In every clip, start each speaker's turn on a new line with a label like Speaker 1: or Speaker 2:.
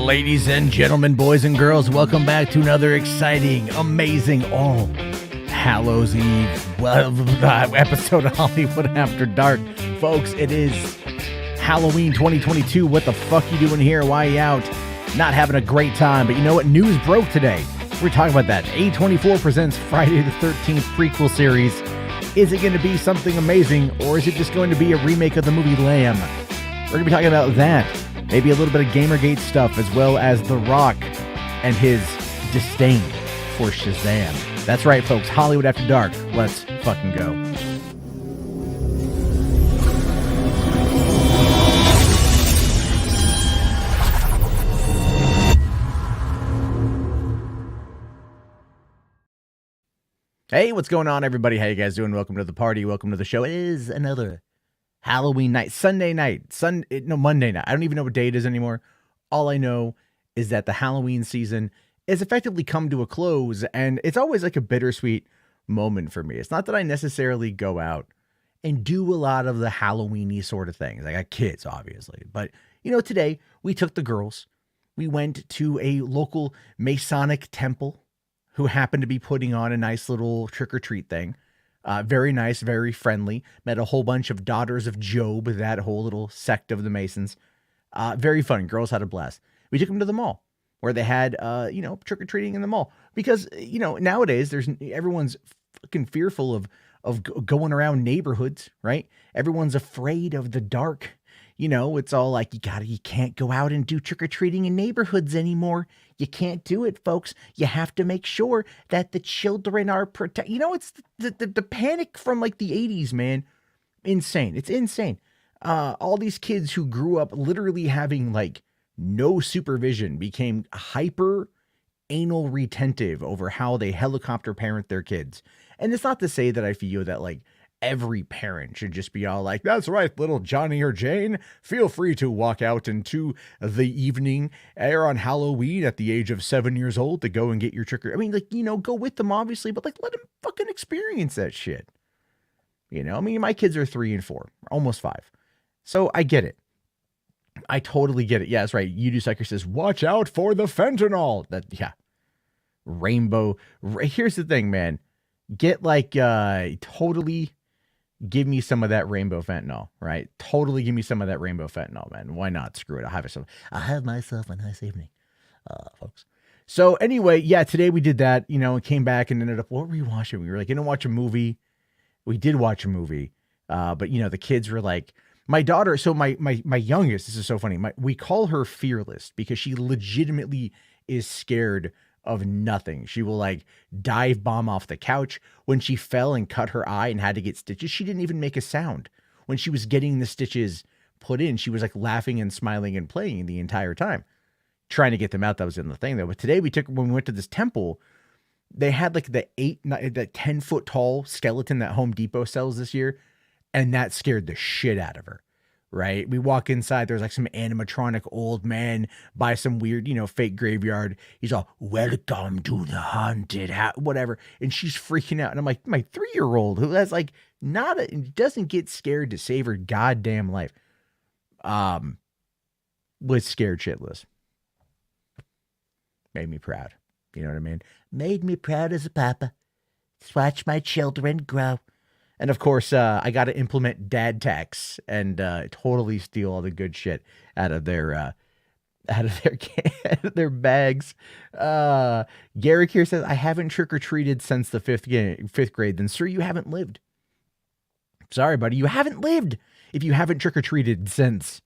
Speaker 1: Ladies and gentlemen, boys and girls, welcome back to another exciting, amazing, All Hallows Eve episode of Hollywood After Dark. Folks, it is Halloween 2022. What the fuck you doing here? Why you out? Not having a great time. But you know what? News broke today. We're talking about that. A24 presents Friday the 13th prequel series. Is it going to be something amazing, or is it just going to be a remake of the movie Lamb? We're going to be talking about that. Maybe a little bit of Gamergate stuff, as well as The Rock and his disdain for Shazam. That's right, folks. Hollywood After Dark. Let's fucking go. Hey, what's going on, everybody? How you guys doing? Welcome to the party. Welcome to the show. It is another Halloween night, Monday night. I don't even know what day it is anymore. All I know is that the Halloween season is effectively come to a close, and it's always like a bittersweet moment for me. It's not that I necessarily go out and do a lot of the Halloween-y sort of things. I got kids, obviously. But, you know, today we took the girls. We went to a local Masonic temple who happened to be putting on a nice little trick-or-treat thing. Very nice, very friendly. Met a whole bunch of daughters of Job, that whole little sect of the Masons. Very fun. Girls had a blast. We took them to the mall where they had, trick-or-treating in the mall. Because, nowadays everyone's fucking fearful of going around neighborhoods, right? Everyone's afraid of the dark. It's all like, you can't go out and do trick-or-treating in neighborhoods anymore. You can't do it, folks. You have to make sure that the children are protected. It's the panic from like the 80s, man. Insane. It's insane. All these kids who grew up literally having like no supervision became hyper anal retentive over how they helicopter parent their kids. And it's not to say that I feel that like every parent should just be all like, that's right, little Johnny or Jane, feel free to walk out into the evening or on Halloween at the age of 7 years old to go and get your go with them, obviously, but like, let them fucking experience that shit. My kids are 3 and 4, almost 5. So I get it. I totally get it. Yeah, that's right. You do Sucker says, watch out for the fentanyl. Rainbow. Here's the thing, man. Get like, totally give me some of that rainbow fentanyl, right? Totally give me some of that rainbow fentanyl, man. Why not? Screw it. I'll have myself a nice evening, folks. So anyway, yeah, today we did that, and came back and ended up, what were we watching? We were like, going to watch a movie. We did watch a movie. But the kids were like, my daughter, so my youngest, this is so funny. We call her Fearless because she legitimately is scared of nothing. She will like dive bomb off the couch. When she fell and cut her eye and had to get stitches, she didn't even make a sound. When she was getting the stitches put in, she was like laughing and smiling and playing the entire time, trying to get them out. That was in the thing though. But today when we went to this temple, they had like the 10-foot tall skeleton that Home Depot sells this year. And that scared the shit out of her. Right? We walk inside. There's like some animatronic old man by some weird, fake graveyard. He's all, welcome to the haunted house, whatever. And she's freaking out. And I'm like, my 3-year-old who has like doesn't get scared to save her goddamn life. Was scared shitless. Made me proud. You know what I mean? Made me proud as a papa. Just watch my children grow. And of course, I got to implement dad tax and totally steal all the good shit out of their bags. Garrick here says, I haven't trick-or-treated since the fifth grade. Then, sir, you haven't lived. Sorry, buddy, you haven't lived if you haven't trick-or-treated since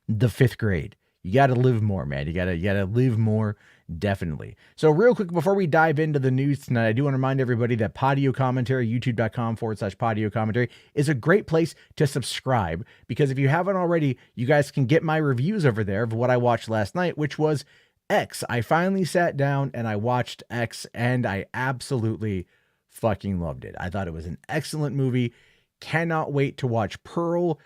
Speaker 1: the 5th grade. You got to live more, man. You got to live more. Definitely. So real quick, before we dive into the news tonight, I do want to remind everybody that Podio Commentary, youtube.com/Podio Commentary is a great place to subscribe, because if you haven't already, you guys can get my reviews over there of what I watched last night, which was X. I finally sat down and I watched X, and I absolutely fucking loved it. I thought it was an excellent movie. Cannot wait to watch Pearl.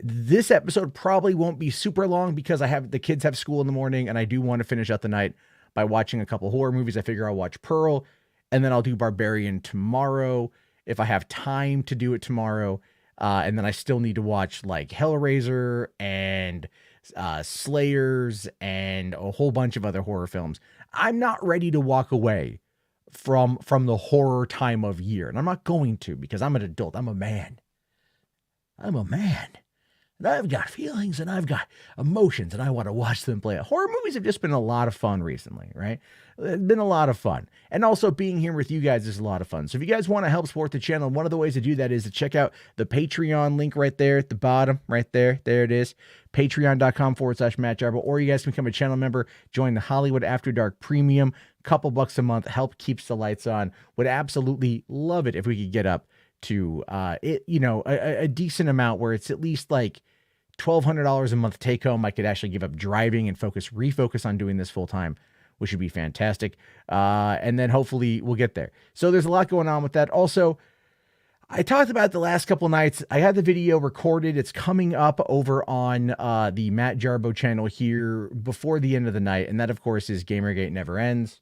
Speaker 1: This episode probably won't be super long because the kids have school in the morning, and I do want to finish out the night by watching a couple horror movies. I figure I'll watch Pearl, and then I'll do Barbarian tomorrow if I have time to do it tomorrow. And then I still need to watch like Hellraiser and Slayers, and a whole bunch of other horror films. I'm not ready to walk away from the horror time of year, and I'm not going to, because I'm an adult. I'm a man. I'm a man. And I've got feelings and I've got emotions and I want to watch them play out. Horror movies have just been a lot of fun recently, right? It's been a lot of fun. And also being here with you guys is a lot of fun. So if you guys want to help support the channel, one of the ways to do that is to check out the Patreon link right there at the bottom, right there. There it is. Patreon.com/Matt Jarbo. Or you guys can become a channel member, join the Hollywood After Dark Premium, couple bucks a month, help keeps the lights on. Would absolutely love it if we could get up to a decent amount where it's at least like $1,200 a month take home. I could actually give up driving and refocus on doing this full time, which would be fantastic. And then hopefully we'll get there. So there's a lot going on with that. Also, I talked about the last couple nights. I had the video recorded. It's coming up over on the Matt Jarbo channel here before the end of the night. And that, of course, is Gamergate Never Ends.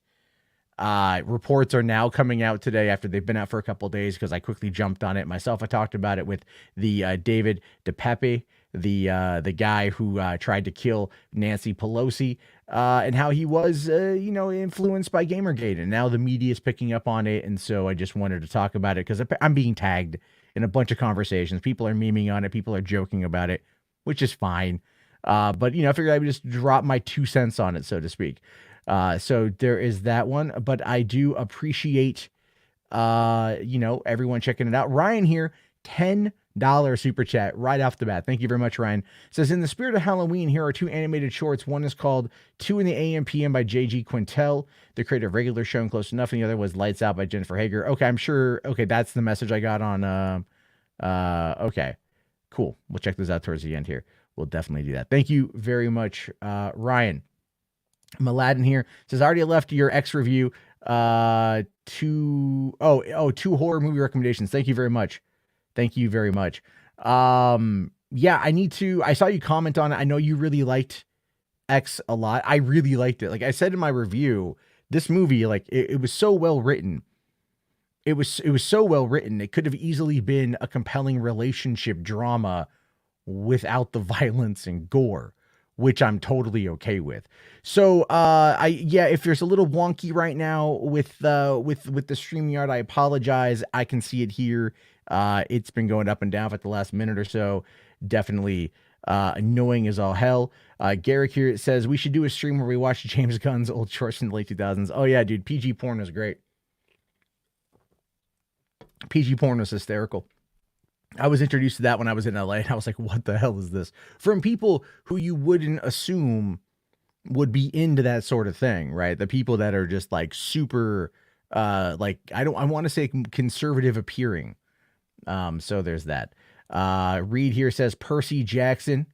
Speaker 1: Reports are now coming out today after they've been out for a couple of days because I quickly jumped on it myself. I talked about it with the David DePepe, the guy who tried to kill Nancy Pelosi, and how he was influenced by Gamergate, and now the media is picking up on it. And so I just wanted to talk about it because I'm being tagged in a bunch of conversations. People are memeing on it. People are joking about it, which is fine. But I figured I would just drop my 2 cents on it, so to speak. So there is that one, but I do appreciate, everyone checking it out. Ryan here, $10 super chat right off the bat. Thank you very much, Ryan. Says, in the spirit of Halloween, here are 2 animated shorts. One is called 2 in the AM PM by J.G. Quintel, the creator of Regular Show and Close Enough. And the other was Lights Out by Jennifer Hager. Okay, I'm sure. Okay, that's the message I got on. Okay, cool. We'll check those out towards the end here. We'll definitely do that. Thank you very much, Ryan. Maladin here says, I already left your X review. 2 horror movie recommendations. Thank you very much. Thank you very much. Yeah, I saw you comment on it. I know you really liked X a lot. I really liked it. Like I said in my review, this movie, like it was so well written. It was so well written. It could have easily been a compelling relationship drama without the violence and gore, which I'm totally okay with. So, if there's a little wonky right now with the StreamYard, I apologize. I can see it here. It's been going up and down for the last minute or so. Definitely annoying as all hell. Garrick here says, we should do a stream where we watch James Gunn's old shorts in the late 2000s. Oh yeah, dude, PG porn was great. PG porn was hysterical. I was introduced to that when I was in LA, and I was like, what the hell is this? From people who you wouldn't assume would be into that sort of thing, right? The people that are just like super, I want to say conservative appearing. So there's that. Reed here says Percy Jackson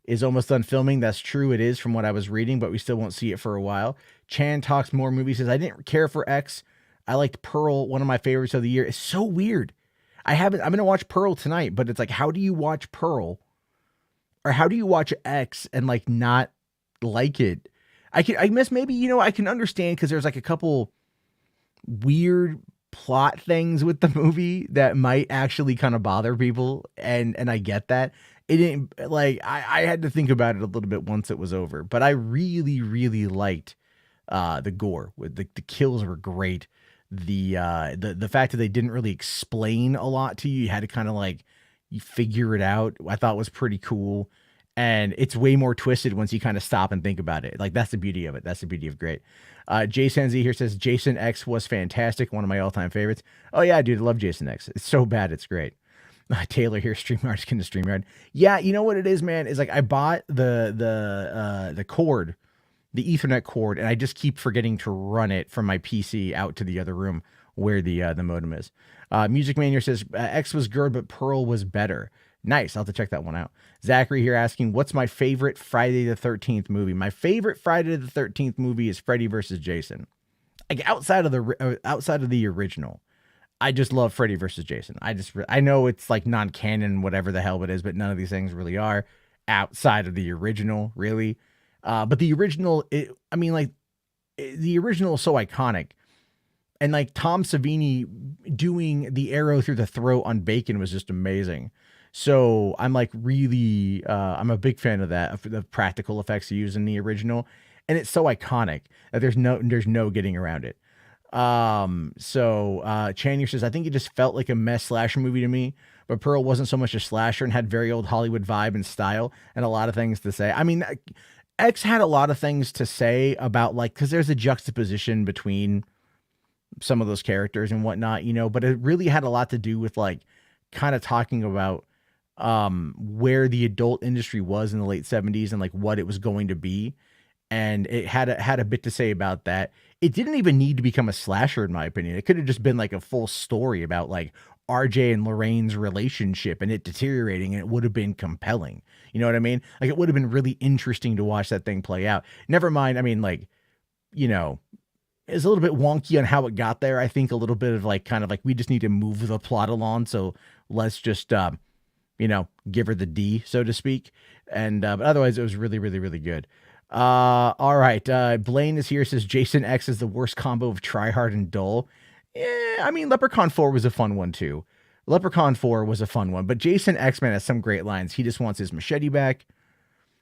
Speaker 1: is almost done filming. That's true. It is from what I was reading, but we still won't see it for a while. Chan Talks More Movies says, I didn't care for X. I liked Pearl, one of my favorites of the year. It's so weird. I'm going to watch Pearl tonight, but it's like, how do you watch Pearl or how do you watch X and like not like it? I guess maybe, I can understand because there's like a couple weird plot things with the movie that might actually kind of bother people. And I get that. It didn't like, I had to think about it a little bit once it was over, but I really, really liked the gore. The kills were great. The fact that they didn't really explain a lot to you, you had to kind of like you figure it out, I thought was pretty cool. And it's way more twisted once you kind of stop and think about it. Like that's the beauty of it. That's the beauty of great. Jason Z here says Jason X was fantastic, one of my all-time favorites. Oh yeah, dude, I love Jason X. It's so bad it's great. Taylor here, StreamYard, skin to StreamYard. Yeah, you know what it is, man? Is like I bought the cord, the Ethernet cord, and I just keep forgetting to run it from my PC out to the other room where the modem is. Music Man here says X was good, but Pearl was better. Nice. I'll have to check that one out. Zachary here asking, what's my favorite Friday the 13th movie? My favorite Friday the 13th movie is Freddy versus Jason. Like outside of the original, I just love Freddy versus Jason. I know it's like non-canon, whatever the hell it is, but none of these things really are outside of the original, really. But the original, the original is so iconic. And like Tom Savini doing the arrow through the throat on Bacon was just amazing. So I'm like really, I'm a big fan of that, of the practical effects used in the original, and it's so iconic that there's no getting around it. Chanier says, I think it just felt like a mess slasher movie to me, but Pearl wasn't so much a slasher and had very old Hollywood vibe and style and a lot of things to say. I mean, X had a lot of things to say about like, cause there's a juxtaposition between some of those characters and whatnot, but it really had a lot to do with like kind of talking about where the adult industry was in the late 70s and like what it was going to be. And it had a bit to say about that. It didn't even need to become a slasher, in my opinion. It could have just been like a full story about like RJ and Lorraine's relationship and it deteriorating, and it would have been compelling. You know what I mean? Like it would have been really interesting to watch that thing play out. Never mind. I mean, like, it's a little bit wonky on how it got there. I think a little bit of like, kind of like, we just need to move the plot along. So let's just, give her the D, so to speak. And, but otherwise it was really, really, really good. All right. Blaine is here, says Jason X is the worst combo of try hard and dull. Yeah, I mean, Leprechaun 4 was a fun one too. Leprechaun 4 was a fun one, but Jason X-Men has some great lines. He just wants his machete back.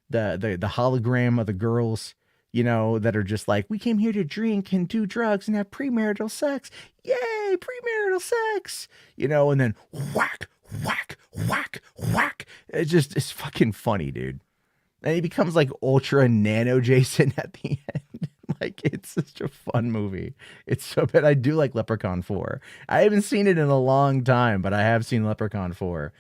Speaker 1: The hologram of the girls, that are just like, we came here to drink and do drugs and have premarital sex. Yay, premarital sex. And then whack, whack, whack, whack. It's fucking funny, dude. And he becomes like ultra nano Jason at the end. Like, it's such a fun movie. It's so bad. I do like Leprechaun 4. I haven't seen it in a long time, but I have seen Leprechaun 4.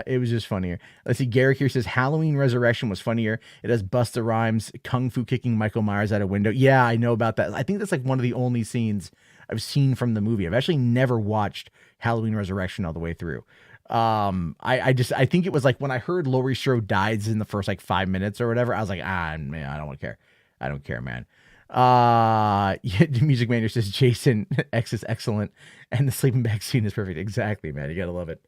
Speaker 1: It was just funnier. Let's see. Garrick here says Halloween Resurrection was funnier. It has Busta Rhymes kung fu kicking Michael Myers out a window. Yeah, I know about that. I think that's like one of the only scenes I've seen from the movie. I've actually never watched Halloween Resurrection all the way through. I think it was like when I heard Laurie Strode dies in the first like 5 minutes or whatever, I was like, man, I don't want to care. I don't care, man. The Music Manager says Jason X is excellent and the sleeping bag scene is perfect. Exactly, man. You gotta love it.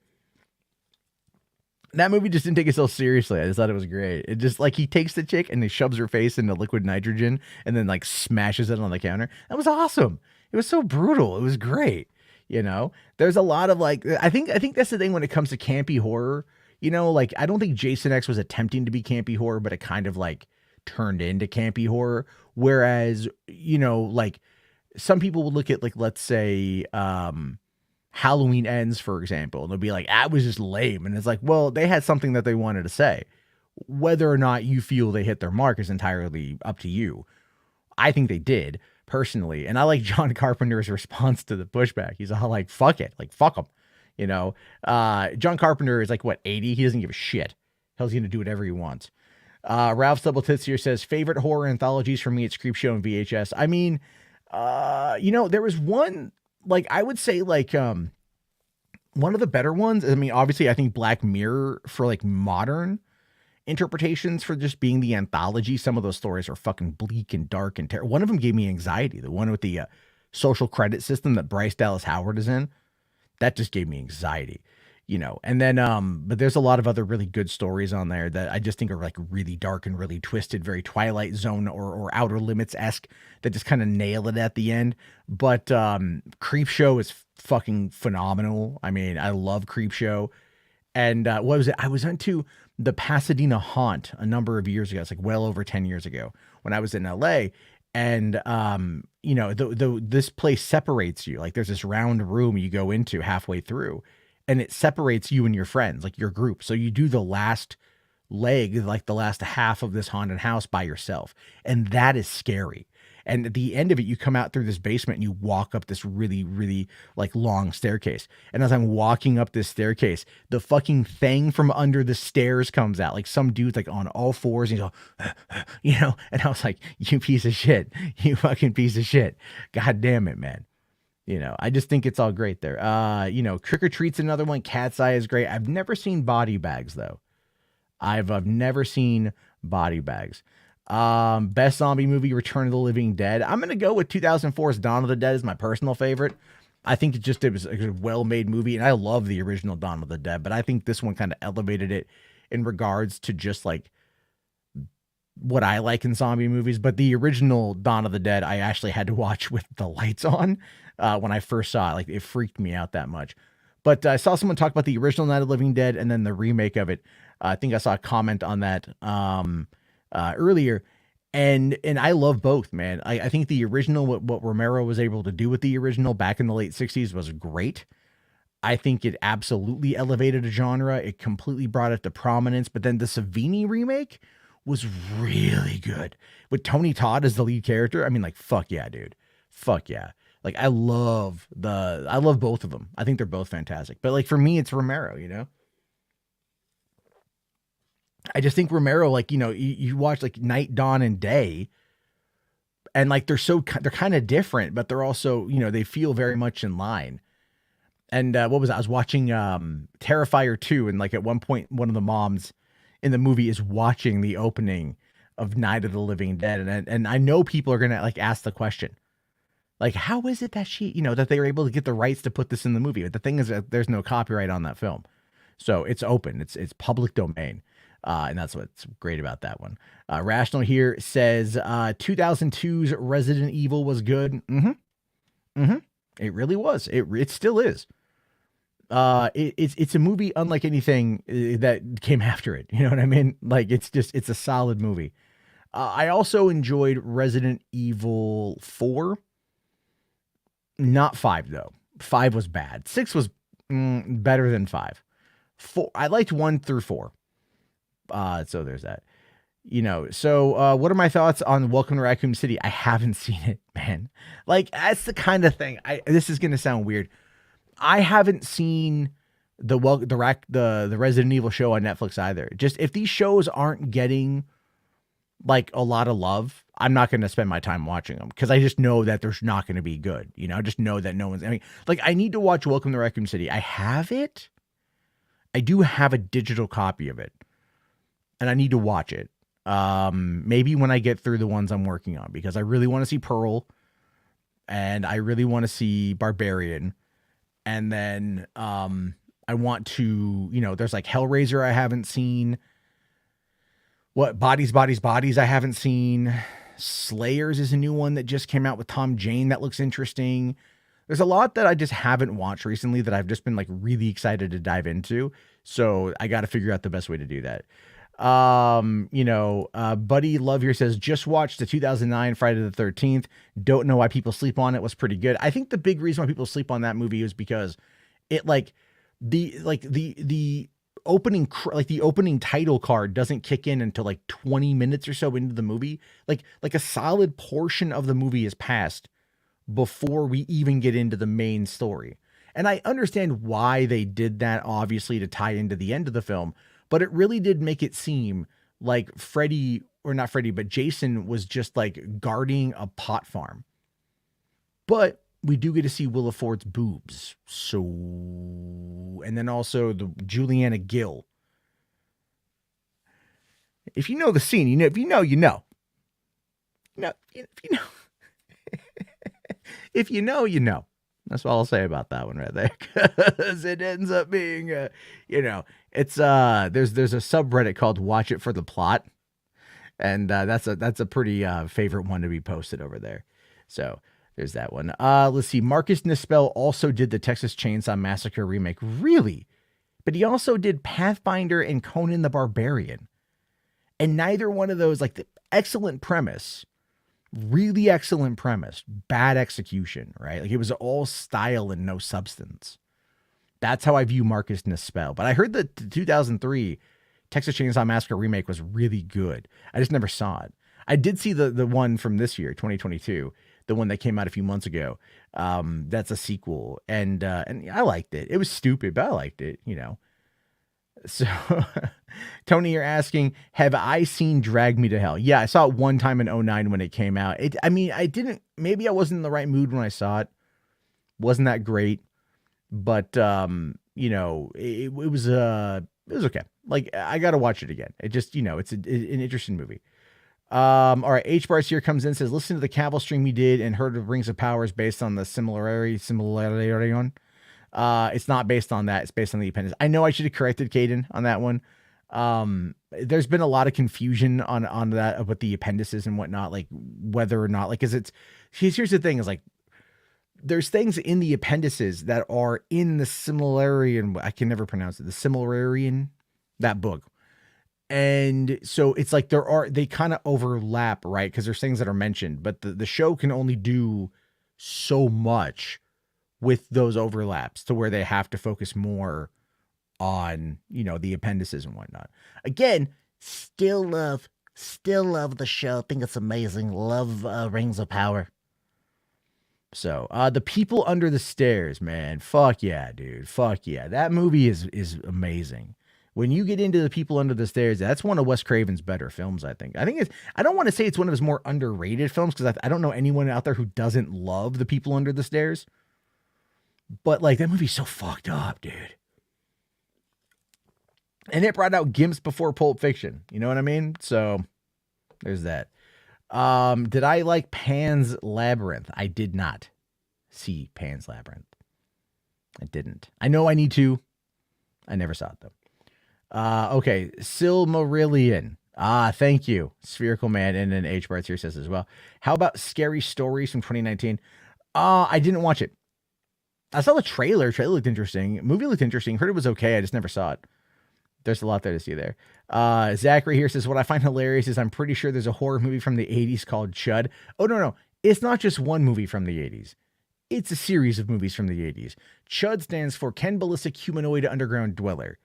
Speaker 1: That movie just didn't take itself seriously. I just thought it was great. It just like he takes the chick and he shoves her face into liquid nitrogen and then like smashes it on the counter. That was awesome. It was so brutal. It was great. There's a lot of like, I think that's the thing when it comes to campy horror, like I don't think Jason X was attempting to be campy horror, but it kind of like turned into campy horror. Whereas, like some people will look at like, let's say, Halloween Ends, for example, and they'll be like, that was just lame. And it's like, well, they had something that they wanted to say. Whether or not you feel they hit their mark is entirely up to you. I think they did, personally. And I like John Carpenter's response to the pushback. He's all like, fuck it. Like, fuck them. John Carpenter is like, what, 80? He doesn't give a shit. Hell's going to do whatever he wants. Ralph's Double Tits here says, favorite horror anthologies for me, it's Creepshow and VHS. I mean, there was one, like, I would say, like, one of the better ones. I mean, obviously, I think Black Mirror for, like, modern interpretations for just being the anthology. Some of those stories are fucking bleak and dark and terrible. One of them gave me anxiety. The one with the social credit system that Bryce Dallas Howard is in, that just gave me anxiety. And then, but there's a lot of other really good stories on there that I just think are like really dark and really twisted, very Twilight Zone or Outer Limits-esque, that just kind of nail it at the end. But Creepshow is fucking phenomenal. I mean, I love Creepshow. And what was it? I was into the Pasadena Haunt a number of years ago. It's like well over 10 years ago when I was in LA. And, this place separates you. Like there's this round room you go into halfway through, and it separates you and your friends, like your group. So you do the last leg, like the last half of this haunted house by yourself. And that is scary. And at the end of it, you come out through this basement and you walk up this really, really like long staircase. And as I'm walking up this staircase, the fucking thing from under the stairs comes out. Like some dude's like on all fours and he's all, and I was like, you piece of shit, you fucking piece of shit. God damn it, man. I just think it's all great there. Trick or Treat's another one. Cat's Eye is great. I've never seen Body Bags though. I've never seen Body Bags. Best zombie movie, Return of the Living Dead. I'm going to go with 2004's Dawn of the Dead as my personal favorite. I think it was a well-made movie, and I love the original Dawn of the Dead, but I think this one kind of elevated it in regards to just like what I like in zombie movies. But the original Dawn of the Dead, I actually had to watch with the lights on when I first saw it. Like, it freaked me out that much. But I saw someone talk about the original Night of the Living Dead and then the remake of it. I think I saw a comment on that earlier. And I love both, man. I think the original, what Romero was able to do with the original back in the late 60s was great. I think it absolutely elevated a genre. It completely brought it to prominence. But then the Savini remake was really good with Tony Todd as the lead character. I mean, like, fuck yeah, dude. Fuck yeah. Like, I love both of them. I think they're both fantastic. But like, for me, it's Romero, you know? I just think Romero, like, you know, you watch like Night, Dawn, and Day, and like they're kind of different, but they're also, you know, they feel very much in line. And what was I was watching Terrifier 2, and like at one point, one of the moms in the movie is watching the opening of Night of the Living Dead, and I know people are gonna like ask the question, like, how is it that that they were able to get the rights to put this in the movie? But the thing is that there's no copyright on that film, so it's open, it's public domain. And that's what's great about that one. Rational here says 2002's Resident Evil was good. It really was. It still is. It's a movie unlike anything that came after it. You know what I mean? Like, it's a solid movie. I also enjoyed Resident Evil 4. Not 5 though. 5 was bad. 6 was better than 5. 4, I liked 1 through 4. So there's that, so, what are my thoughts on Welcome to Raccoon City? I haven't seen it, man. Like, that's the kind of thing this is going to sound weird. I haven't seen the Resident Evil show on Netflix either. Just, if these shows aren't getting like a lot of love, I'm not going to spend my time watching them, because I just know that there's not going to be good. I just know that no one's, I need to watch Welcome to Raccoon City. I have it. I do have a digital copy of it, and I need to watch it. Maybe when I get through the ones I'm working on, because I really want to see Pearl, and I really want to see Barbarian. And then, I want to, there's like Hellraiser I haven't seen. Bodies I haven't seen. Slayers is a new one that just came out with Tom Jane that looks interesting. There's a lot that I just haven't watched recently that I've just been like really excited to dive into. So I got to figure out the best way to do that. Buddy Love here says, just watched the 2009 Friday the 13th. Don't know why people sleep on it. Was pretty good. I think the big reason why people sleep on that movie is because it the opening title card doesn't kick in until like 20 minutes or so into the movie. Like a solid portion of the movie is passed before we even get into the main story. And I understand why they did that, obviously, to tie into the end of the film. But it really did make it seem like Jason was just like guarding a pot farm. But we do get to see Willa Ford's boobs. So, and then also the Juliana Gill. If you know the scene, if you know. If you know, you know. That's all I'll say about that one right there. Because it ends up being, it's there's a subreddit called Watch It for the Plot, and that's a pretty favorite one to be posted over there. So there's that one. Let's see. Marcus Nispel also did the Texas Chainsaw Massacre remake, really, but he also did Pathfinder and Conan the Barbarian, and neither one of those, like, the excellent premise. Really excellent premise, bad execution, right? Like, it was all style and no substance. That's how I view Marcus Nispel. But I heard the 2003 Texas Chainsaw Massacre remake was really good. I just never saw it. I did see the one from this year, 2022, the one that came out a few months ago. That's a sequel, and I liked it. It was stupid, but I liked it. So, Tony, you're asking, have I seen Drag Me to Hell? Yeah, I saw it one time in 2009 when it came out. Maybe I wasn't in the right mood when I saw it. Wasn't that great, but it was okay. Like, I got to watch it again. It just, it's an interesting movie. All right, H Bars here comes in, says, listen to the Cavill stream we did and heard of Rings of Power is based on the similarity on. It's not based on that. It's based on the appendix. I know I should have corrected Caden on that one. There's been a lot of confusion on that with the appendices and whatnot, like whether or not, like, here's the thing is, like, there's things in the appendices that are in the Similarian. I can never pronounce it. The Similarian, that book. And so it's like they kind of overlap, right? Because there's things that are mentioned, but the show can only do so much with those overlaps to where they have to focus more on, the appendices and whatnot. Again, still love the show. Think it's amazing. Love Rings of Power. So, The People Under the Stairs, man. Fuck yeah, dude. Fuck yeah. That movie is amazing. When you get into The People Under the Stairs, that's one of Wes Craven's better films, I think. I don't want to say it's one of his more underrated films because I don't know anyone out there who doesn't love The People Under the Stairs. But like that movie's so fucked up, dude. And it brought out Gimps before Pulp Fiction. You know what I mean? So there's that. Did I like Pan's Labyrinth? I did not see Pan's Labyrinth. I didn't. I know I need to. I never saw it though. Okay, Silmarillion. Thank you, Spherical Man, and then H. Bart's here says as well. How about Scary Stories from 2019? I didn't watch it. I saw the trailer. Trailer looked interesting. Movie looked interesting. Heard it was okay. I just never saw it. There's a lot there to see there. Zachary here says, what I find hilarious is I'm pretty sure there's a horror movie from the 80s called Chud. Oh, no. It's not just one movie from the 80s. It's a series of movies from the 80s. Chud stands for Cannibalistic Humanoid Underground Dweller.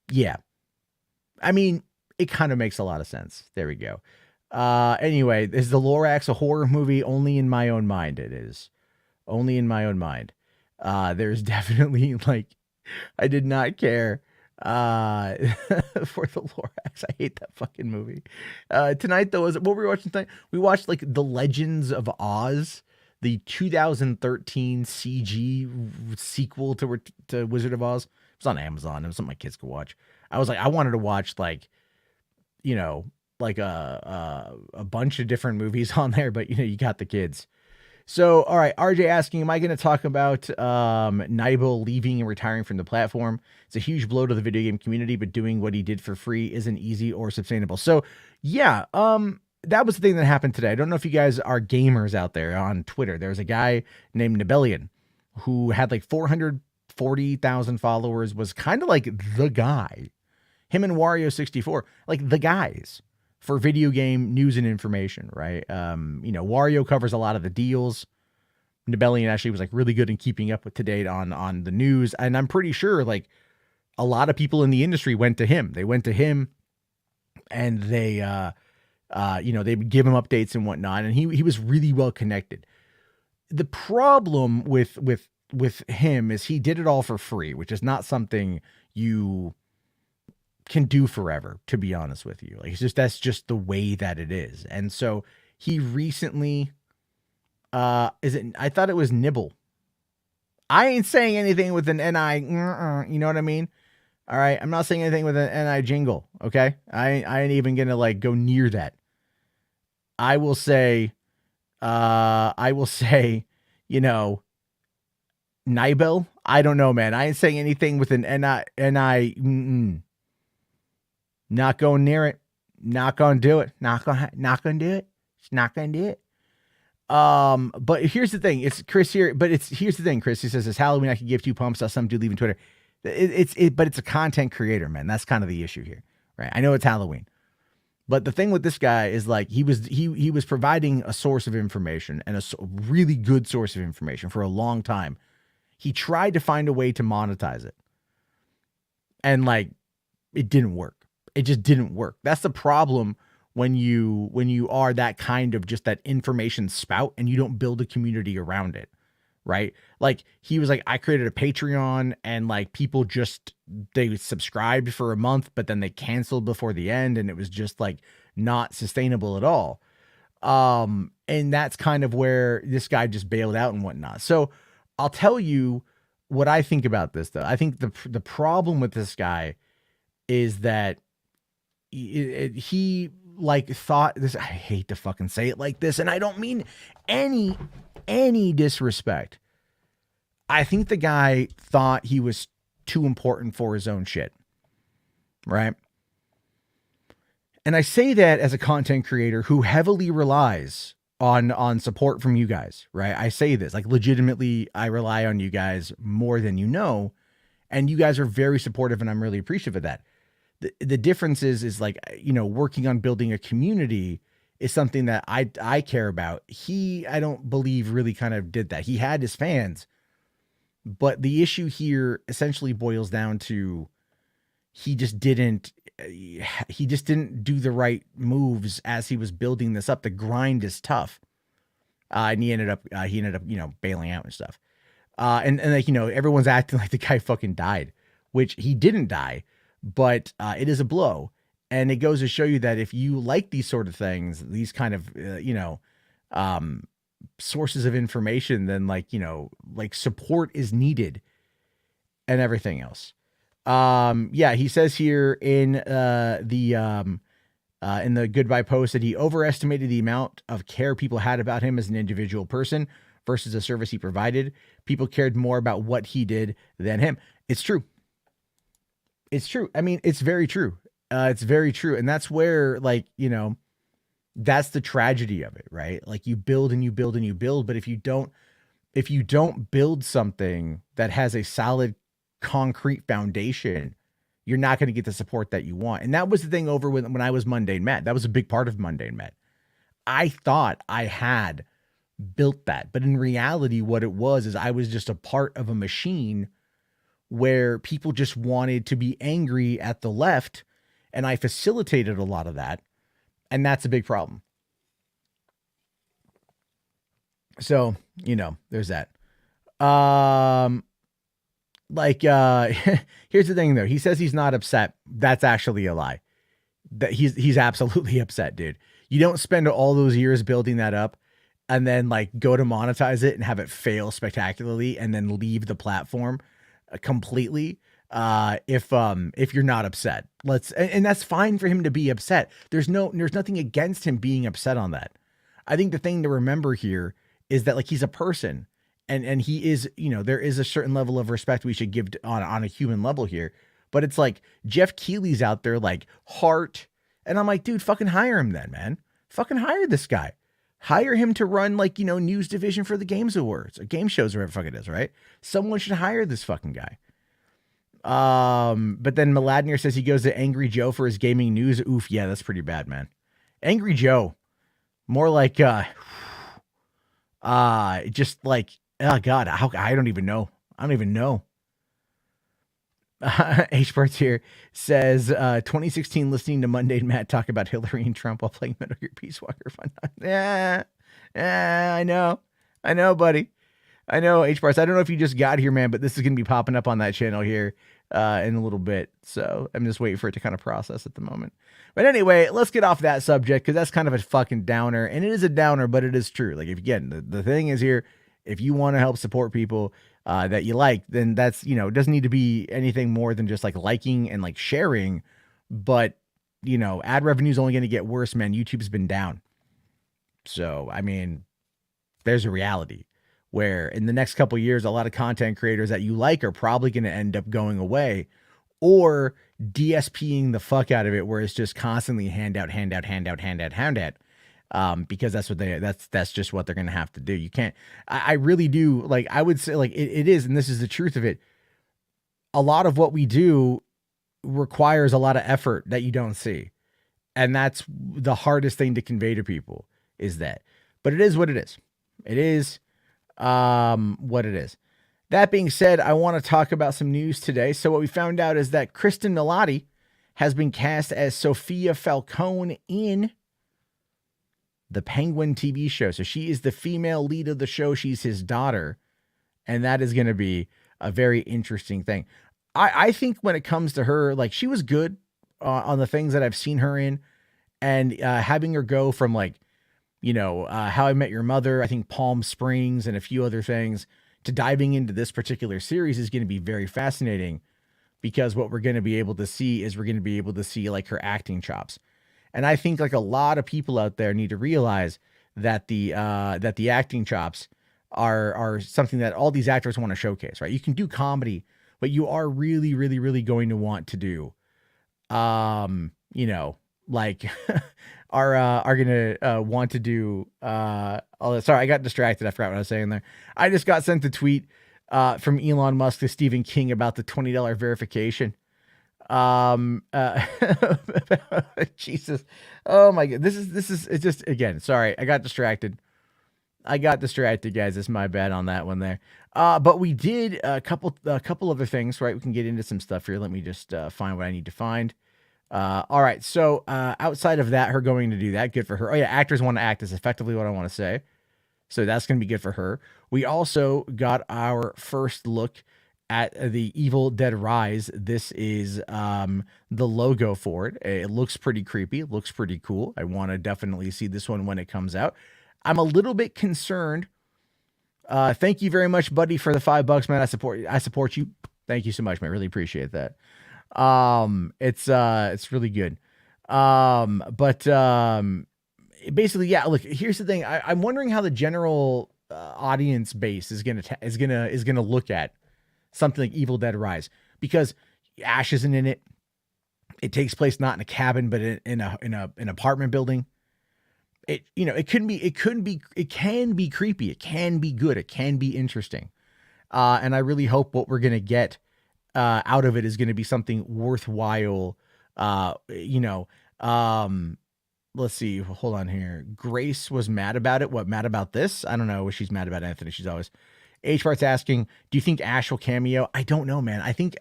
Speaker 1: Yeah. I mean, it kind of makes a lot of sense. There we go. Anyway, is the Lorax a horror movie? Only in my own mind it is. Only in my own mind. There's definitely, I did not care for the Lorax. I hate that fucking movie. Tonight, though, what were we watching tonight? We watched, The Legends of Oz, the 2013 CG sequel to Wizard of Oz. It was on Amazon. It was something my kids could watch. I was like, I wanted to watch a bunch of different movies on there, but you got the kids. So, all right, RJ asking, am I going to talk about Nibel leaving and retiring from the platform? It's a huge blow to the video game community, but doing what he did for free isn't easy or sustainable. So, yeah, that was the thing that happened today. I don't know if you guys are gamers out there on Twitter. There's a guy named Nibelian who had 440,000 followers, was kind of like the guy. Him and Wario64, the guys for video game news and information, right? Wario covers a lot of the deals. Nibelian actually was really good in keeping up to date on the news. And I'm pretty sure a lot of people in the industry went to him. They went to him and they would give him updates and whatnot. And he was really well connected. The problem with him is he did it all for free, which is not something you can do forever, to be honest with you. That's just the way that it is. And so he recently, I thought it was Nibble. I ain't saying anything with an NI, you know what I mean? All right. I'm not saying anything with an NI jingle. Okay. I ain't even going to go near that. I will say, Nibel. I don't know, man. I ain't saying anything with an NI. Not going near it. Not going to do it. Not going to do it. It's not going to do it. But here's the thing. It's Chris here. But here's the thing. Chris, he says, it's Halloween. I could give 2 pumps. Saw some dude leaving Twitter. But it's a content creator, man. That's kind of the issue here, right? I know it's Halloween, but the thing with this guy is he was providing a source of information, and a really good source of information for a long time. He tried to find a way to monetize it, and it didn't work. It just didn't work. That's the problem when you are that kind of just that information spout and you don't build a community around it, right? He was I created a Patreon and people they subscribed for a month, but then they canceled before the end, and it was just not sustainable at all. And that's kind of where this guy just bailed out and whatnot. So I'll tell you what I think about this, though. I think the problem with this guy is that he thought this. I hate to fucking say it like this, and I don't mean any disrespect. I think the guy thought he was too important for his own shit, right? And I say that as a content creator who heavily relies on support from you guys, right? I say this, like, legitimately, I rely on you guys more than you know, and you guys are very supportive, and I'm really appreciative of that. The difference is like, working on building a community is something that I care about. I don't believe really kind of did that. He had his fans, but the issue here essentially boils down to he just didn't do the right moves as he was building this up. The grind is tough. And he ended up bailing out and stuff. And like, everyone's acting like the guy fucking died, which he didn't die, but it is a blow. And it goes to show you that if you like these sort of things, these kind of, sources of information, then like support is needed and everything else. He says here in the goodbye post that he overestimated the amount of care people had about him as an individual person versus the service he provided. People cared more about what he did than him. It's true. It's true. I mean, it's very true. It's very true. And that's where, like, that's the tragedy of it, right? Like, you build and you build and you build, but if you don't build something that has a solid concrete foundation, you're not going to get the support that you want. And that was the thing over when I was Mundane Matt. That was a big part of Mundane Matt. I thought I had built that, but in reality, what it was is I was just a part of a machine where people just wanted to be angry at the left, and I facilitated a lot of that, and that's a big problem. So, there's that. Here's the thing though. He says he's not upset. That's actually a lie. That he's absolutely upset, dude. You don't spend all those years building that up and then like go to monetize it and have it fail spectacularly and then leave the platform completely. If you're not upset, and that's fine for him to be upset. There's nothing against him being upset on that. I think the thing to remember here is that, like, he's a person. And he is, there is a certain level of respect we should give on a human level here. But it's like Jeff Keighley's out there like heart. And I'm like, dude, fucking hire him then, man. Fucking hire this guy. Hire him to run like, news division for the Games Awards or game shows or whatever the fuck it is, right? Someone should hire this fucking guy. But then Mladnir says he goes to Angry Joe for his gaming news. Oof, yeah, that's pretty bad, man. Angry Joe. More like, just like, oh God, I don't even know. H-Parts here says 2016 listening to Mundane Matt talk about Hillary and Trump while playing Metal Gear Peace Walker fun. Yeah, I know, buddy. I know, H-Parts. I don't know if you just got here, man, but this is going to be popping up on that channel here in a little bit. So I'm just waiting for it to kind of process at the moment. But anyway, let's get off that subject because that's kind of a fucking downer. And it is a downer, but it is true. Like, if again, the thing is here, if you want to help support people that you like, then that's, it doesn't need to be anything more than just like liking and like sharing. But, ad revenue is only going to get worse, man. YouTube's been down. So, I mean, there's a reality where in the next couple of years, a lot of content creators that you like are probably going to end up going away or DSPing the fuck out of it, where it's just constantly handout. Because that's what that's just what they're going to have to do. You can't, I really do. Like, I would say, like, it is, and this is the truth of it. A lot of what we do requires a lot of effort that you don't see. And that's the hardest thing to convey to people is that, but it is what it is. It is what it is. That being said, I want to talk about some news today. So what we found out is that Kristen Milotti has been cast as Sophia Falcone in the Penguin TV show. So she is the female lead of the show. She's his daughter. And that is going to be a very interesting thing. I think when it comes to her, like, she was good on the things that I've seen her in, and having her go from like, How I Met Your Mother, I think Palm Springs and a few other things, to diving into this particular series is going to be very fascinating, because what we're going to be able to see is like her acting chops. And I think like a lot of people out there need to realize that the acting chops are something that all these actors want to showcase, right? You can do comedy, but you are really, really, really going to want to do, like are gonna want to do. Sorry, I got distracted. I forgot what I was saying there. I just got sent a tweet from Elon Musk to Stephen King about the $20 verification. Jesus, oh my god, this is it's just, again, sorry, I got distracted, guys. It's my bad on that one there. But we did a couple other things, right? We can get into some stuff here. Let me just find what I need to find. All right, so outside of that, her going to do that, good for her. Oh yeah, actors want to act is effectively what I want to say, so that's going to be good for her. We also got our first look at the Evil Dead Rise. This is the logo for it. It looks pretty creepy. It looks pretty cool. I want to definitely see this one when it comes out. I'm a little bit concerned. Thank you very much, buddy, for the $5, man. I support you. Thank you so much, man. Really appreciate that. It's really good. Basically, yeah, look, here's the thing. I'm wondering how the general audience base is gonna look at something like Evil Dead Rise, because Ash isn't in it. It takes place not in a cabin, but in an apartment building. It can be creepy. It can be good. It can be interesting. And I really hope what we're gonna get out of it is gonna be something worthwhile. Let's see. Hold on here. Grace was mad about it. What, mad about this? I don't know. She's mad about Anthony. She's always. H Part's asking, do you think Ash will cameo? I don't know, man. I think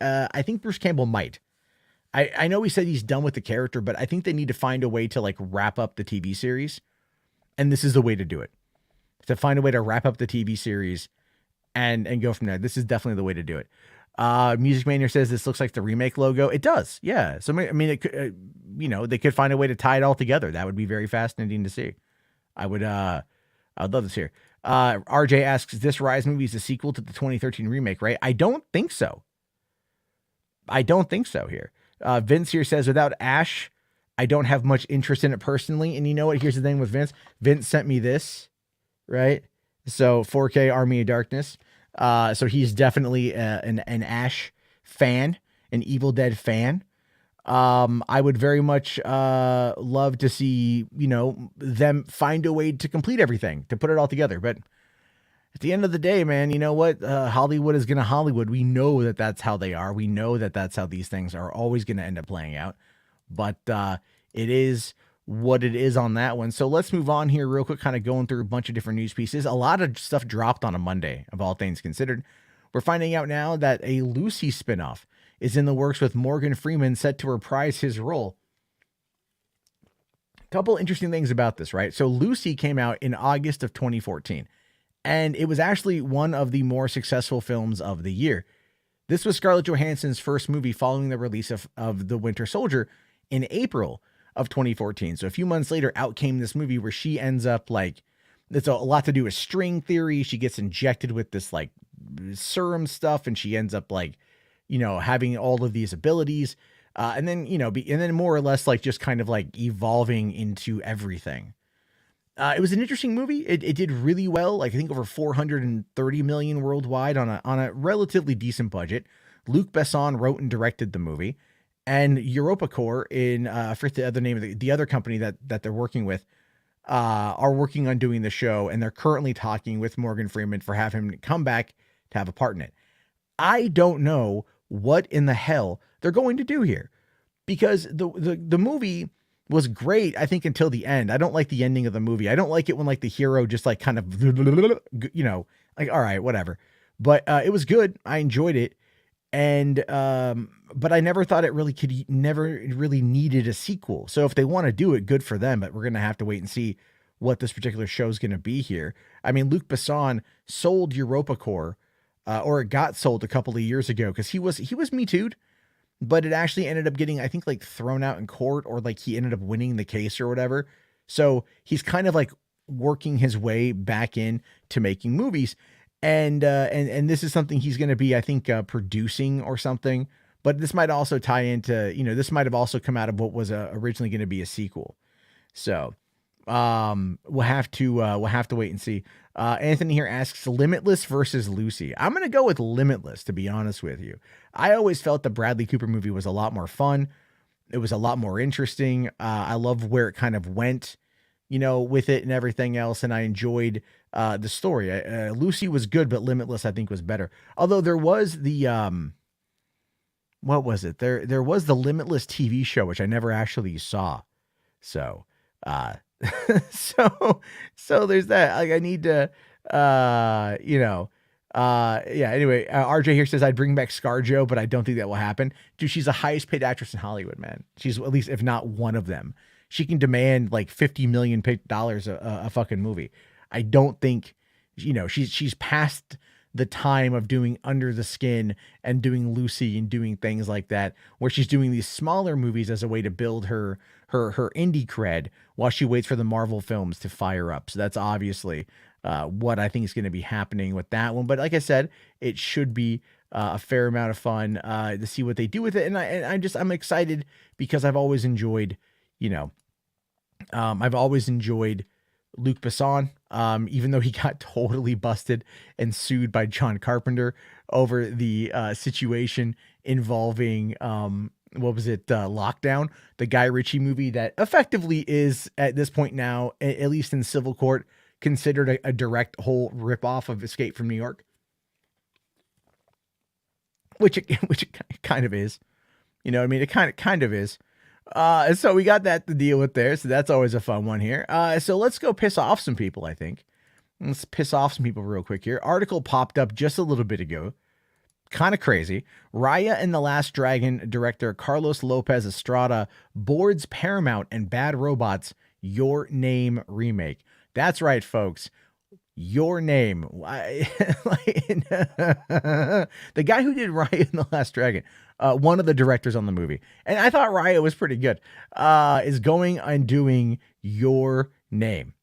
Speaker 1: Bruce Campbell might. I know he said he's done with the character, but I think they need to find a way to like wrap up the TV series. And this is the way to do it. To find a way to wrap up the TV series and go from there. This is definitely the way to do it. Music Mania says this looks like the remake logo. It does. Yeah. So, I mean, it could, they could find a way to tie it all together. That would be very fascinating to see. I'd love this here. RJ asks, this Rise movie is a sequel to the 2013 remake, right? I don't think so. Here. Vince here says, without Ash, I don't have much interest in it personally. And you know what? Here's the thing with Vince. Vince sent me this, right? So 4K Army of Darkness. So he's definitely an Ash fan, an Evil Dead fan. I would very much love to see, them find a way to complete everything, to put it all together. But at the end of the day, man, you know what? Hollywood is going to Hollywood. We know that that's how they are. We know that that's how these things are always going to end up playing out. But it is what it is on that one. So let's move on here real quick, kind of going through a bunch of different news pieces. A lot of stuff dropped on a Monday, of all things considered. We're finding out now that a Lucy spinoff is in the works, with Morgan Freeman set to reprise his role. A couple interesting things about this, right? So Lucy came out in August of 2014, and it was actually one of the more successful films of the year. This was Scarlett Johansson's first movie following the release of The Winter Soldier in April of 2014. So a few months later, out came this movie where she ends up like, it's a lot to do with string theory. She gets injected with this like serum stuff, and she ends up like, having all of these abilities, and then more or less like just kind of like evolving into everything. It was an interesting movie. It did really well. Like I think over 430 million worldwide on a relatively decent budget. Luc Besson wrote and directed the movie, and EuropaCorp I forget the other name of the other company that they're working with, are working on doing the show, and they're currently talking with Morgan Freeman for have him come back to have a part in it. I don't know what in the hell they're going to do here, because the movie was great, I think, until the end. I don't like the ending of the movie. I don't like it when like the hero just like kind of, like, all right, whatever. But it was good. I enjoyed it. And, but I never thought it never really needed a sequel. So if they want to do it, good for them, but we're going to have to wait and see what this particular show is going to be here. I mean, Luc Besson sold EuropaCorp, or it got sold a couple of years ago, because he was Me Too'd, but it actually ended up getting, I think, like thrown out in court, or like he ended up winning the case or whatever. So he's kind of like working his way back in to making movies. And this is something he's going to be, I think, producing or something, but this might also tie into, this might have also come out of what was originally going to be a sequel. So, we'll have to wait and see. Anthony here asks, Limitless versus Lucy. I'm going to go with Limitless, to be honest with you. I always felt the Bradley Cooper movie was a lot more fun. It was a lot more interesting. I love where it kind of went, with it and everything else. And I enjoyed the story. Lucy was good, but Limitless, I think, was better. Although there was the, what was it? There was the Limitless TV show, which I never actually saw. So, so, so there's that. Like, I need to, yeah. Anyway, RJ here says I'd bring back ScarJo, but I don't think that will happen. Dude, she's the highest paid actress in Hollywood, man. She's at least, if not one of them. She can demand like $50 million a fucking movie. I don't think, she's past the time of doing Under the Skin and doing Lucy and doing things like that, where she's doing these smaller movies as a way to build her indie cred while she waits for the Marvel films to fire up. So that's obviously what I think is going to be happening with that one. But like I said, it should be a fair amount of fun to see what they do with it. And I'm excited because I've always enjoyed, I've always enjoyed Luc Besson, even though he got totally busted and sued by John Carpenter over the situation involving, what was it, Lockdown, the Guy Ritchie movie that effectively is, at this point now, at least in civil court, considered a direct whole ripoff of Escape from New York, which it kind of is. You know what I mean? It kind of is. So we got that to deal with there. So that's always a fun one here. So let's go piss off some people, I think. Let's piss off some people real quick here. Article popped up just a little bit ago. Kind of crazy. Raya and the Last Dragon director Carlos Lopez Estrada boards Paramount and Bad Robot's Your Name remake. That's right, folks. Your Name. The guy who did Raya and the Last Dragon, one of the directors on the movie, and I thought Raya was pretty good, is going and doing Your Name.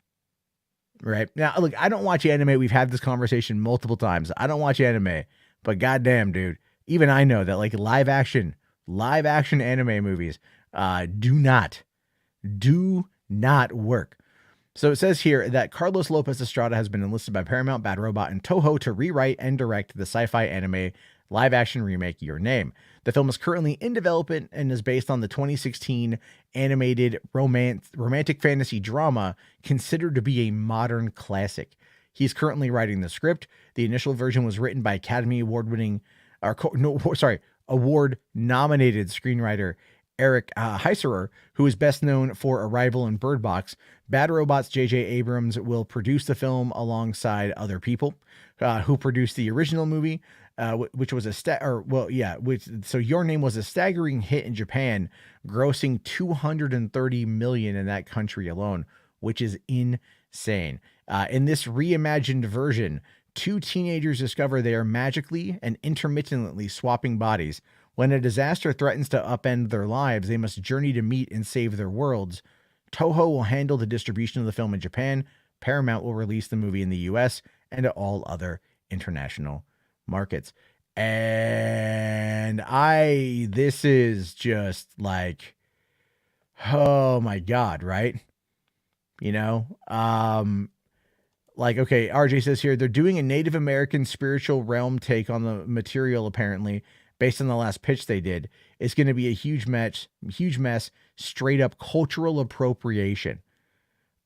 Speaker 1: Right now, look, I don't watch anime. We've had this conversation multiple times. I don't watch anime, but goddamn, dude, even I know that like live action anime movies do not work. So it says here that Carlos Lopez Estrada has been enlisted by Paramount, Bad Robot, and Toho to rewrite and direct the sci-fi anime live-action remake Your Name. The film is currently in development and is based on the 2016 animated romantic fantasy drama considered to be a modern classic. He's currently writing the script. The initial version was written by Academy Award-nominated screenwriter Eric Heiserer, who is best known for Arrival and Bird Box. Bad Robot's J.J. Abrams will produce the film alongside other people who produced the original movie, which was so Your Name was a staggering hit in Japan, grossing $230 million in that country alone, which is insane. In this reimagined version, two teenagers discover they are magically and intermittently swapping bodies. When a disaster threatens to upend their lives, they must journey to meet and save their worlds. Toho will handle the distribution of the film in Japan. Paramount will release the movie in the US and to all other international markets. And this is just like, oh my God, right? Okay, RJ says here, they're doing a Native American spiritual realm take on the material, apparently, based on the last pitch they did. It's going to be a huge mess, straight up cultural appropriation.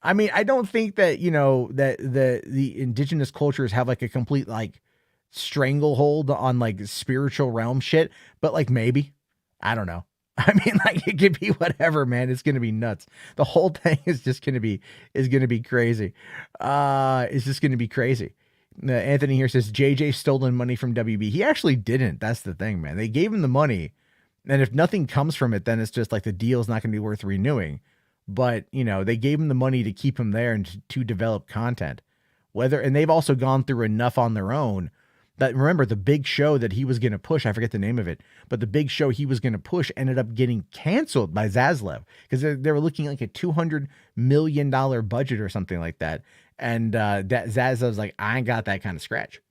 Speaker 1: I mean, I don't think that, that the indigenous cultures have like a complete like stranglehold on like spiritual realm shit, but like maybe, I don't know. I mean, like it could be whatever, man. It's going to be nuts. The whole thing is just going to be crazy. It's just going to be crazy. Anthony here says JJ stolen money from WB. He actually didn't. That's the thing, man. They gave him the money, and if nothing comes from it, then it's just like the deal's not going to be worth renewing. But they gave him the money to keep him there and to develop content. And they've also gone through enough on their own that, remember, the big show that he was going to push, I forget the name of it, but the big show he was going to push ended up getting canceled by Zaslav because they were looking like a $200 million budget or something like that. And that Zazlav's like, I ain't got that kind of scratch.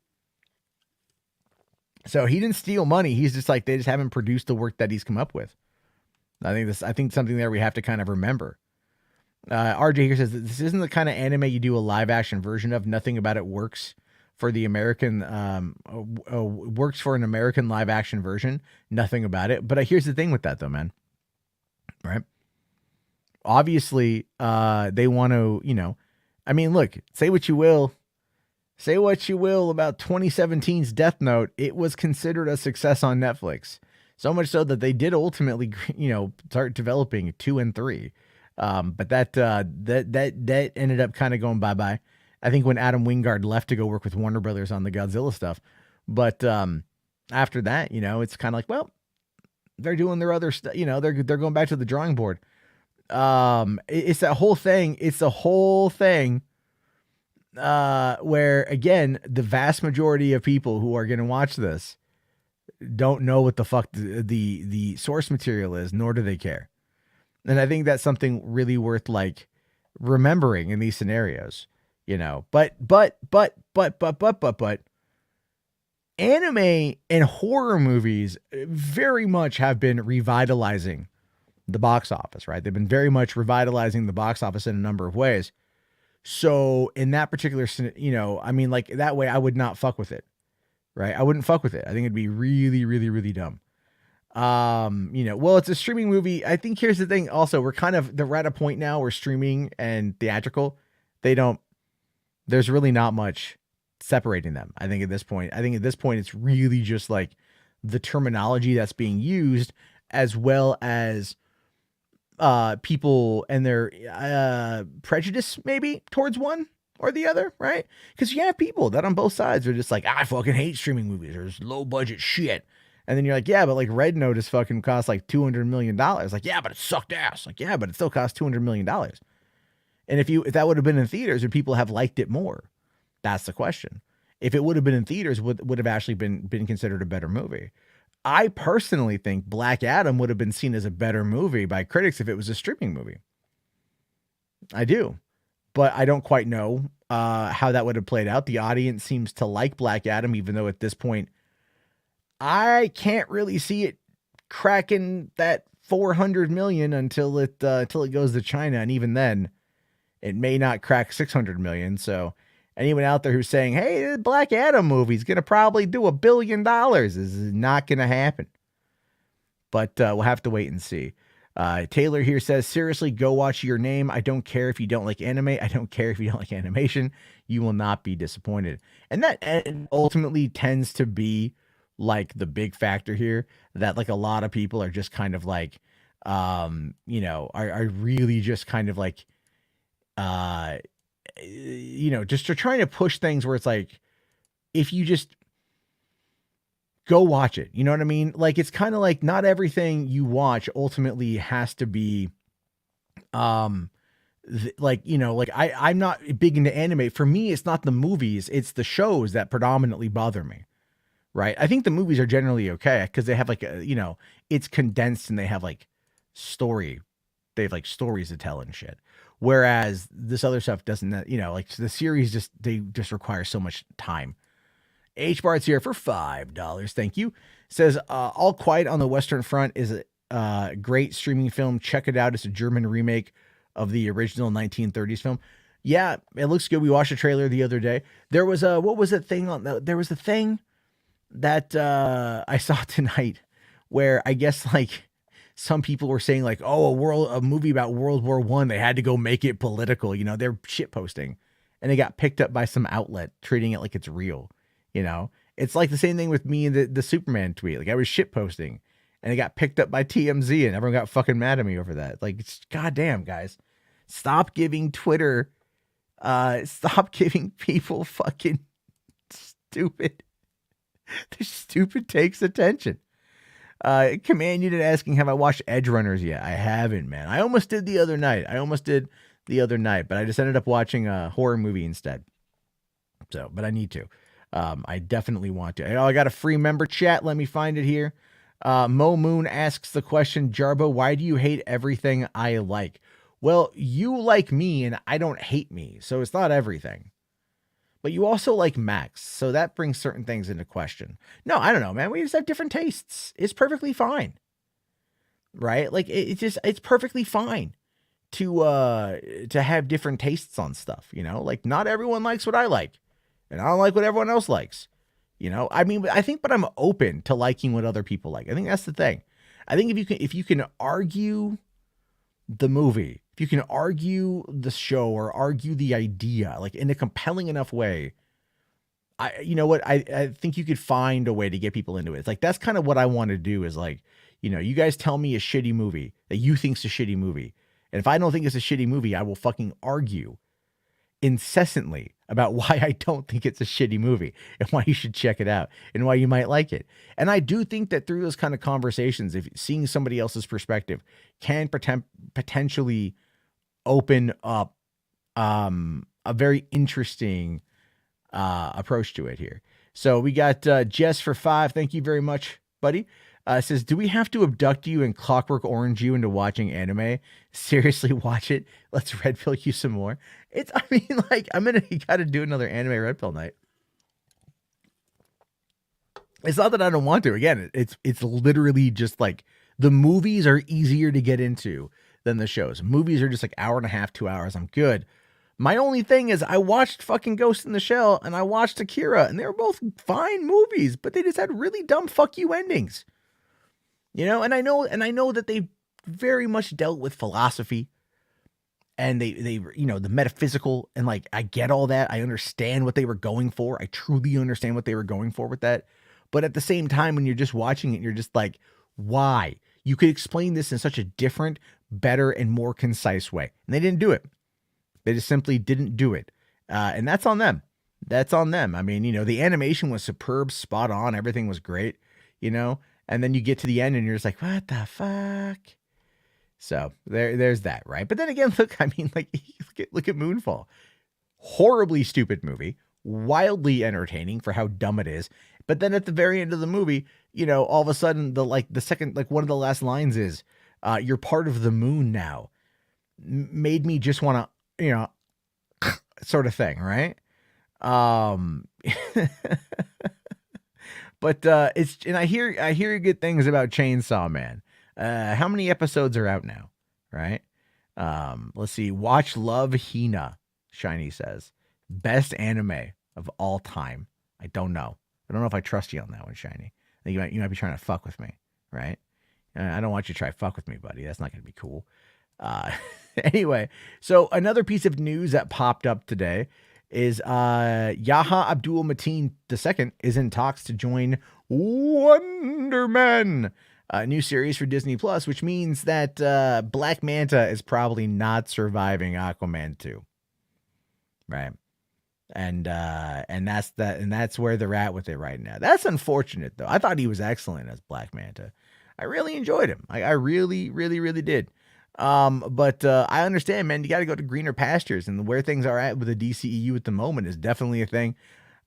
Speaker 1: So he didn't steal money. He's just like, they just haven't produced the work that he's come up with. I think something there we have to kind of remember. RJ here says this isn't the kind of anime you do a live action version of. Nothing about it works for the American, works for an American live action version. Nothing about it. But here's the thing with that though, man. right? Obviously, they want to, I mean, look, say what you will about 2017's Death Note. It was considered a success on Netflix. So much so that they did ultimately, start developing 2 and 3. But that ended up kind of going bye-bye. I think when Adam Wingard left to go work with Warner Brothers on the Godzilla stuff. But after that, it's kind of like, well, they're doing their other stuff. They're going back to the drawing board. It's that whole thing. It's the whole thing where, again, the vast majority of people who are going to watch this don't know what the fuck the source material is, nor do they care. And I think that's something really worth like remembering in these scenarios, but anime and horror movies very much have been revitalizing the box office, right? They've been very much revitalizing the box office in a number of ways. So in that particular, I mean, like that way I would not fuck with it. Right. I wouldn't fuck with it. I think it'd be really, really, really dumb. Well, it's a streaming movie. I think here's the thing. Also, we're at a point now where streaming and theatrical, there's really not much separating them. I think at this point, it's really just like the terminology that's being used, as well as people and their prejudice maybe towards one or the other, right? Because you have people that on both sides are just like, I fucking hate streaming movies. There's low budget shit. And then you're like, yeah, but like Red Notice fucking cost like $200 million. Like, yeah, but it sucked ass. Like, yeah, but it still cost $200 million. And if that would have been in theaters, would people have liked it more? That's the question. If it would have been in theaters, would have actually been considered a better movie. I personally think Black Adam would have been seen as a better movie by critics if it was a streaming movie. I do. But I don't quite know how that would have played out. The audience seems to like Black Adam, even though at this point, I can't really see it cracking that 400 million until it goes to China. And even then, it may not crack 600 million. So anyone out there who's saying, hey, the Black Adam movie is going to probably do $1 billion is not going to happen. But we'll have to wait and see. Taylor here says, seriously, go watch Your Name. I don't care if you don't like anime. I don't care if you don't like animation. You will not be disappointed. And that ultimately tends to be like the big factor here, that like a lot of people are just kind of like, are really just kind of like, just are trying to push things where it's like, if you just go watch it, you know what I mean? Like, it's kind of like not everything you watch ultimately has to be, I'm not big into anime. For me, it's not the movies, it's the shows that predominantly bother me. Right. I think the movies are generally okay because they have like, it's condensed and they have like story. They have like stories to tell and shit. Whereas this other stuff doesn't, like the series they just require so much time. HBart's here for $5. Thank you. Says, All Quiet on the Western Front is a great streaming film. Check it out. It's a German remake of the original 1930s film. Yeah, it looks good. We watched a trailer the other day. There was there was a thing that I saw tonight where I guess like some people were saying like, oh, a movie about World War I, they had to go make it political. They're shit posting, and they got picked up by some outlet treating it like it's real. It's like the same thing with me and the Superman tweet. Like I was shit posting and it got picked up by TMZ and everyone got fucking mad at me over that. Like, it's goddamn, guys, stop giving people fucking stupid. The stupid takes attention. Command Unit asking, have I watched Edge Runners yet? I haven't, man. I almost did the other night. But I just ended up watching a horror movie instead. So, but I need to. I definitely want to. I got a free member chat. Let me find it here. Mo Moon asks the question, Jarbo, why do you hate everything I like? Well, you like me and I don't hate me, so it's not everything. But you also like Max, so that brings certain things into question. No, I don't know, man. We just have different tastes. It's perfectly fine. Right? Like it's perfectly fine to have different tastes on stuff, Like not everyone likes what I like, and I don't like what everyone else likes. I mean, but I'm open to liking what other people like. I think that's the thing. I think if you can argue the movie, if you can argue the show or argue the idea, like in a compelling enough way, you know what? I think you could find a way to get people into it. It's like, that's kind of what I want to do is like, you guys tell me a shitty movie that you think's a shitty movie. And if I don't think it's a shitty movie, I will fucking argue incessantly about why I don't think it's a shitty movie and why you should check it out and why you might like it. And I do think that through those kind of conversations, if seeing somebody else's perspective can potentially open up a very interesting approach to it here. So we got Jess for 5. Thank you very much, buddy. Says, do we have to abduct you and Clockwork Orange you into watching anime? Seriously, watch it. Let's red pill you some more. You gotta do another anime red pill night. It's not that I don't want to. Again, it's literally just like the movies are easier to get into than the shows. Movies are just like hour and a half, 2 hours. I'm good. My only thing is I watched fucking Ghost in the Shell and I watched Akira, and they were both fine movies, but they just had really dumb fuck you endings. And I know that they very much dealt with philosophy and they the metaphysical, and like I get all that. I understand what they were going for. I truly understand what they were going for with that. But at the same time, when you're just watching it, you're just like, why? You could explain this in such a different, better, and more concise way. And they didn't do it. They just simply didn't do it. And that's on them. That's on them. I mean, the animation was superb, spot on. Everything was great, and then you get to the end and you're just like, what the fuck? So there's that, right? But then again, look, I mean, like, look at Moonfall. Horribly stupid movie, wildly entertaining for how dumb it is. But then at the very end of the movie, all of a sudden the second, like one of the last lines is, you're part of the moon now. Made me just want to, sort of thing, right? But I hear good things about Chainsaw Man. How many episodes are out now, right? Let's see. Watch Love Hina, Shiny says. Best anime of all time. I don't know. I don't know if I trust you on that one, Shiny. I think you might be trying to fuck with me, right? I don't want you to try to fuck with me, buddy. That's not going to be cool. Anyway, so another piece of news that popped up today is Yaha Abdul Mateen II is in talks to join Wonder Man, a new series for Disney Plus, which means that Black Manta is probably not surviving Aquaman 2, right? And that's where they're at with it right now. That's unfortunate, though. I thought he was excellent as Black Manta. I really enjoyed him. I really, really, really did. But I understand, man, you got to go to greener pastures, and where things are at with the DCEU at the moment is definitely a thing,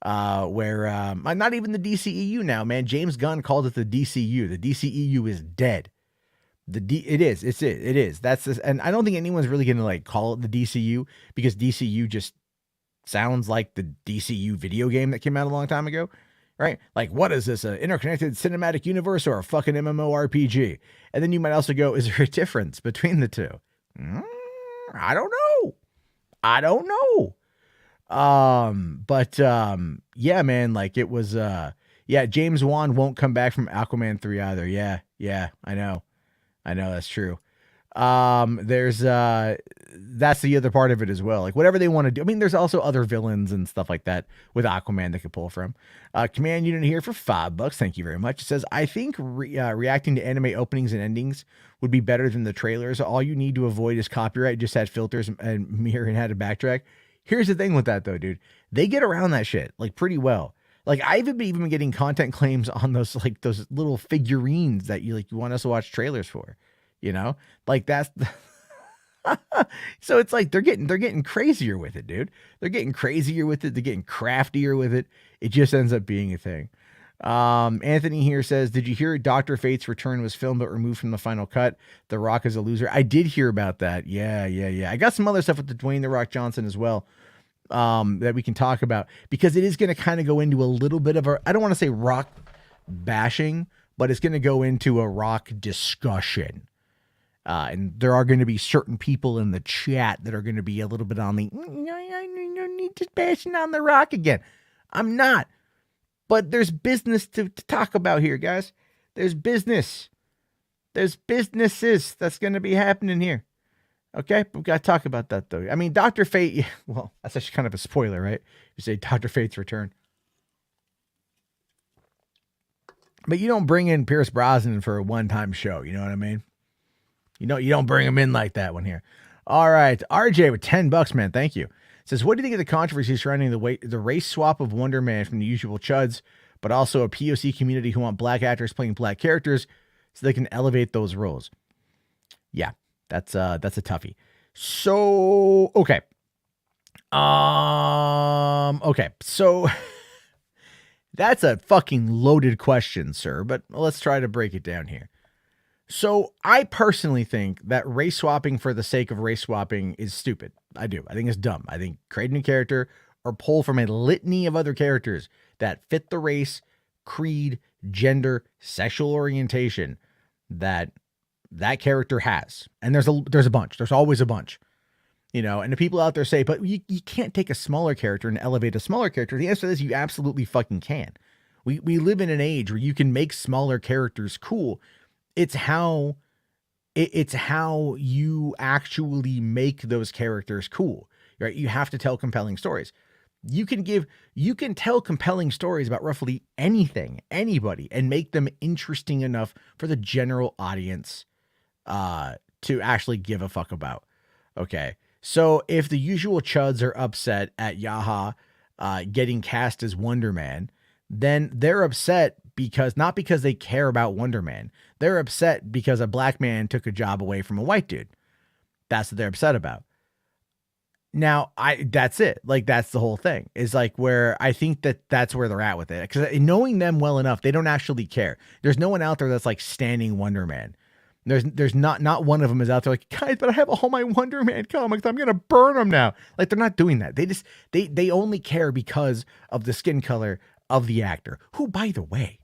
Speaker 1: where, not even the DCEU now, man. James Gunn called it the DCU. The DCEU is dead. It is. That's this. And I don't think anyone's really going to like call it the DCU, because DCU just sounds like the DCU video game that came out a long time ago. Right? Like, what is this? An interconnected cinematic universe or a fucking MMORPG? And then you might also go, is there a difference between the two? I don't know. Yeah, man, like it was, James Wan won't come back from Aquaman 3 either. Yeah, I know that's true. That's the other part of it as well. Like whatever they want to do. I mean, there's also other villains and stuff like that with Aquaman that could pull from. Command Unit here for $5. Thank you very much. It says, I think reacting to anime openings and endings would be better than the trailers. All you need to avoid is copyright. Just had filters and mirror and had to backtrack. Here's the thing with that though, dude. They get around that shit like pretty well. Like I've even been getting content claims on those little figurines that you want us to watch trailers for. Like that's so it's like they're getting crazier with it, dude. They're getting crazier with it. They're getting craftier with it. It just ends up being a thing. Anthony here says, did you hear Dr. Fate's return was filmed but removed from the final cut? The Rock is a loser. I did hear about that. Yeah. I got some other stuff with the Dwayne The Rock Johnson as well, that we can talk about, because it is going to kind of go into a little bit of I don't want to say rock bashing, but it's going to go into a rock discussion. And there are going to be certain people in the chat that are going to be a little bit on the, no need to bashing on The Rock again. I'm not. But there's business to talk about here, guys. There's business. There's businesses that's going to be happening here. Okay, we've got to talk about that though. I mean, Dr. Fate, well, that's actually kind of a spoiler, right? You say Dr. Fate's return. But you don't bring in Pierce Brosnan for a one-time show, you know what I mean? You don't bring him in like that one here. All right, RJ with $10, man, thank you. Says, what do you think of the controversy surrounding the race swap of Wonder Man from the usual chuds, but also a POC community who want black actors playing black characters so they can elevate those roles? Yeah, that's a toughie. So, okay. Okay. So that's a fucking loaded question, sir, but let's try to break it down here. So I personally think that race swapping for the sake of race swapping is stupid. I do. I think it's dumb. I think create a new character or pull from a litany of other characters that fit the race, creed, gender, sexual orientation that character has. And there's a bunch. There's always a bunch. You know, and the people out there say, but you can't take a smaller character and elevate a smaller character. The answer is you absolutely fucking can. We live in an age where you can make smaller characters cool. It's how you actually make those characters cool, right? You have to tell compelling stories. You can tell compelling stories about roughly anything, anybody, and make them interesting enough for the general audience to actually give a fuck about. Okay. So if the usual chuds are upset at Yaha getting cast as Wonder Man, then they're upset not because they care about Wonder Man. They're upset because a black man took a job away from a white dude. That's what they're upset about. Now, that's it. Like, that's the whole thing. Is like where I think that's where they're at with it. Because knowing them well enough, they don't actually care. There's no one out there that's like standing Wonder Man. There's not one of them is out there like, guys, but I have all my Wonder Man comics. I'm gonna burn them now. Like, they're not doing that. They only care because of the skin color of the actor, who, by the way,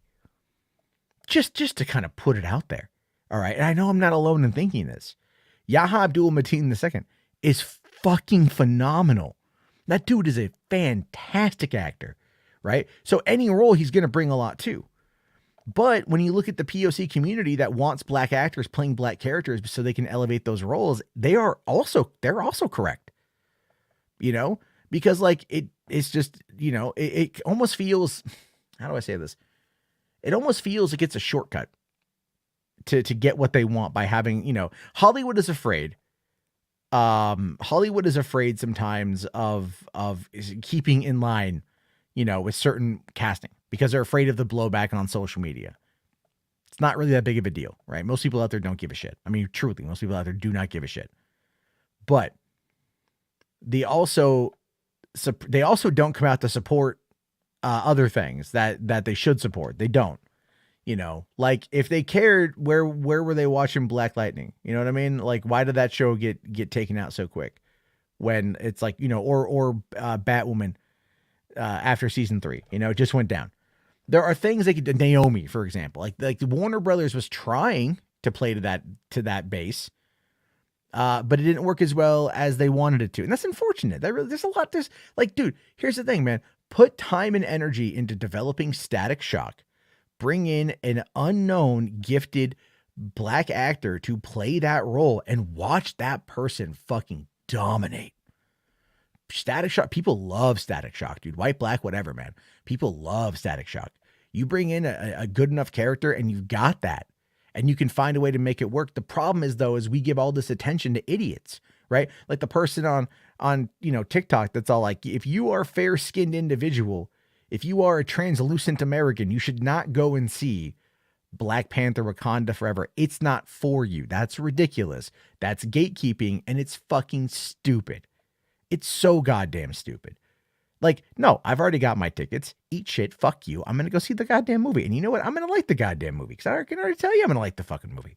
Speaker 1: just to kind of put it out there. All right. And I know I'm not alone in thinking this. Yahya Abdul-Mateen II is fucking phenomenal. That dude is a fantastic actor, right? So any role he's going to bring a lot too. But when you look at the POC community that wants black actors playing black characters so they can elevate those roles, they're also correct. You know, because like it's just, you know, it almost feels, how do I say this? It almost feels like it's a shortcut to get what they want by having, you know, Hollywood is afraid. Hollywood is afraid sometimes of keeping in line, you know, with certain casting because they're afraid of the blowback on social media. It's not really that big of a deal, right? Most people out there don't give a shit. I mean, truly, most people out there do not give a shit. But they also don't come out to support other things that they should support. They don't, you know, like if they cared, where were they watching Black Lightning? You know what I mean? Like, why did that show get taken out so quick when it's like, you know, or Batwoman after season 3, you know, it just went down. There are things they could, Naomi, for example, like the Warner Brothers was trying to play to that base. But it didn't work as well as they wanted it to. And that's unfortunate. There's a lot. There's like, dude, here's the thing, man. Put time and energy into developing Static Shock. Bring in an unknown, gifted black actor to play that role and watch that person fucking dominate. Static Shock. People love Static Shock, dude. White, black, whatever, man. People love Static Shock. You bring in a good enough character and you've got that. And you can find a way to make it work. The problem is, though, is we give all this attention to idiots, right? Like the person on you know, TikTok that's all like, if you are a fair-skinned individual, if you are a translucent American, you should not go and see Black Panther Wakanda Forever. It's not for you. That's ridiculous. That's gatekeeping, and it's fucking stupid. It's so goddamn stupid. Like, no, I've already got my tickets. Eat shit. Fuck you. I'm going to go see the goddamn movie. And you know what? I'm going to like the goddamn movie because I can already tell you I'm going to like the fucking movie.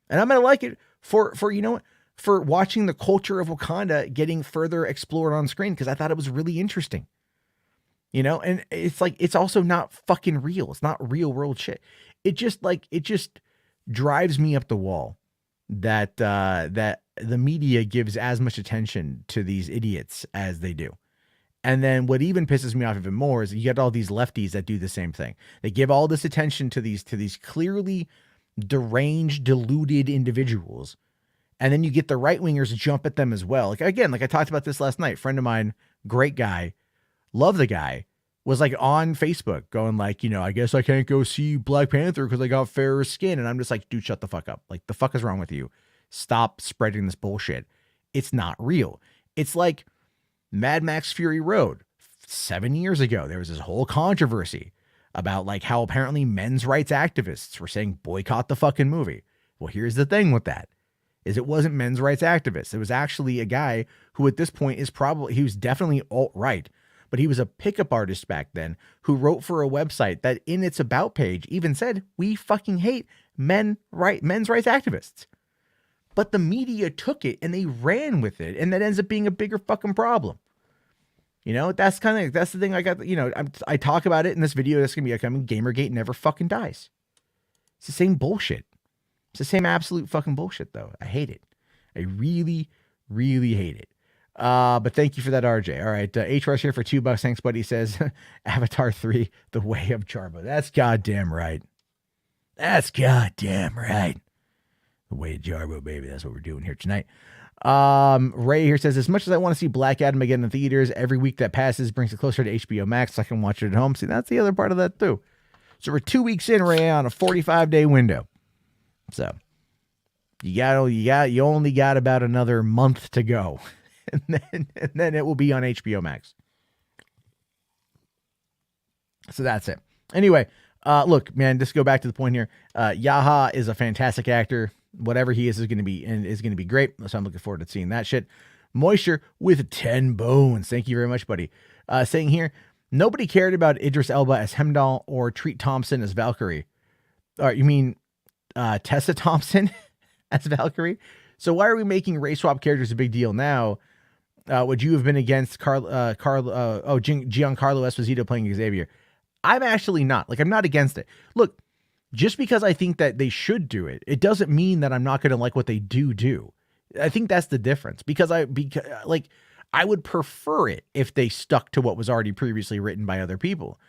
Speaker 1: And I'm going to like it for, you know what? For watching the culture of Wakanda getting further explored on screen because I thought it was really interesting. You know, and it's like, it's also not fucking real. It's not real world shit. It just drives me up the wall that the media gives as much attention to these idiots as they do. And then what even pisses me off even more is you get all these lefties that do the same thing. They give all this attention to these clearly deranged, deluded individuals. And then you get the right-wingers jump at them as well. Like, again, like I talked about this last night, friend of mine, great guy, love the guy, was like on Facebook going like, I guess I can't go see Black Panther because I got fairer skin. And I'm just like, dude, shut the fuck up. Like, the fuck is wrong with you? Stop spreading this bullshit. It's not real. It's like Mad Max Fury Road. 7 years ago, there was this whole controversy about like how apparently men's rights activists were saying boycott the fucking movie. Well, here's the thing with that, is it wasn't men's rights activists. It was actually a guy who at this point he was definitely alt-right, but he was a pickup artist back then who wrote for a website that in its about page even said, we fucking hate men's rights activists. But the media took it and they ran with it, and that ends up being a bigger fucking problem. That's the thing I got, I talk about it in this video that's going to be coming. Gamergate never fucking dies. It's the same bullshit. It's the same absolute fucking bullshit, though. I hate it. I really, really hate it. But thank you for that, RJ. All right. H-Rush here for $2. Thanks, buddy. Says Avatar 3, The Way of Jarbo. That's goddamn right. That's goddamn right. The Way of Jarbo, baby. That's what we're doing here tonight. Ray here says, as much as I want to see Black Adam again in theaters, every week that passes brings it closer to HBO Max so I can watch it at home. See, that's the other part of that too. So we're 2 weeks in, Ray, on a 45-day window. So you only got about another month to go. and then it will be on HBO Max. So that's it. Anyway, look, man, just go back to the point here. Yaha is a fantastic actor. Whatever he is going to be great. So I'm looking forward to seeing that shit. Moisture with 10 bones. Thank you very much, buddy. Saying here, nobody cared about Idris Elba as Hemdall or Treat Thompson as Valkyrie. You mean Tessa Thompson as Valkyrie? So why are we making race swap characters a big deal now? Would you have been against Giancarlo Esposito playing Xavier? I'm actually not. Like, I'm not against it. Look, just because I think that they should do it, it doesn't mean that I'm not going to like what they do. I think that's the difference, because I would prefer it if they stuck to what was already previously written by other people.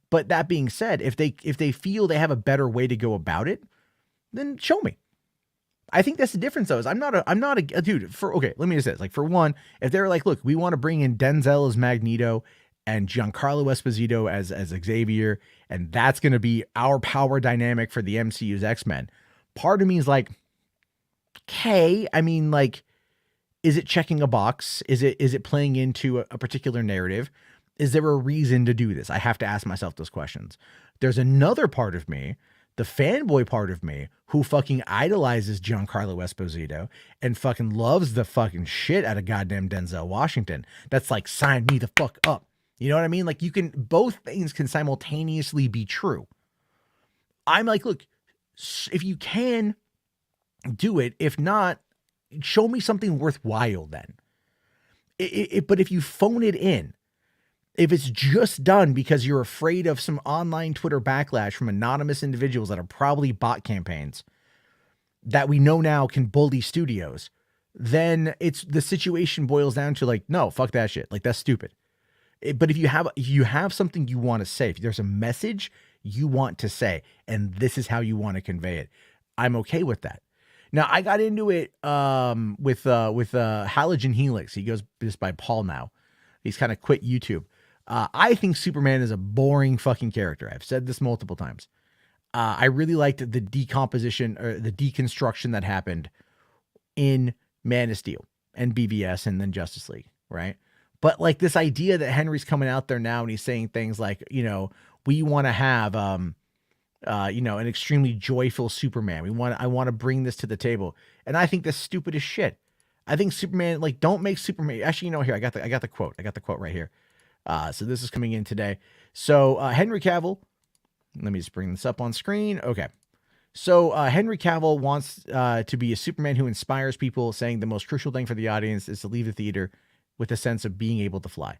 Speaker 1: But that being said, if they feel they have a better way to go about it, then show me. I think that's the difference, though. Is I'm not a dude. Let me just say this. Like, for one, if they're like, look, we want to bring in Denzel as Magneto and Giancarlo Esposito as Xavier, and that's going to be our power dynamic for the MCU's X-Men. Part of me is like, okay, I mean, like, is it checking a box? Is it playing into a particular narrative? Is there a reason to do this? I have to ask myself those questions. There's another part of me, the fanboy part of me, who fucking idolizes Giancarlo Esposito and fucking loves the fucking shit out of goddamn Denzel Washington. That's like, sign me the fuck up. You know what I mean? Like, both things can simultaneously be true. I'm like, look, if you can do it, if not, show me something worthwhile then. But if you phone it in, if it's just done because you're afraid of some online Twitter backlash from anonymous individuals that are probably bot campaigns that we know now can bully studios, then the situation boils down to like, no, fuck that shit. Like, that's stupid. But if you have something you want to say, if there's a message you want to say, and this is how you want to convey it, I'm okay with that. Now, I got into it with Halogen Helix. He goes just by Paul now. He's kind of quit YouTube. I think Superman is a boring fucking character. I've said this multiple times. I really liked the decomposition or the deconstruction that happened in Man of Steel and BVS and then Justice League, right? But like this idea that Henry's coming out there now and he's saying things like, we want to have, an extremely joyful Superman. I want to bring this to the table. And I think that's stupid as shit. I think Superman, like, don't make Superman. Actually, here, I got the quote. I got the quote right here. So this is coming in today. So Henry Cavill, let me just bring this up on screen. Okay. So Henry Cavill wants to be a Superman who inspires people, saying the most crucial thing for the audience is to leave the theater with a sense of being able to fly.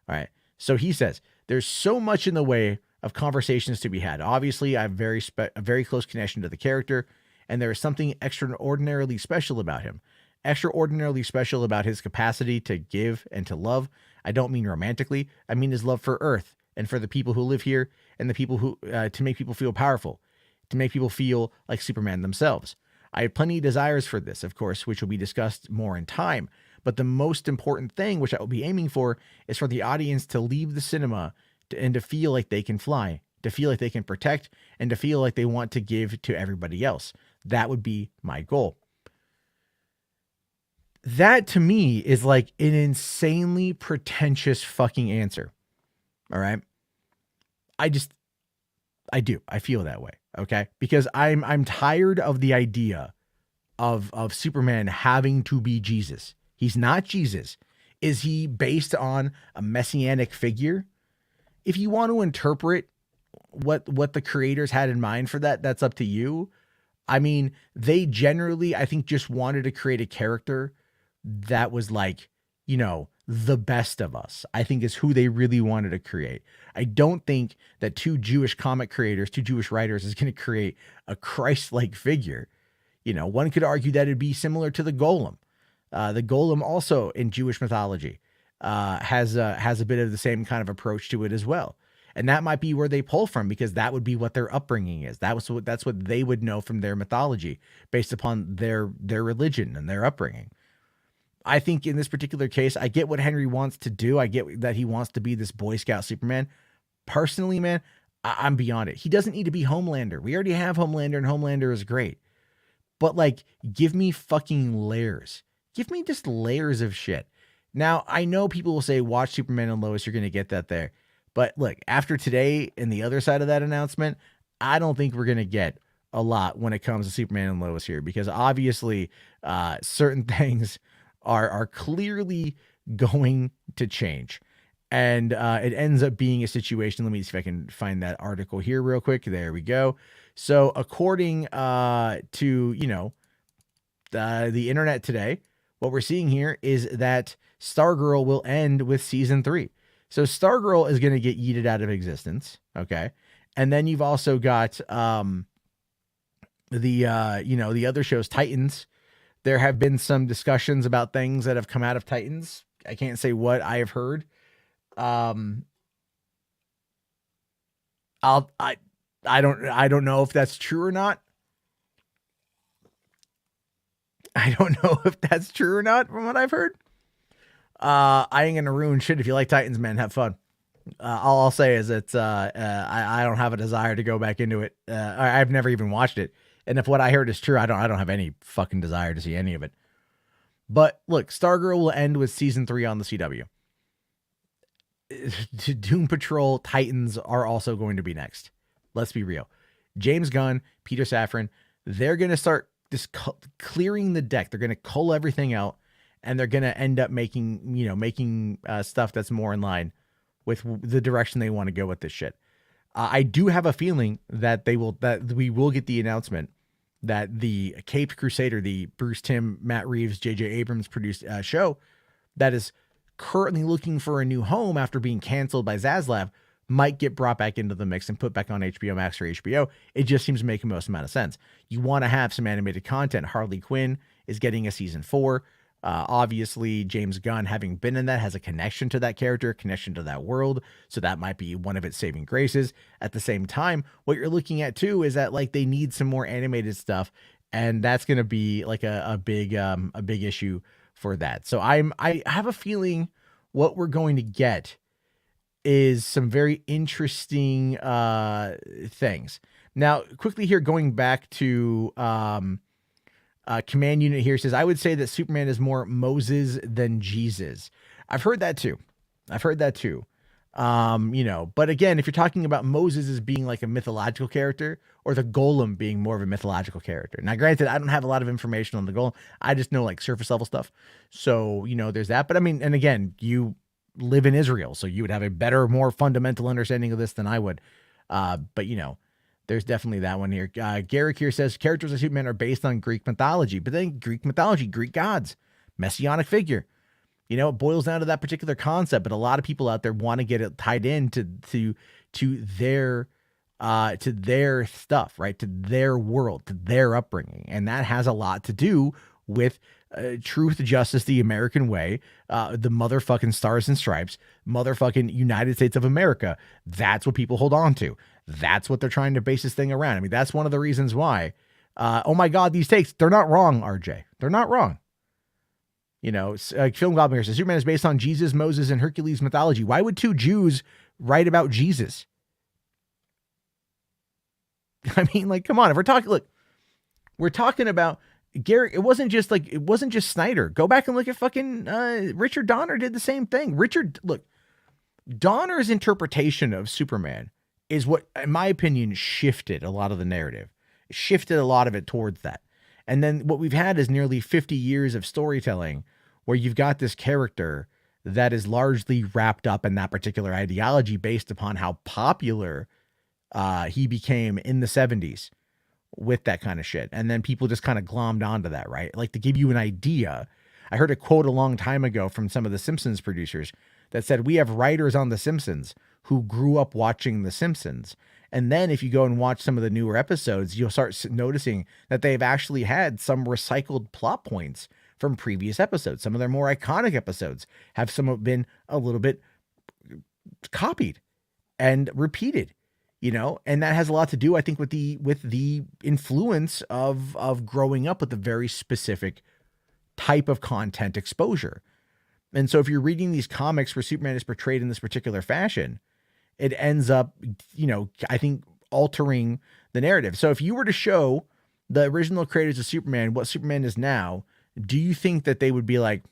Speaker 1: All right. So he says, there's so much in the way of conversations to be had. Obviously, I have a very close connection to the character, and there is something extraordinarily special about him. Extraordinarily special about his capacity to give and to love. I don't mean romantically. I mean his love for Earth and for the people who live here and the people who, to make people feel powerful, to make people feel like Superman themselves. I have plenty of desires for this, of course, which will be discussed more in time. But the most important thing, which I will be aiming for, is for the audience to leave the cinema and to feel like they can fly, to feel like they can protect, and to feel like they want to give to everybody else. That would be my goal. That to me is like an insanely pretentious fucking answer. All right. I feel that way. Okay. Because I'm tired of the idea of Superman having to be Jesus. He's not Jesus. Is he based on a messianic figure? If you want to interpret what the creators had in mind for that, that's up to you. I mean, they generally, I think, just wanted to create a character that was like, you know, the best of us, I think, is who they really wanted to create. I don't think that two Jewish comic creators, two Jewish writers is going to create a Christ-like figure. You know, one could argue that it'd be similar to the Golem. The Golem also in Jewish mythology has a bit of the same kind of approach to it as well. And that might be where they pull from, because that would be what their upbringing is. That's what they would know from their mythology based upon their religion and their upbringing. I think in this particular case, I get what Henry wants to do. I get that he wants to be this Boy Scout Superman. Personally, man, I'm beyond it. He doesn't need to be Homelander. We already have Homelander, and Homelander is great. But like, give me fucking layers. Give me just layers of shit. Now, I know people will say, watch Superman and Lois, you're going to get that there. But look, after today and the other side of that announcement, I don't think we're going to get a lot when it comes to Superman and Lois here, because obviously certain things are clearly going to change. And it ends up being a situation. Let me see if I can find that article here real quick. There we go. So according to, you know, the internet today, what we're seeing here is that Stargirl will end with season 3. So Stargirl is going to get yeeted out of existence. Okay. And then you've also got the other shows, Titans. There have been some discussions about things that have come out of Titans. I can't say what I have heard. I don't know if that's true or not. I don't know if that's true or not from what I've heard. I ain't gonna ruin shit. If you like Titans, man, have fun. All I'll say is that I don't have a desire to go back into it. I've never even watched it. And if what I heard is true, I don't have any fucking desire to see any of it. But look, Stargirl will end with season 3 on the CW. Doom Patrol Titans are also going to be next. Let's be real. James Gunn, Peter Safran, they're going to start just clearing the deck. They're going to cull everything out, and they're going to end up making stuff that's more in line with the direction they want to go with this shit. I do have a feeling that we will get the announcement that the Caped Crusader, the Bruce Timm, Matt Reeves, J.J. Abrams produced show that is currently looking for a new home after being canceled by Zaslav, might get brought back into the mix and put back on HBO Max or HBO. It just seems to make the most amount of sense. You want to have some animated content. Harley Quinn is getting a season 4. Obviously, James Gunn, having been in that, has a connection to that character, connection to that world. So that might be one of its saving graces. At the same time, what you're looking at too is that like they need some more animated stuff, and that's going to be like a big issue for that. So I have a feeling what we're going to get is some very interesting things. Now, quickly here, going back to Command Unit here says, I would say that Superman is more Moses than Jesus. I've heard that too. But again, if you're talking about Moses as being like a mythological character, or the Golem being more of a mythological character. Now, granted, I don't have a lot of information on the Golem. I just know like surface level stuff. So, there's that. But I mean, and again, you live in Israel, so you would have a better, more fundamental understanding of this than I would. But there's definitely that one here. Garrick here says characters of Superman are based on Greek mythology, but then Greek mythology, Greek gods, messianic figure. It boils down to that particular concept, but a lot of people out there want to get it tied in to their stuff, right? To their world, to their upbringing. And that has a lot to do with truth, justice, the American way, the motherfucking stars and stripes, motherfucking United States of America. That's what people hold on to. That's what they're trying to base this thing around. I mean, that's one of the reasons why Oh my God, these takes, they're not wrong, RJ. They're not wrong. You know, Film Goblin here says Superman is based on Jesus, Moses, and Hercules mythology. Why would two Jews write about Jesus? I mean, like, come on. If we're talking, look, we're talking about Gary. It wasn't just Snyder. Go back and look at fucking Richard Donner did the same thing. Donner's interpretation of Superman is what, in my opinion, shifted a lot of the narrative. It shifted a lot of it towards that. And then what we've had is nearly 50 years of storytelling where you've got this character that is largely wrapped up in that particular ideology based upon how popular he became in the 70s with that kind of shit. And then people just kind of glommed onto that, right? Like, to give you an idea, I heard a quote a long time ago from some of the Simpsons producers that said, we have writers on The Simpsons who grew up watching The Simpsons. And then if you go and watch some of the newer episodes, you'll start noticing that they've actually had some recycled plot points from previous episodes. Some of their more iconic episodes have been a little bit copied and repeated, you know, and that has a lot to do, I think, with the influence of growing up with a very specific type of content exposure. And so if you're reading these comics where Superman is portrayed in this particular fashion, it ends up, you know, I think, altering the narrative. So if you were to show the original creators of Superman what Superman is now, do you think that they would be like,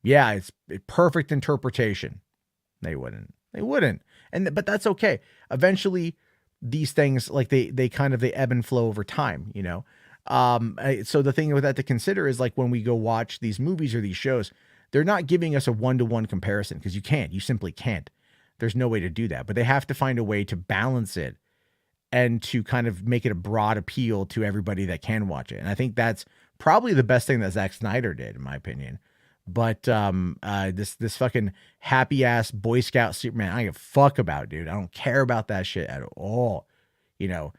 Speaker 1: yeah, it's a perfect interpretation? They wouldn't. But that's okay. Eventually these things, like, they ebb and flow over time, you know? So the thing with that to consider is, like, when we go watch these movies or these shows, they're not giving us a one-to-one comparison, because you simply can't. There's no way to do that, but they have to find a way to balance it and to kind of make it a broad appeal to everybody that can watch it. And I think that's probably the best thing that Zack Snyder did, in my opinion. But this fucking happy ass Boy Scout Superman, I don't give a fuck about, dude. I don't care about that shit at all. You know,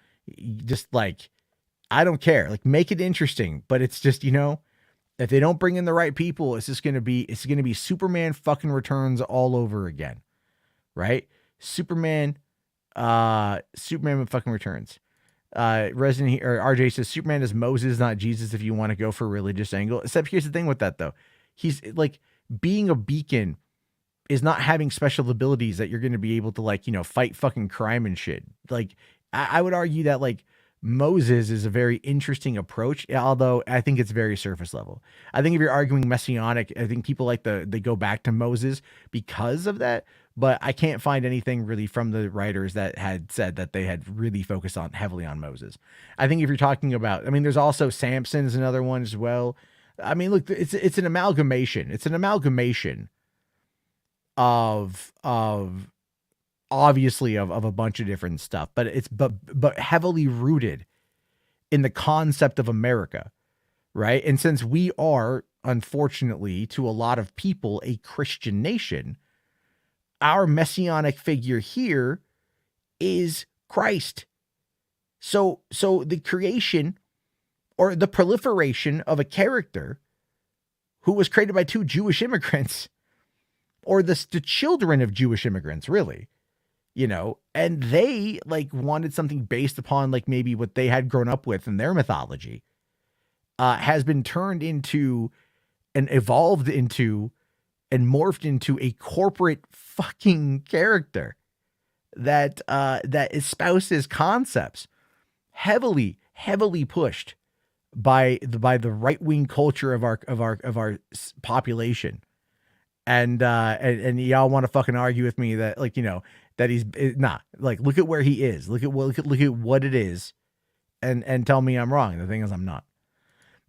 Speaker 1: just like, I don't care. Like, make it interesting, but it's just, you know, if they don't bring in the right people, it's going to be Superman fucking Returns all over again. Right? Superman fucking Returns. Resident or RJ says Superman is Moses, not Jesus, if you want to go for a religious angle. Except here's the thing with that, though. He's like, being a beacon is not having special abilities that you're going to be able to, like, you know, fight fucking crime and shit. Like, I would argue that, like, Moses is a very interesting approach, although I think it's very surface level. I think if you're arguing messianic, I think people they go back to Moses because of that, but I can't find anything really from the writers that had said that they had really focused heavily on Moses. I think if you're talking about, I mean, there's also Samson is another one as well. I mean, look, it's an amalgamation. It's an amalgamation of obviously of a bunch of different stuff, but it's but heavily rooted in the concept of America, right? And since we are, unfortunately, to a lot of people, a Christian nation, our messianic figure here is Christ. So the creation or the proliferation of a character who was created by two Jewish immigrants, or the children of Jewish immigrants, really, you know, and they, like, wanted something based upon, like, maybe what they had grown up with in their mythology, has been turned into and evolved into and morphed into a corporate fucking character that espouses concepts heavily pushed by the right-wing culture of our population. And y'all want to fucking argue with me that, like, you know, that he's not, like, look at where he is. Look at what it is and tell me I'm wrong. The thing is, I'm not.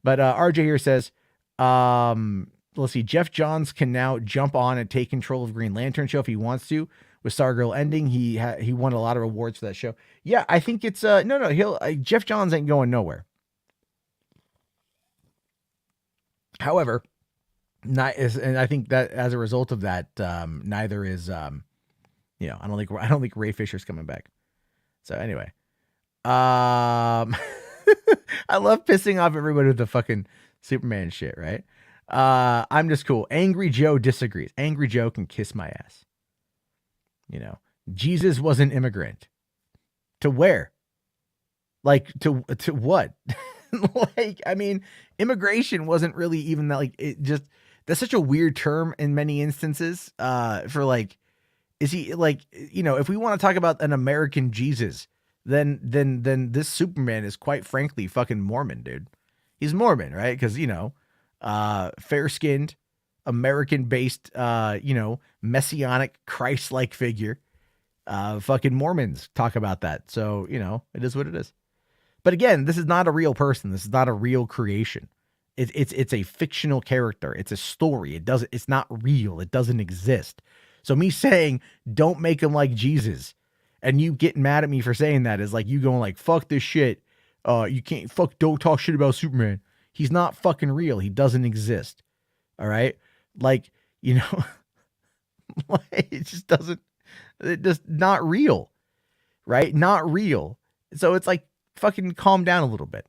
Speaker 1: But RJ here says, let's see, Jeff Johns can now jump on and take control of Green Lantern show if he wants to. With Stargirl ending, he won a lot of awards for that show. Yeah, I think it's no, Jeff Johns ain't going nowhere. However, and I think that as a result of that, neither is you know, I don't think Ray Fisher's coming back. So anyway, I love pissing off everybody with the fucking Superman shit, right? I'm just cool. Angry Joe disagrees. Angry Joe can kiss my ass. You know, Jesus was an immigrant. To where? Like to what? Like, I mean, immigration wasn't really even that, like, it just, that's such a weird term in many instances, for like, is he like, if we want to talk about an American Jesus, then this Superman is quite frankly fucking Mormon, dude. He's Mormon, right? Because, fair-skinned, American-based, messianic Christ-like figure. Fucking Mormons talk about that. So, it is what it is. But again, this is not a real person. This is not a real creation. It's a fictional character. It's a story. It's not real. It doesn't exist. So me saying, don't make him like Jesus, and you getting mad at me for saying that is like you going like, fuck this shit. You can't don't talk shit about Superman. He's not fucking real. He doesn't exist. All right. Like, like it just not real. Right. Not real. So it's like, fucking calm down a little bit.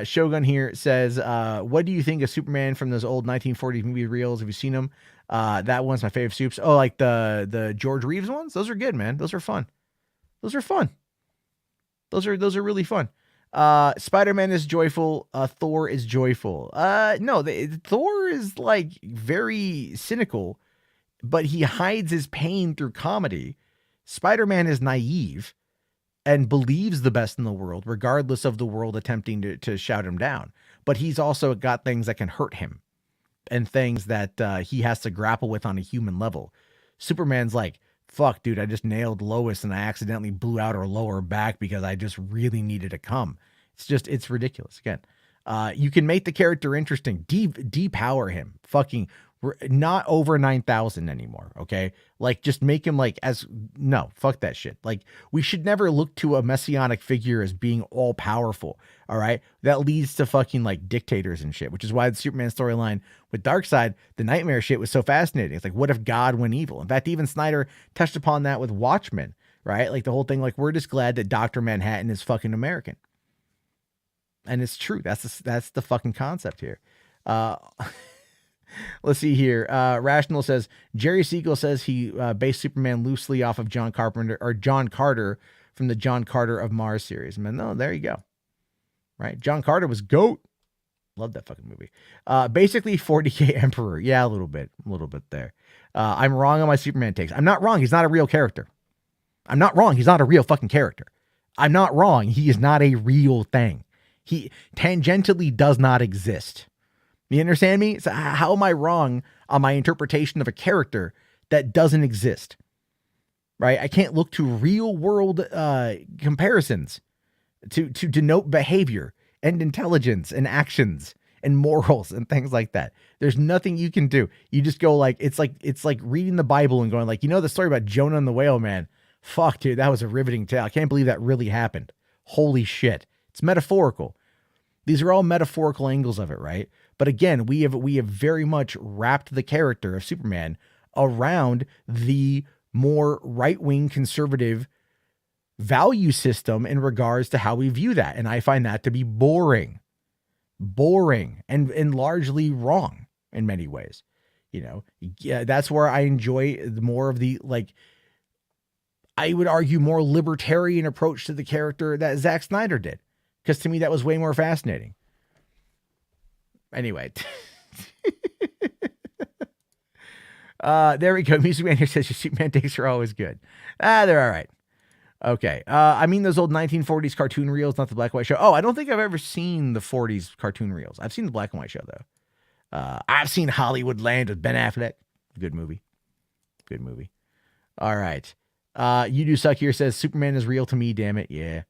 Speaker 1: Shogun here says, what do you think of Superman from those old 1940s movie reels? Have you seen them? That one's my favorite soups. Oh, like the George Reeves ones? Those are good, man. Those are fun. Those are really fun. Spider-Man is joyful. Thor is joyful. No, Thor is like very cynical, but he hides his pain through comedy. Spider-Man is naive and believes the best in the world, regardless of the world attempting to shout him down. But he's also got things that can hurt him and things that he has to grapple with on a human level. Superman's like, fuck, dude, I just nailed Lois and I accidentally blew out her lower back because I just really needed to come. It's ridiculous. Again, you can make the character interesting. Depower him. Fucking not over 9,000 anymore. Okay. Like just make him like no, fuck that shit. Like we should never look to a messianic figure as being all powerful. All right. That leads to fucking like dictators and shit, which is why the Superman storyline with Darkseid, the nightmare shit was so fascinating. It's like, what if God went evil? In fact, even Snyder touched upon that with Watchmen, right? Like the whole thing, like we're just glad that Dr. Manhattan is fucking American. And it's true. That's the fucking concept here. Let's see here. Rational says Jerry Siegel says he based Superman loosely off of John Carter from the John Carter of Mars series. Man, no, there you go. Right, John Carter was GOAT. Love that fucking movie. Basically 40K Emperor. Yeah, a little bit there. I'm wrong on my Superman takes. I'm not wrong. He's not a real character. I'm not wrong. He's not a real fucking character. I'm not wrong. He is not a real thing. He tangentially does not exist. You understand me? So how am I wrong on my interpretation of a character that doesn't exist? Right? I can't look to real world comparisons to denote behavior and intelligence and actions and morals and things like that. There's nothing you can do. You just go like, it's like reading the Bible and going like, the story about Jonah and the whale, man. Fuck, dude, that was a riveting tale. I can't believe that really happened. Holy shit. It's metaphorical. These are all metaphorical angles of it, right? But again, we have very much wrapped the character of Superman around the more right-wing conservative value system in regards to how we view that. And I find that to be boring and largely wrong in many ways. Yeah, that's where I enjoy more of the, like, I would argue more libertarian approach to the character that Zack Snyder did. Because to me, that was way more fascinating. Anyway. There we go. Music Man here says your Superman takes are always good. They're all right. Okay. I mean those old 1940s cartoon reels, not the black and white show. Oh, I don't think I've ever seen the 40s cartoon reels. I've seen the black and white show, though. I've seen Hollywood Land with Ben Affleck. Good movie. All right. You Do Suck here says Superman is real to me, damn it. Yeah.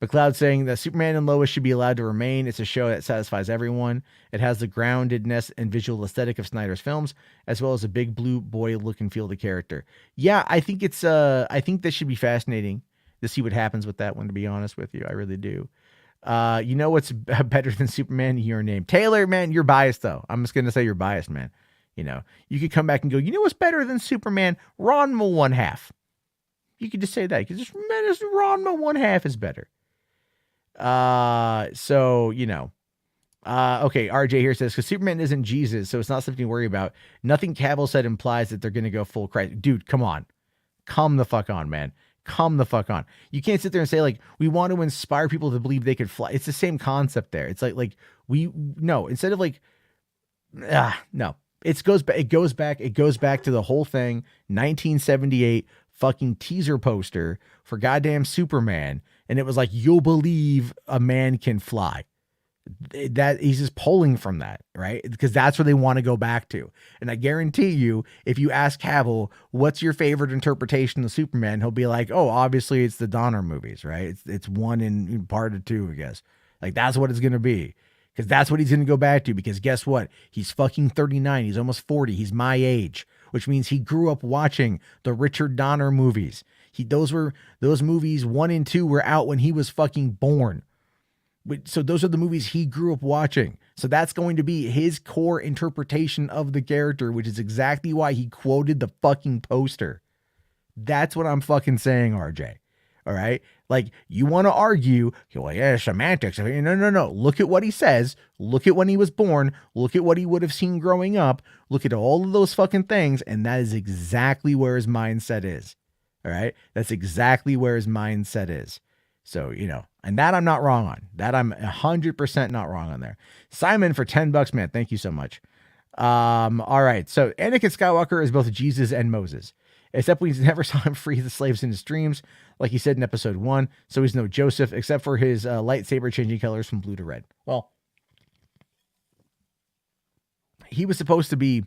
Speaker 1: McLeod saying that Superman and Lois should be allowed to remain. It's a show that satisfies everyone. It has the groundedness and visual aesthetic of Snyder's films, as well as a big blue boy look and feel of the character. Yeah, I think I think this should be fascinating to see what happens with that one, to be honest with you. I really do. What's better than Superman? Your name. Taylor, man, you're biased, though. I'm just going to say you're biased, man. You could come back and go, what's better tthan Superman? Ranma 1/2. You could just say that. You could just, Ranma 1/2 is better. Okay, RJ here says, because Superman isn't Jesus, so it's not something to worry about. Nothing Cavill said implies that they're going to go full Christ. Dude, come on. Come the fuck on, man. Come the fuck on. You can't sit there and say like, we want to inspire people to believe they could fly. It's the same concept there. It's like no, instead of like, no, it goes back to the whole thing. 1978 fucking teaser poster for goddamn Superman. And it was like, you'll believe a man can fly. That he's just pulling from that, right? Because that's where they want to go back to. And I guarantee you, if you ask Cavill, what's your favorite interpretation of Superman? He'll be like, oh, obviously it's the Donner movies, right? It's one in part of two, I guess. Like that's what it's going to be. Because that's what he's going to go back to. Because guess what? He's fucking 39. He's almost 40. He's my age, which means he grew up watching the Richard Donner movies. Those movies 1 and 2 were out when he was fucking born. So those are the movies he grew up watching. So that's going to be his core interpretation of the character, which is exactly why he quoted the fucking poster. That's what I'm fucking saying, RJ. All right. Like you want to argue, you're like, yeah, semantics. No. Look at what he says. Look at when he was born. Look at what he would have seen growing up. Look at all of those fucking things. And that is exactly where his mindset is. All right. That's exactly where his mindset is. So, and that I'm not wrong on. That I'm 100% not wrong on there. Simon for $10, man. Thank you so much. All right. So Anakin Skywalker is both Jesus and Moses, except we never saw him free the slaves in his dreams, like he said in episode 1. So he's no Joseph, except for his lightsaber changing colors from blue to red. Well, he was supposed to be,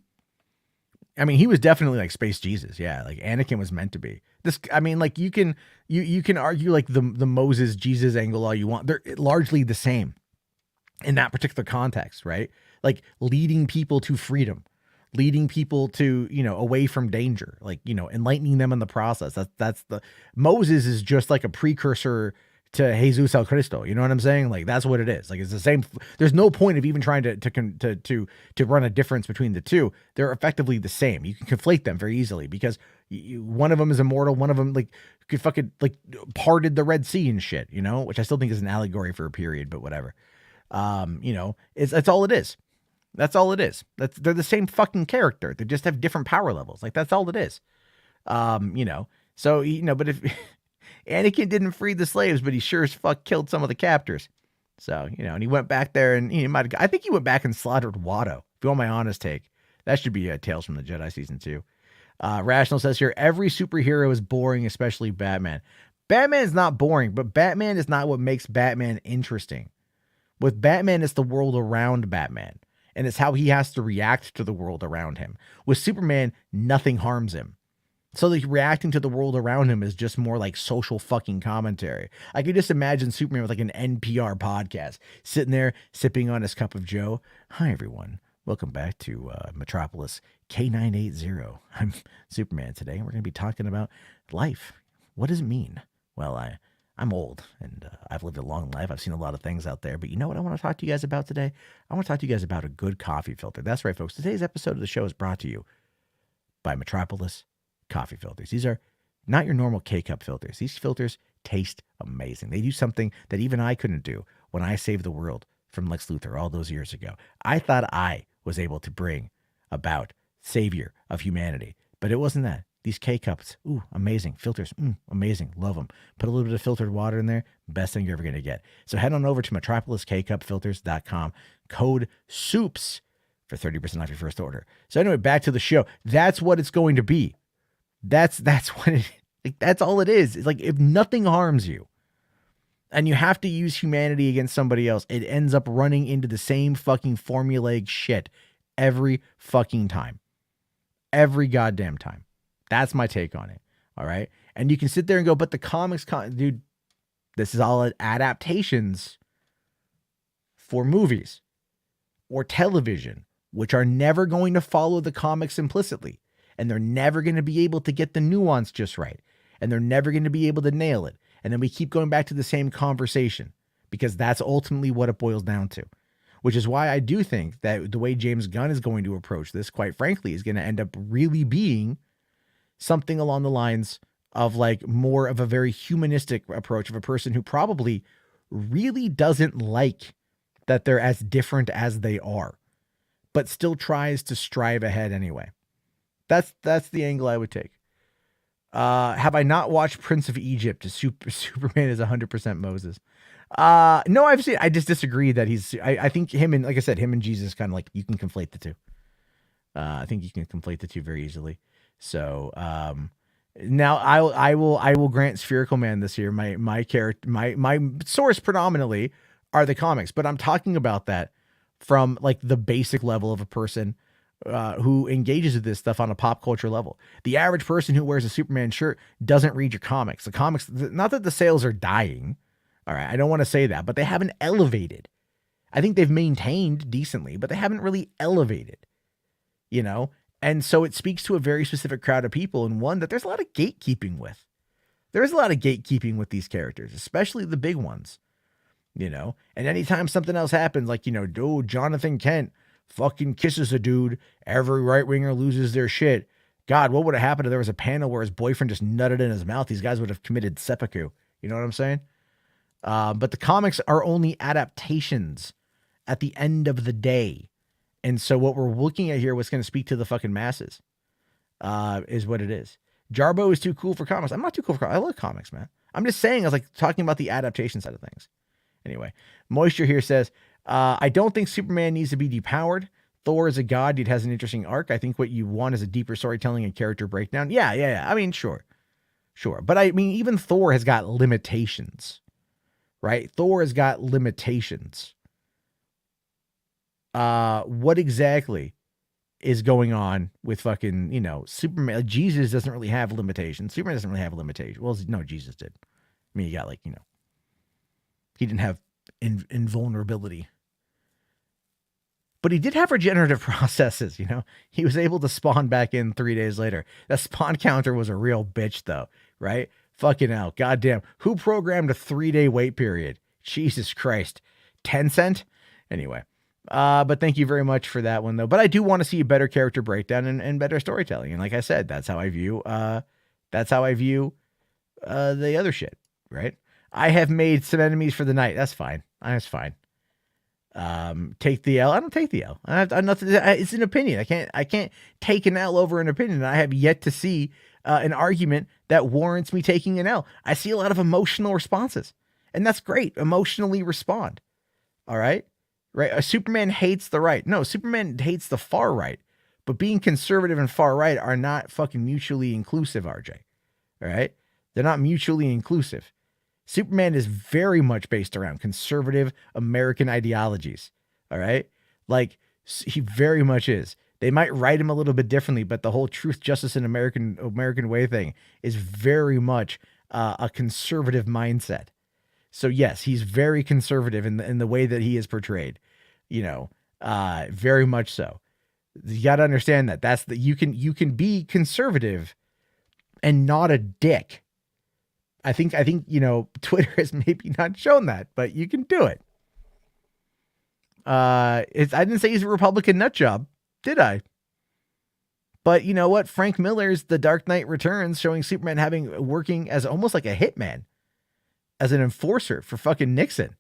Speaker 1: he was definitely like space Jesus. Yeah. Like Anakin was meant to be this. Like you can argue like the Moses Jesus angle all you want. They're largely the same in that particular context, right? Like leading people to freedom, leading people to, away from danger, like, enlightening them in the process. That's the Moses is just like a precursor to Jesus el Cristo. You know what I'm saying? Like, that's what it is. Like, it's the same. There's no point of even trying to run a difference between the two. They're effectively the same. You can conflate them very easily because one of them is immortal. One of them like could fucking like parted the Red Sea and shit, which I still think is an allegory for a period, but whatever. That's all it is. That's all it is. They're the same fucking character. They just have different power levels. Like, that's all it is. So, but if Anakin didn't free the slaves, but he sure as fuck killed some of the captors. So, and he went back there and I think he went back and slaughtered Watto. If you want my honest take, that should be Tales from the Jedi season 2. Rational says here, every superhero is boring, especially Batman. Batman is not boring, but Batman is not what makes Batman interesting. With Batman, it's the world around Batman. And it's how he has to react to the world around him. With Superman, nothing harms him. So like reacting to the world around him is just more like social fucking commentary. I could just imagine Superman with like an NPR podcast, sitting there sipping on his cup of Joe. Hi, everyone. Welcome back to Metropolis K980. I'm Superman today, and we're going to be talking about life. What does it mean? Well, I'm old, and I've lived a long life. I've seen a lot of things out there. But you know what I want to talk to you guys about today? I want to talk to you guys about a good coffee filter. That's right, folks. Today's episode of the show is brought to you by Metropolis Coffee Filters. These are not your normal K-Cup filters. These filters taste amazing. They do something that even I couldn't do when I saved the world from Lex Luthor all those years ago. I thought I was able to bring about savior of humanity, but it wasn't that. These K-Cups, ooh, amazing. Filters, amazing. Love them. Put a little bit of filtered water in there. Best thing you're ever going to get. So head on over to metropoliskcupfilters.com. Code SOUPS for 30% off your first order. So anyway, back to the show. That's what it's going to be. That's what it, like, that's all it is. It's like, if nothing harms you and you have to use humanity against somebody else, it ends up running into the same fucking formulaic shit every fucking time. Every goddamn time. That's my take on it. All right. And you can sit there and go, but the comics, dude, this is all adaptations for movies or television, which are never going to follow the comics implicitly. And they're never going to be able to get the nuance just right. And they're never going to be able to nail it. And then we keep going back to the same conversation because that's ultimately what it boils down to. Which is why I do think that the way James Gunn is going to approach this, quite frankly, is going to end up really being something along the lines of like more of a very humanistic approach of a person who probably really doesn't like that they're as different as they are, but still tries to strive ahead anyway. That's the angle I would take. Have I not watched Prince of Egypt? Superman is 100% Moses. No, I've seen. I just disagree that he's. I think him and, like I said, him and Jesus kind of like, you can conflate the two. I think you can conflate the two very easily. So now I will grant Spherical Man this year. My character, my source predominantly are the comics, but I'm talking about that from like the basic level of a person who engages with this stuff on a pop culture level. The average person who wears a Superman shirt doesn't read your comics. The comics, not that the sales are dying. All right, I don't want to say that, but they haven't elevated. I think they've maintained decently, but they haven't really elevated, you know? And so it speaks to a very specific crowd of people, and one that there's a lot of gatekeeping with. There's a lot of gatekeeping with these characters, especially the big ones, you know? And anytime something else happens, like, you know, oh, Jonathan Kent fucking kisses a dude, every right-winger loses their shit. God, what would have happened if there was a panel where his boyfriend just nutted in his mouth? These guys would have committed seppuku. You know what I'm saying? But the comics are only adaptations at the end of the day. And so what we're looking at here, what's going to speak to the fucking masses, is what it is. Jarbo is too cool for comics. I'm not too cool for comics. I love comics, man. I'm just saying, I was like talking about the adaptation side of things. Anyway, Moisture here says, I don't think Superman needs to be depowered. Thor is a god. It has an interesting arc. I think what you want is a deeper storytelling and character breakdown. Yeah. I mean, sure. But I mean, even Thor has got limitations, right? Thor has got limitations. What exactly is going on with fucking, you know, Superman? Jesus doesn't really have limitations. Superman doesn't really have a limitation. Well, no, Jesus did. I mean, he got like, you know, he didn't have invulnerability. But he did have regenerative processes, you know. He was able to spawn back in 3 days later. That spawn counter was a real bitch, though, right? Fucking hell. Goddamn. Who programmed a 3-day wait period? Jesus Christ. Tencent? Anyway. But thank you very much for that one, though. But I do want to see a better character breakdown and better storytelling. And like I said, that's how I view the other shit, right? I have made some enemies for the night. That's fine. That's fine. Take the L. I don't take the L. I have nothing. It's an opinion. I can't take an L over an opinion. I have yet to see an argument that warrants me taking an L. I see a lot of emotional responses, and that's great. Emotionally respond. All right. Right. A Superman hates the right. No, Superman hates the far right, but being conservative and far right are not fucking mutually inclusive, RJ. All right. They're not mutually inclusive. Superman is very much based around conservative American ideologies. All right. Like, he very much is. They might write him a little bit differently, but the whole truth, justice, and American way thing is very much a conservative mindset. So yes, he's very conservative in the way that he is portrayed, you know, very much so. You got to understand that you can be conservative and not a dick. I think, you know, Twitter has maybe not shown that, but you can do it. I didn't say he's a Republican nut job, did I? But you know what? Frank Miller's The Dark Knight Returns showing Superman working as almost like a hitman, as an enforcer for fucking Nixon.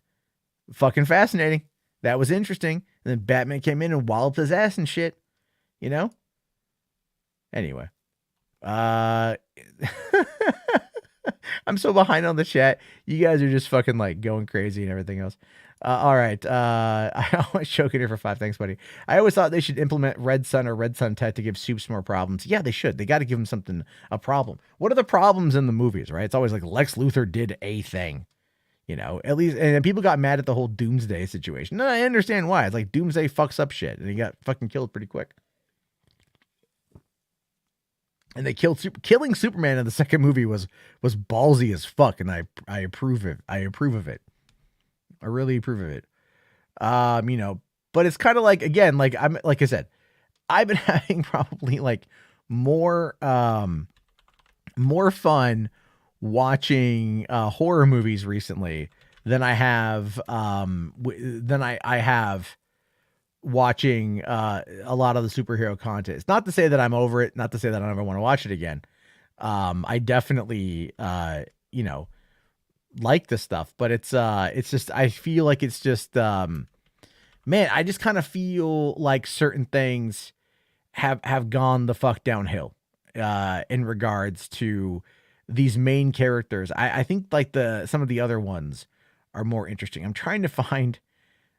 Speaker 1: Fucking fascinating. That was interesting. And then Batman came in and walloped his ass and shit, you know? Anyway. I'm so behind on the chat. You guys are just fucking like going crazy and everything else. All right. I always choking here for 5. Thanks, buddy. I always thought they should implement Red Sun or Red Sun Tech to give Supes more problems. Yeah, they should. They got to give him a problem. What are the problems in the movies, right? It's always like Lex Luthor did a thing, you know, at least. And people got mad at the whole Doomsday situation. No, I understand why. It's like Doomsday fucks up shit and he got fucking killed pretty quick. And they killing Superman in the second movie was ballsy as fuck, and I approve it. I approve of it. I really approve of it. You know, but it's kind of like, again, like I said, I've been having probably like more fun watching horror movies recently than I have I have watching a lot of the superhero content. It's not to say that I'm over it, not to say that I don't ever want to watch it again. I definitely you know, like this stuff, but it's just, I feel like it's just man, I just kind of feel like certain things have gone the fuck downhill in regards to these main characters. I think like some of the other ones are more interesting. I'm trying to find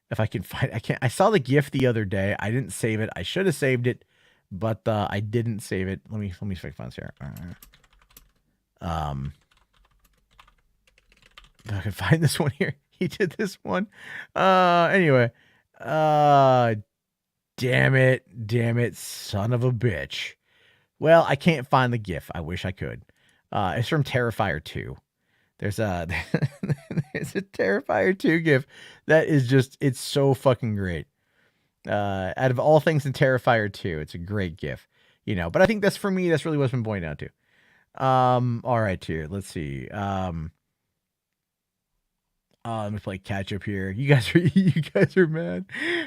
Speaker 1: if I can find. I saw the GIF the other day. I didn't save it. I should have saved it, but I didn't save it. Let me see if I can find this here. If I can find this one here. He did this one. Anyway. Damn it, son of a bitch. Well, I can't find the GIF. I wish I could. It's from Terrifier 2. There's a Terrifier 2 GIF that is just, it's so fucking great. Out of all things in Terrifier 2, it's a great GIF, but I think that's, for me, that's really what's been pointed out to. All right, here, let's see. Let me play catch up here. You guys are mad.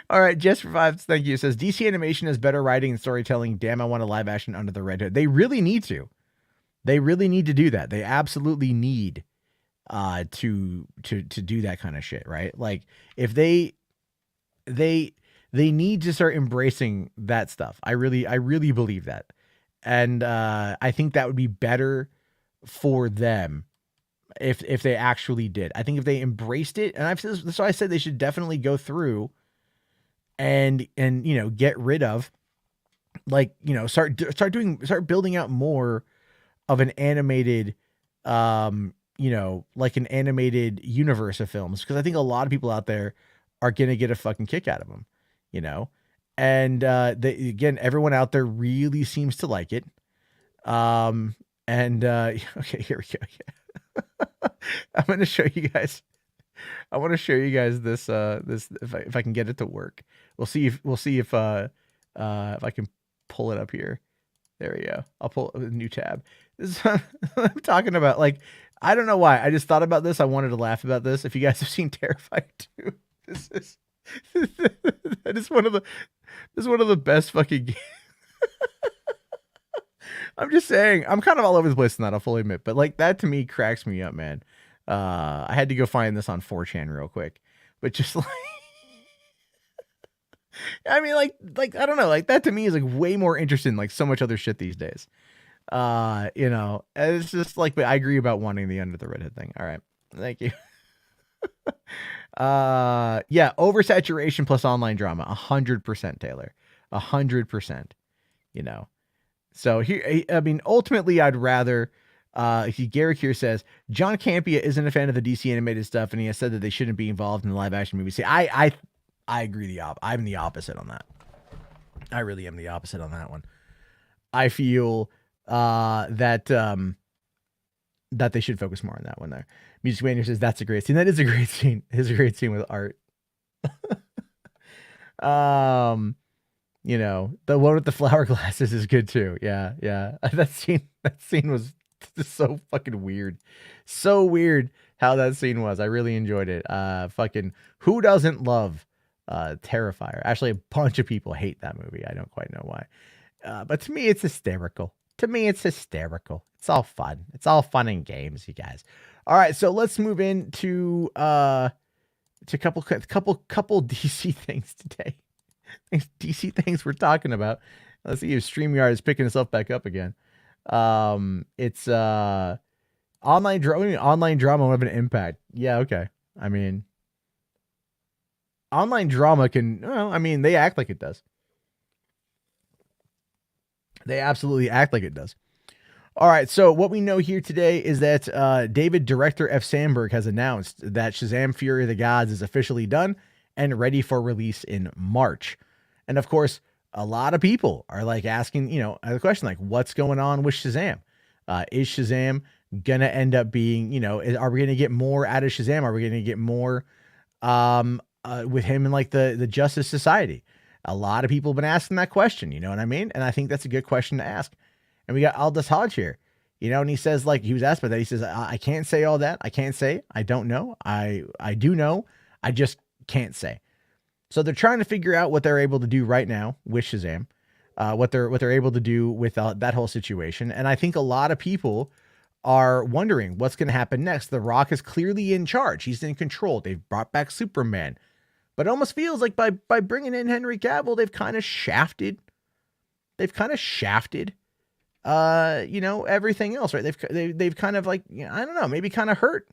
Speaker 1: All right, Just Revives, thank you. It says DC Animation has better writing and storytelling. Damn, I want a live action Under the Red Hood. They really need to. They really need to do that. They absolutely need to do that kind of shit, right? Like if they need to start embracing that stuff. I really believe that. And I think that would be better for them if they actually did. I think if they embraced it, and so I said they should definitely go through and get rid of, like, start building out more of an animated like an animated universe of films, because I think a lot of people out there are gonna get a fucking kick out of them, and again, everyone out there really seems to like it. Okay, here we go. Yeah. I'm going to show you guys. I want to show you guys this. This if I can get it to work. We'll see if I can pull it up here. There we go. I'll pull a new tab. This is what I'm talking about. Like, I don't know why. I just thought about this. I wanted to laugh about this. If you guys have seen Terrifier 2, that is one of the best fucking games. I'm just saying, I'm kind of all over the place in that, I'll fully admit, but like that to me cracks me up, man. I had to go find this on 4chan real quick, but just like, I mean, like, I don't know, like that to me is like way more interesting, like so much other shit these days. It's just like, but I agree about wanting the Under the Red Hood thing. All right. Thank you. Yeah. Oversaturation plus online drama. 100%, Taylor. 100%, So here, I mean, ultimately, I'd rather. Garrick here says John Campea isn't a fan of the DC animated stuff, and he has said that they shouldn't be involved in the live action movie. See, I agree. I'm the opposite on that. I really am the opposite on that one. I feel that they should focus more on that one there. Music Manager says that's a great scene. That is a great scene. It is a great scene with art. The one with the flower glasses is good too. Yeah. That scene was just so fucking weird. So weird how that scene was. I really enjoyed it. Fucking who doesn't love Terrifier? Actually, a bunch of people hate that movie. I don't quite know why. But to me, it's hysterical. It's all fun. It's all fun and games, you guys. All right, so let's move into to a couple DC things today. DC things we're talking about. Let's see if StreamYard is picking itself back up again. It's online drama will have an impact. Yeah, okay. I mean, online drama they act like it does. They absolutely act like it does. All right, so what we know here today is that David Director F. Sandberg has announced that Shazam! Fury of the Gods is officially done and ready for release in March. And of course, a lot of people are like asking, the question, like, what's going on with Shazam? Is Shazam gonna end up being, are we gonna get more out of Shazam? Are we gonna get more with him in like the Justice Society? A lot of people have been asking that question, you know what I mean? And I think that's a good question to ask. And we got Aldous Hodge here, and he says, like, he was asked about that. He says, I can't say all that. I can't say. I don't know. I do know. I just can't say. So they're trying to figure out what they're able to do right now with Shazam, what they're able to do with that whole situation. And I think a lot of people are wondering what's going to happen next. The Rock is clearly in charge. He's in control. They've brought back Superman, but it almost feels like by bringing in Henry Cavill, they've kind of shafted everything else, right? They've kind of like, I don't know, maybe kind of hurt.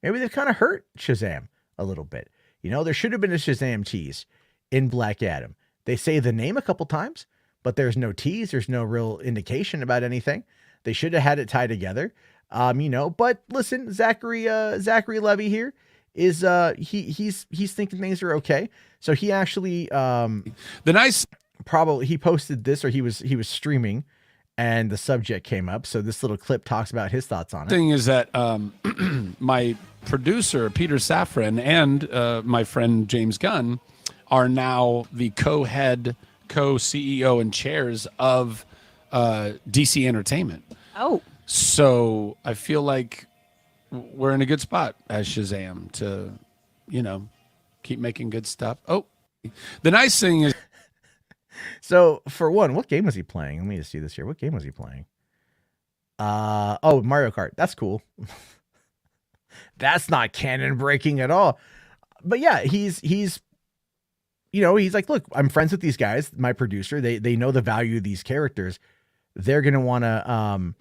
Speaker 1: Maybe they've kind of hurt Shazam a little bit. There should have been a Shazam tease in Black Adam. They say the name a couple times, but there's no tease. There's no real indication about anything. They should have had it tied together. But listen, Zachary Levy here is he's thinking things are okay. So he actually he posted this, or he was streaming, and the subject came up. So this little clip talks about his thoughts on it.
Speaker 2: Thing is that my producer Peter Safran and my friend James Gunn are now the co-head, co-CEO and chairs of DC Entertainment.
Speaker 3: Oh.
Speaker 2: So I feel like we're in a good spot as Shazam to, keep making good stuff. Oh, the nice thing is.
Speaker 1: So for one, what game was he playing? Let me just see this here. What game was he playing? Mario Kart. That's cool. That's not canon breaking at all. But yeah, he's like, look, I'm friends with these guys. My producer, they know the value of these characters. They're going to want to,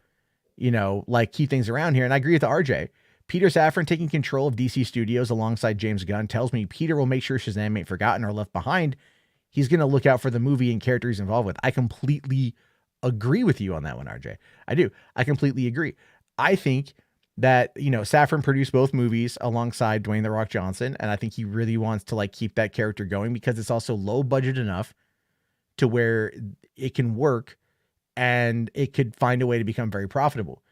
Speaker 1: keep things around here. And I agree with RJ. Peter Safran taking control of DC Studios alongside James Gunn tells me Peter will make sure Shazam ain't forgotten or left behind. He's going to look out for the movie and characters involved with. I completely agree with you on that one, RJ. I do. I completely agree. I think that, Safran produced both movies alongside Dwayne "The Rock" Johnson. And I think he really wants to keep that character going because it's also low budget enough to where it can work and it could find a way to become very profitable.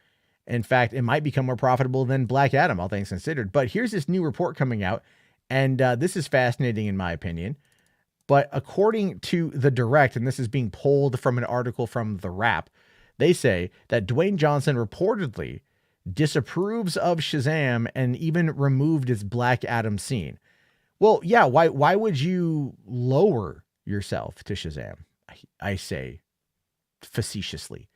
Speaker 1: In fact, it might become more profitable than Black Adam, all things considered. But here's this new report coming out, and this is fascinating in my opinion. But according to The Direct, and this is being pulled from an article from The Wrap, they say that Dwayne Johnson reportedly disapproves of Shazam and even removed his Black Adam scene. Well, yeah, why would you lower yourself to Shazam? I say facetiously.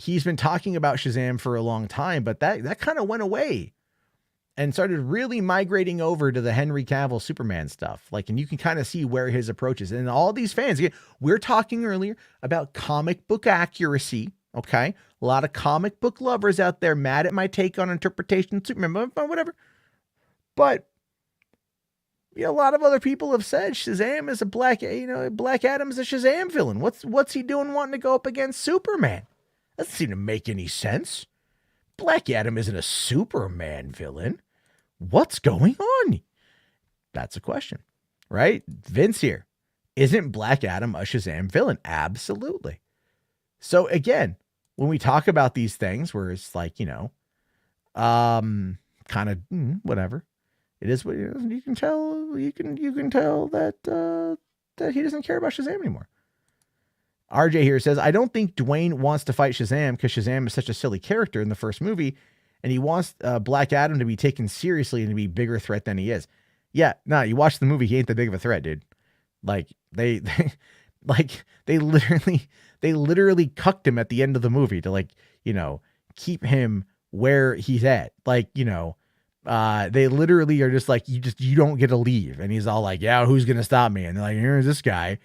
Speaker 1: He's been talking about Shazam for a long time, but that kind of went away and started really migrating over to the Henry Cavill Superman stuff. And you can kind of see where his approach is. And all these fans, again, we're talking earlier about comic book accuracy. Okay. A lot of comic book lovers out there mad at my take on interpretation of Superman, but whatever. But a lot of other people have said Shazam is Black Adam is a Shazam villain. What's he doing wanting to go up against Superman? Doesn't seem to make any sense. Black Adam isn't a Superman villain. What's going on? That's a question, right? Vince here. Isn't Black Adam a Shazam villain? Absolutely. So again, when we talk about these things where it's kind of whatever, it is what it is. You can tell that he doesn't care about Shazam anymore. RJ here says, I don't think Dwayne wants to fight Shazam because Shazam is such a silly character in the first movie, and he wants Black Adam to be taken seriously and to be a bigger threat than he is. Yeah, no, you watch the movie, he ain't that big of a threat, dude. They literally cucked him at the end of the movie to keep him where he's at. They literally are just you don't get to leave. And he's all like, yeah, who's going to stop me? And they're like, here's this guy.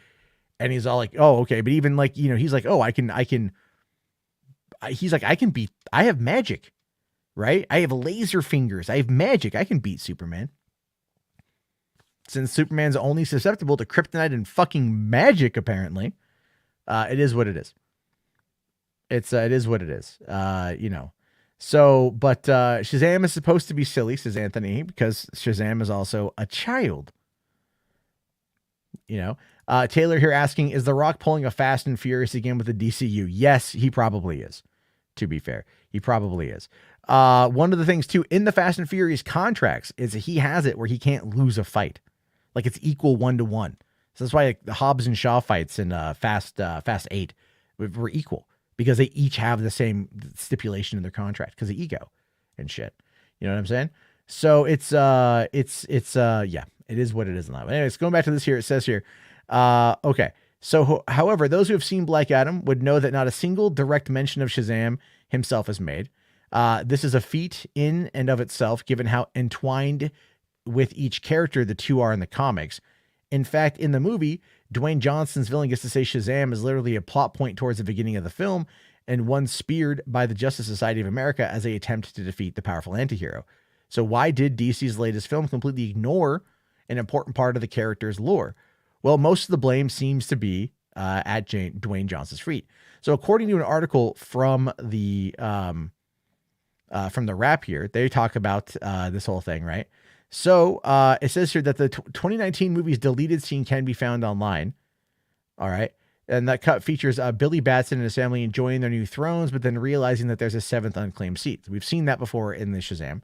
Speaker 1: And he's all like, oh, okay. But even he's like, oh, I can beat, I have magic, right? I have laser fingers. I have magic. I can beat Superman. Since Superman's only susceptible to kryptonite and fucking magic, apparently, it is what it is. It is what it is. So, but Shazam is supposed to be silly, says Anthony, because Shazam is also a child. Taylor here asking, is The Rock pulling a Fast and Furious again with the DCU? Yes, he probably is. To be fair, he probably is. One of the things too, in the Fast and Furious contracts is that he has it where he can't lose a fight. It's equal 1-to-1. So that's why the Hobbs and Shaw fights in Fast 8 were equal, because they each have the same stipulation in their contract because of ego and shit. You know what I'm saying? So it's yeah, it is what it is. But anyways, going back to this here, it says here, okay. So, however, those who have seen Black Adam would know that not a single direct mention of Shazam himself is made. This is a feat in and of itself, given how entwined with each character the two are in the comics. In fact, in the movie, Dwayne Johnson's villain gets to say Shazam is literally a plot point towards the beginning of the film, and one speared by the Justice Society of America as they attempt to defeat the powerful antihero. So why did DC's latest film completely ignore an important part of the character's lore? Well, most of the blame seems to be at Dwayne Johnson's feet. So according to an article from the Wrap here, they talk about this whole thing, right? So it says here that the 2019 movie's deleted scene can be found online. All right. And that cut features Billy Batson and his family enjoying their new thrones, but then realizing that there's a seventh unclaimed seat. We've seen that before in the Shazam.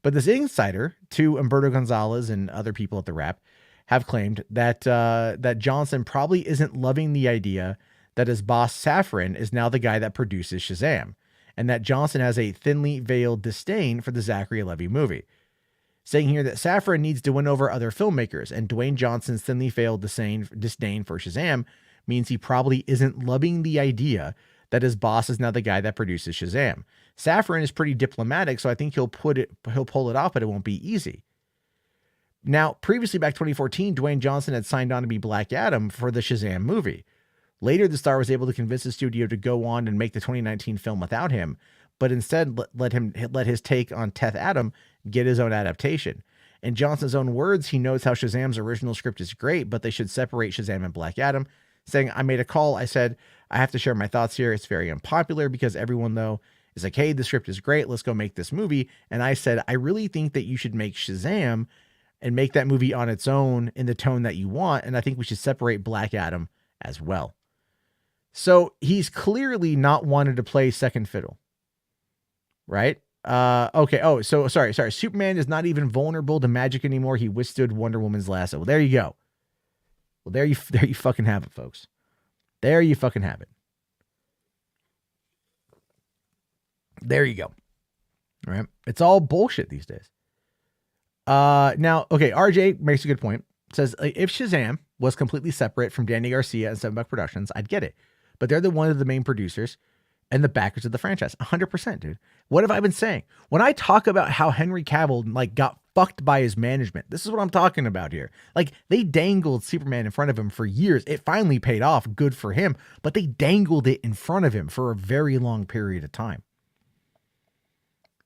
Speaker 1: But this insider to Humberto Gonzalez and other people at the Wrap have claimed that that Johnson probably isn't loving the idea that his boss Safran is now the guy that produces Shazam, and that Johnson has a thinly veiled disdain for the Zachary Levi movie. Saying here that Safran needs to win over other filmmakers, and Dwayne Johnson's thinly veiled disdain for Shazam means he probably isn't loving the idea that his boss is now the guy that produces Shazam. Safran is pretty diplomatic, so I think he'll pull it off, but it won't be easy. Now, previously back 2014, Dwayne Johnson had signed on to be Black Adam for the Shazam movie. Later, the star was able to convince the studio to go on and make the 2019 film without him, but instead let his take on Teth Adam get his own adaptation. In Johnson's own words, he knows how Shazam's original script is great, but they should separate Shazam and Black Adam, saying, I made a call. I said, I have to share my thoughts here. It's very unpopular because everyone, though, is like, hey, the script is great. Let's go make this movie. And I said, I really think that you should make Shazam and make that movie on its own in the tone that you want. And I think we should separate Black Adam as well. So he's clearly not wanted to play second fiddle, right? Okay. Oh, so sorry. Superman is not even vulnerable to magic anymore. He withstood Wonder Woman's lasso. Well, there you go. Well, there you fucking have it, folks. There you fucking have it. There you go. All right. It's all bullshit these days. Now, okay, RJ makes a good point. Says, if Shazam was completely separate from Danny Garcia and Seven Buck Productions, I'd get it. But they're one of the main producers and the backers of the franchise. 100%, dude. What have I been saying? When I talk about how Henry Cavill got fucked by his management, this is what I'm talking about here. They dangled Superman in front of him for years. It finally paid off. Good for him. But they dangled it in front of him for a very long period of time.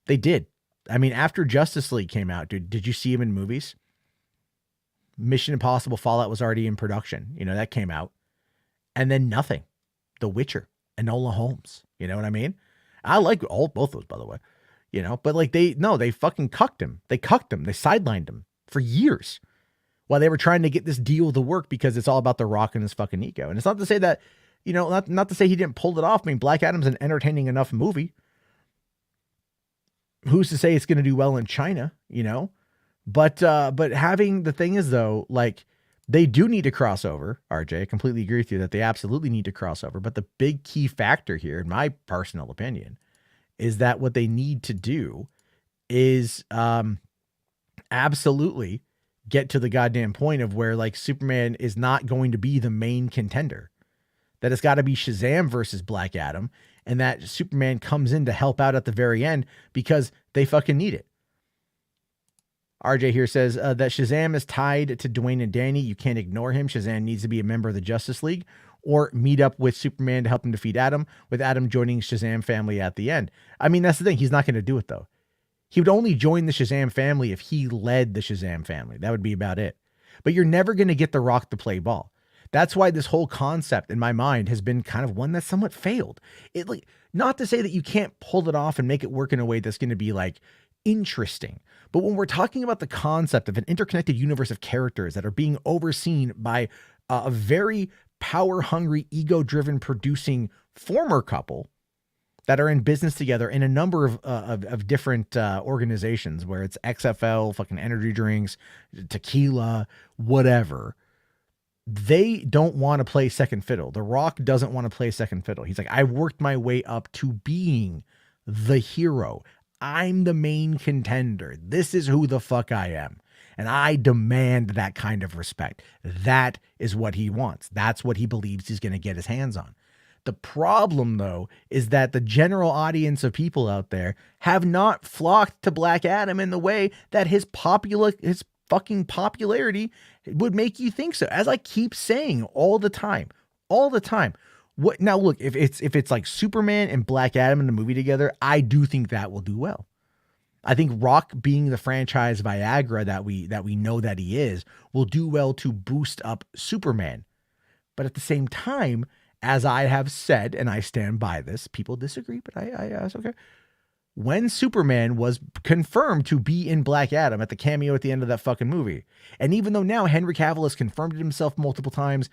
Speaker 1: They did. I mean, after Justice League came out, dude, did you see him in movies? Mission Impossible Fallout was already in production. That came out. And then nothing. The Witcher, Enola Holmes. You know what I mean? I like both those, by the way. But they fucking cucked him. They cucked him. They sidelined him for years while they were trying to get this deal to work because it's all about The Rock and his fucking ego. And it's not to say that, not to say he didn't pull it off. I mean, Black Adam's an entertaining enough movie. Who's to say it's going to do well in China, But having the thing is, though, they do need to cross over, RJ. I completely agree with you that they absolutely need to cross over. But the big key factor here, in my personal opinion, is that what they need to do is absolutely get to the goddamn point of where Superman is not going to be the main contender. That it's got to be Shazam versus Black Adam, and that Superman comes in to help out at the very end because they fucking need it. RJ here says that Shazam is tied to Dwayne and Danny. You can't ignore him. Shazam needs to be a member of the Justice League or meet up with Superman to help him defeat Adam, with Adam joining Shazam family at the end. I mean, that's the thing. He's not going to do it, though. He would only join the Shazam family if he led the Shazam family. That would be about it. But you're never going to get The Rock to play ball. That's why this whole concept in my mind has been kind of one that somewhat failed. Not to say that you can't pull it off and make it work in a way that's going to be interesting. But when we're talking about the concept of an interconnected universe of characters that are being overseen by a very power-hungry, ego-driven producing former couple that are in business together in a number of different organizations, where it's XFL, fucking energy drinks, tequila, whatever, they don't want to play second fiddle. The Rock doesn't want to play second fiddle. He's like, I worked my way up to being the hero. I'm the main contender. This is who the fuck I am. And I demand that kind of respect. That is what he wants. That's what he believes he's going to get his hands on. The problem, though, is that the general audience of people out there have not flocked to Black Adam in the way that his fucking popularity would make you think so. As I keep saying all the time. What now? Look, if it's like Superman and Black Adam in the movie together, I do think that will do well. I think Rock being the franchise Viagra that we know that he is will do well to boost up Superman. But at the same time, as I have said, and I stand by this, people disagree, but it's okay. When Superman was confirmed to be in Black Adam at the cameo at the end of that fucking movie, and even though now Henry Cavill has confirmed it himself multiple times,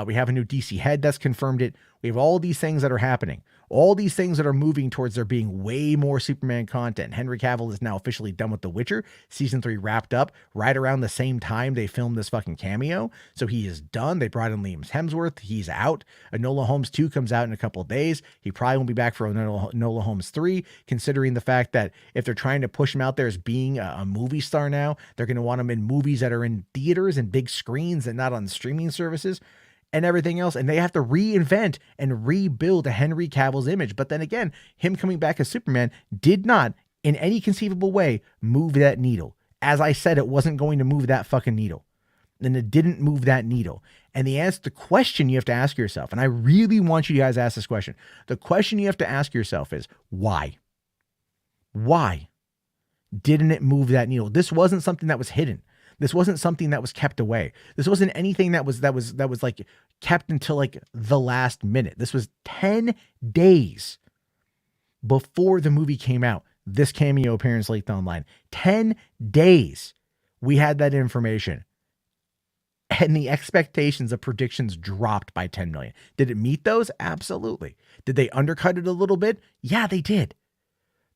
Speaker 1: we have a new DC head that's confirmed it. We have all these things that are happening. All these things that are moving towards there being way more Superman content. Henry Cavill is now officially done with The Witcher. Season 3 wrapped up right around the same time they filmed this fucking cameo. So he is done. They brought in Liam Hemsworth. He's out. Enola Holmes 2 comes out in a couple of days. He probably won't be back for Enola Holmes 3, considering the fact that if they're trying to push him out there as being a movie star now, they're going to want him in movies that are in theaters and big screens and not on streaming services and everything else. And they have to reinvent and rebuild Henry Cavill's image. But then again, him coming back as Superman did not in any conceivable way move that needle. As I said, it wasn't going to move that fucking needle. And it didn't move that needle. And the question you have to ask yourself, and I really want you guys to ask this question. The question you have to ask yourself is why? Why didn't it move that needle? This wasn't something that was hidden. This wasn't something that was kept away. This wasn't anything that was like kept until like the last minute. This was 10 days before the movie came out. This cameo appearance leaked online. 10 days we had that information. And the expectations of predictions dropped by 10 million. Did it meet those? Absolutely. Did they undercut it a little bit? Yeah, they did.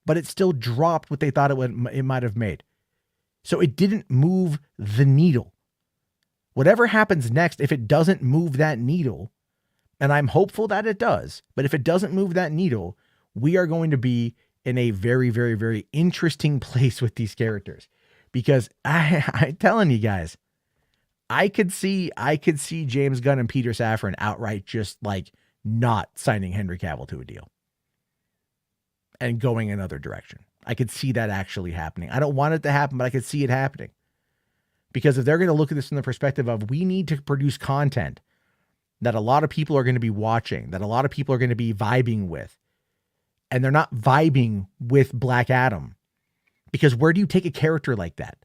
Speaker 1: But it still dropped what they thought it might have made. So it didn't move the needle. Whatever happens next, if it doesn't move that needle, and I'm hopeful that it does, but if it doesn't move that needle, we are going to be in a very, very, very interesting place with these characters. Because I'm telling you guys, I could see James Gunn and Peter Safran outright just like not signing Henry Cavill to a deal and going another direction. I could see that actually happening. I don't want it to happen, but I could see it happening. Because if they're going to look at this from the perspective of we need to produce content that a lot of people are going to be watching, that a lot of people are going to be vibing with, and they're not vibing with Black Adam. Because where do you take a character like that?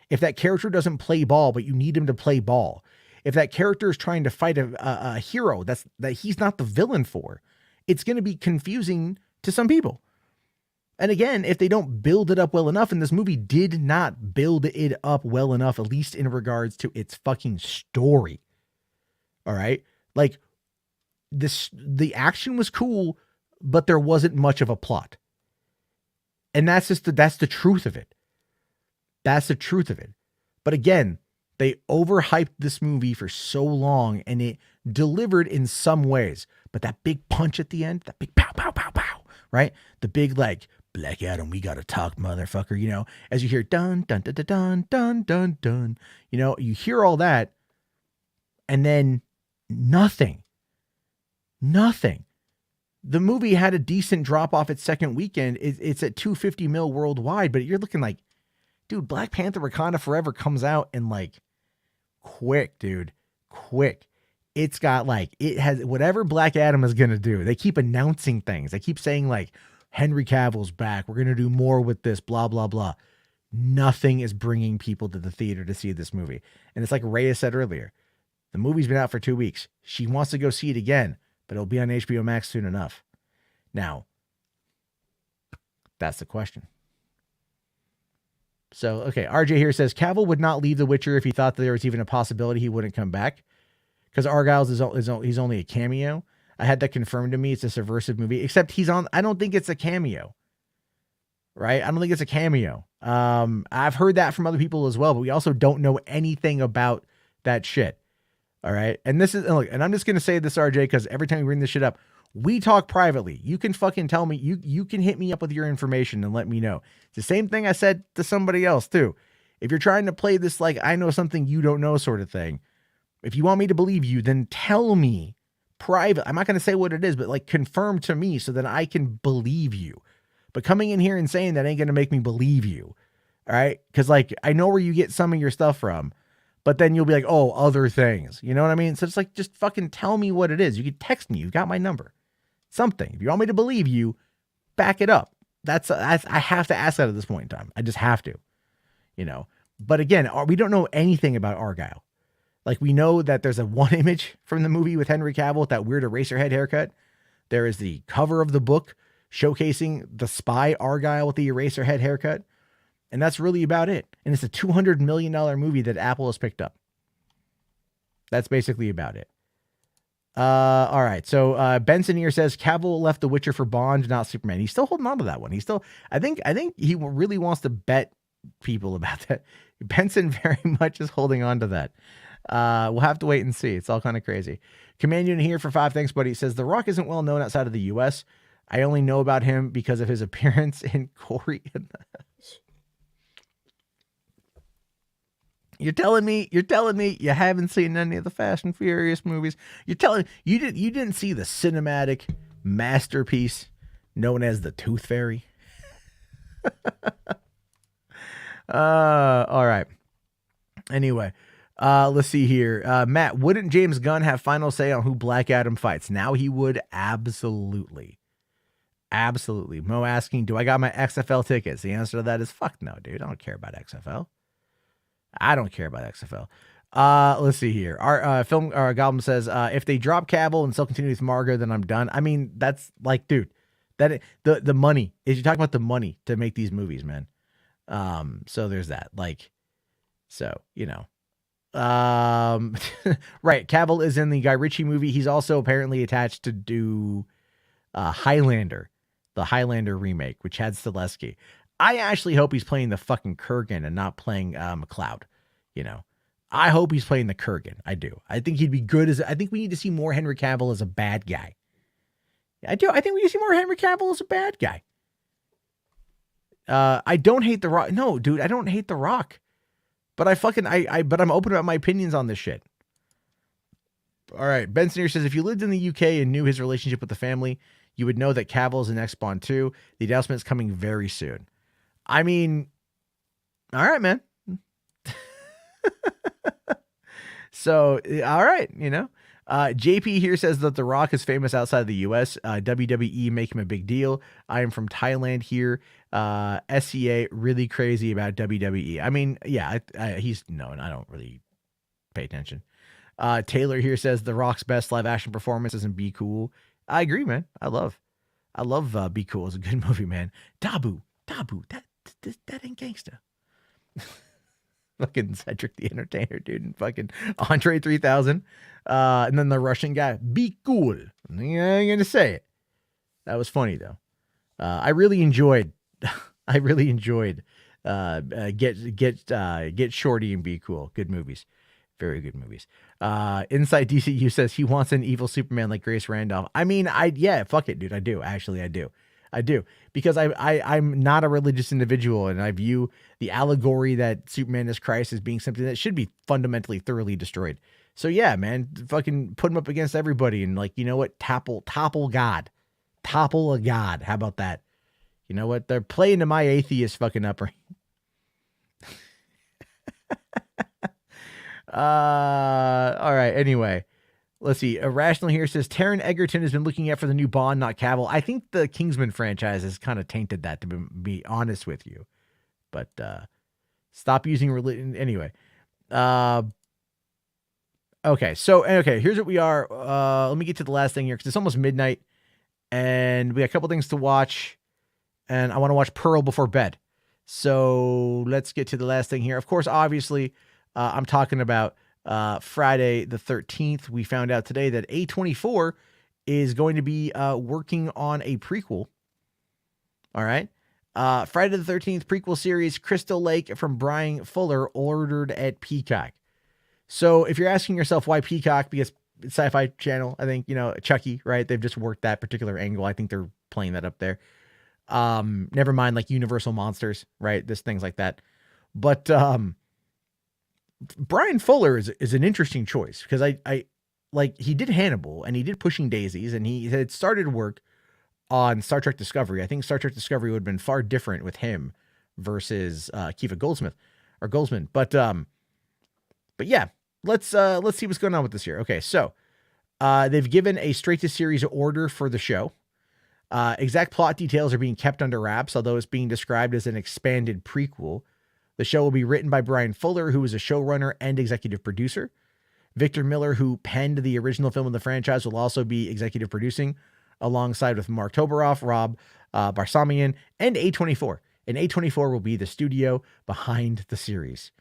Speaker 1: If that character doesn't play ball, but you need him to play ball. If that character is trying to fight a hero that he's not the villain for, it's going to be confusing to some people. And again, if they don't build it up well enough, and this movie did not build it up well enough, at least in regards to its fucking story. All right. Like the action was cool, but there wasn't much of a plot. And that's the truth of it. That's the truth of it. But again, they overhyped this movie for so long and it delivered in some ways, but that big punch at the end, that big pow, pow, pow, pow, right? The big like, Black Adam, we gotta talk, motherfucker. You know, as you hear dun, dun, dun, dun, dun, dun, dun, dun, you know, you hear all that and then nothing. The movie had a decent drop off its second weekend. It's at 250 mil worldwide, but you're looking like, dude, Black Panther Wakanda Forever comes out in like quick, dude, quick. It's got like, it has whatever Black Adam is going to do. They keep announcing things. They keep saying like, Henry Cavill's back. We're going to do more with this, blah, blah, blah. Nothing is bringing people to the theater to see this movie. And it's like Rhea said earlier, the movie's been out for 2 weeks. She wants to go see it again, but it'll be on HBO Max soon enough. Now, that's the question. So, okay, RJ here says, Cavill would not leave The Witcher if he thought that there was even a possibility he wouldn't come back. Because Argyle's he's only a cameo. I had that confirmed to me. It's a subversive movie, except I don't think it's a cameo, right? I don't think it's a cameo. I've heard that from other people as well, but we also don't know anything about that shit. All right. And and I'm just going to say this, RJ, because every time we bring this shit up, we talk privately. You can fucking tell me, you can hit me up with your information and let me know. It's the same thing I said to somebody else too. If you're trying to play this, like, I know something you don't know sort of thing, if you want me to believe you, then tell me private. I'm not going to say what it is, but like confirm to me so that I can believe you. But coming in here and saying that ain't going to make me believe you. All right. Cause like, I know where you get some of your stuff from, but then you'll be like, oh, other things. You know what I mean? So it's like, just fucking tell me what it is. You can text me. You got my number. Something. If you want me to believe you, back it up. That's I have to ask that at this point in time. I just have to, you know. But again, we don't know anything about Argyle. Like, we know that there's a one image from the movie with Henry Cavill with that weird eraser head haircut. There is the cover of the book showcasing the spy Argyle with the eraser head haircut. And that's really about it. And it's a $200 million movie that Apple has picked up. That's basically about it. All right. So Benson here says Cavill left The Witcher for Bond, not Superman. He's still holding on to that one. He's still, I think he really wants to bet people about that. Benson very much is holding on to that. We'll have to wait and see. It's all kind of crazy. Command Unit here for 5. Thanks, buddy. It says The Rock isn't well known outside of the U.S. I only know about him because of his appearance in Corey in the House. You're telling me you haven't seen any of the Fast and Furious movies. You're telling you didn't see the cinematic masterpiece known as the Tooth Fairy. All right. Anyway, let's see here. Matt, wouldn't James Gunn have final say on who Black Adam fights? Now he would. Absolutely. Absolutely. Mo asking, do I got my XFL tickets? The answer to that is fuck no, dude. I don't care about XFL. I don't care about XFL. Let's see here. Our Goblin says, if they drop Cavill and still continue with Margot, then I'm done. I mean, that's like, dude, that the money is, you're talking about the money to make these movies, man. So there's that. Like, so, you know, right. Cavill is in the Guy Ritchie movie. He's also apparently attached to do Highlander, the Highlander remake, which had Stileski. I actually hope he's playing the fucking Kurgan and not playing McLeod. You know, I hope he's playing the Kurgan. I do. I think he'd be good I think we need to see more Henry Cavill as a bad guy. I do. I think we need to see more Henry Cavill as a bad guy. I don't hate The Rock. No, dude, I don't hate The Rock. But but I'm open about my opinions on this shit. All right. Benson here says, if you lived in the UK and knew his relationship with the family, you would know that Cavill is the next Bond 2. The announcement is coming very soon. I mean, all right, man. So, all right, you know. JP here says that The Rock is famous outside of the U.S. WWE make him a big deal. I am from Thailand here. SCA really crazy about WWE. I mean, yeah, he's known. I don't really pay attention. Taylor here says The Rock's best live action performance is in Be Cool. I agree, man. I love Be Cool. It's a good movie, man. Dabu, that ain't gangsta. Fucking Cedric the Entertainer, dude, and fucking Andre 3000. And then the Russian guy, Be Cool. Yeah, I'm gonna say it. That was funny though. I really enjoyed Get Shorty and Be Cool. Good movies. Very good movies. Inside DCU says he wants an evil Superman like Grace Randolph. I mean, fuck it, dude. I do. Actually, I do. Because I'm not a religious individual, and I view the allegory that Superman is Christ as being something that should be fundamentally thoroughly destroyed. So yeah, man, fucking put him up against everybody and, like, you know what? Topple God. Topple a God. How about that? You know what? They're playing to my atheist fucking upbringing. All right. Anyway, let's see. Irrational here says Taron Egerton has been looking out for the new Bond, not Cavill. I think the Kingsman franchise has kind of tainted that, to be honest with you. But stop using religion. Anyway. Okay. So, here's what we are. Let me get to the last thing here, because it's almost midnight and we got a couple things to watch, and I want to watch Pearl before bed. So let's get to the last thing here. Of course, obviously, I'm talking about Friday the 13th. We found out today that A24 is going to be working on a prequel. All right. Friday the 13th prequel series, Crystal Lake, from Brian Fuller, ordered at Peacock. So if you're asking yourself why Peacock, because it's Sci-Fi Channel, I think, you know, Chucky, right? They've just worked that particular angle. I think they're playing that up there. Never mind like Universal Monsters, right? This things like that. But Brian Fuller is an interesting choice, because I like, he did Hannibal and he did Pushing Daisies, and he had started work on Star Trek Discovery. I think Star Trek Discovery would have been far different with him versus Kiva Goldsman. But yeah, let's see what's going on with this here. Okay, so they've given a straight to series order for the show. Exact plot details are being kept under wraps, although it's being described as an expanded prequel. The show will be written by Brian Fuller, who is a showrunner and executive producer. Victor Miller, who penned the original film of the franchise, will also be executive producing, alongside with Mark Toberoff, Rob Barsamian, and A24. And A24 will be the studio behind the series.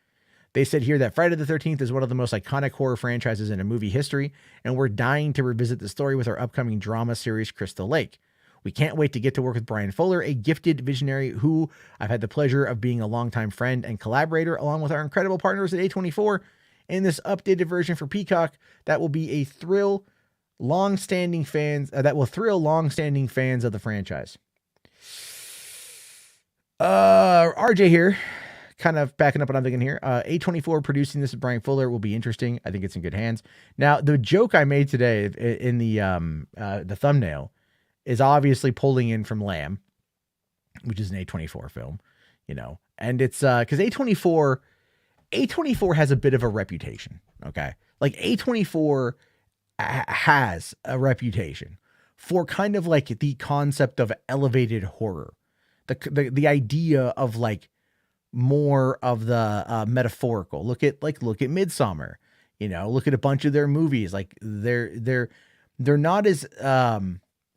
Speaker 1: They said here that Friday the 13th is one of the most iconic horror franchises in a movie history, and we're dying to revisit the story with our upcoming drama series, Crystal Lake. We can't wait to get to work with Brian Fuller, a gifted visionary who I've had the pleasure of being a longtime friend and collaborator, along with our incredible partners at A24, in this updated version for Peacock that will be a thrill long-standing fans of the franchise. RJ here, kind of backing up what I'm thinking here. A24 producing this with Brian Fuller will be interesting. I think it's in good hands. Now, the joke I made today in the thumbnail is obviously pulling in from Lamb, which is an A24 film, and it's because A24 has a bit of a reputation. Okay. Like A24 has a reputation for kind of like the concept of elevated horror, the idea of like more of the metaphorical. Look at Midsommar, look at a bunch of their movies. Like they're not as,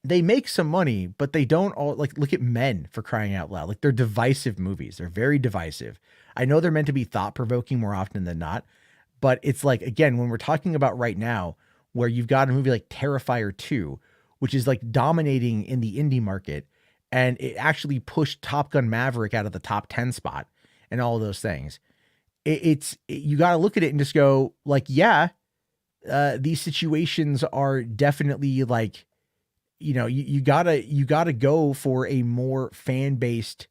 Speaker 1: they make some money, but they don't all look at Men, for crying out loud. Like they're divisive movies. They're very divisive. I know they're meant to be thought provoking more often than not, but it's like, again, when we're talking about right now, where you've got a movie like Terrifier 2, which is like dominating in the indie market, and it actually pushed Top Gun Maverick out of the top 10 spot and all of those things. You got to look at it and just go like, yeah, these situations are definitely like, you gotta go for a more fan-based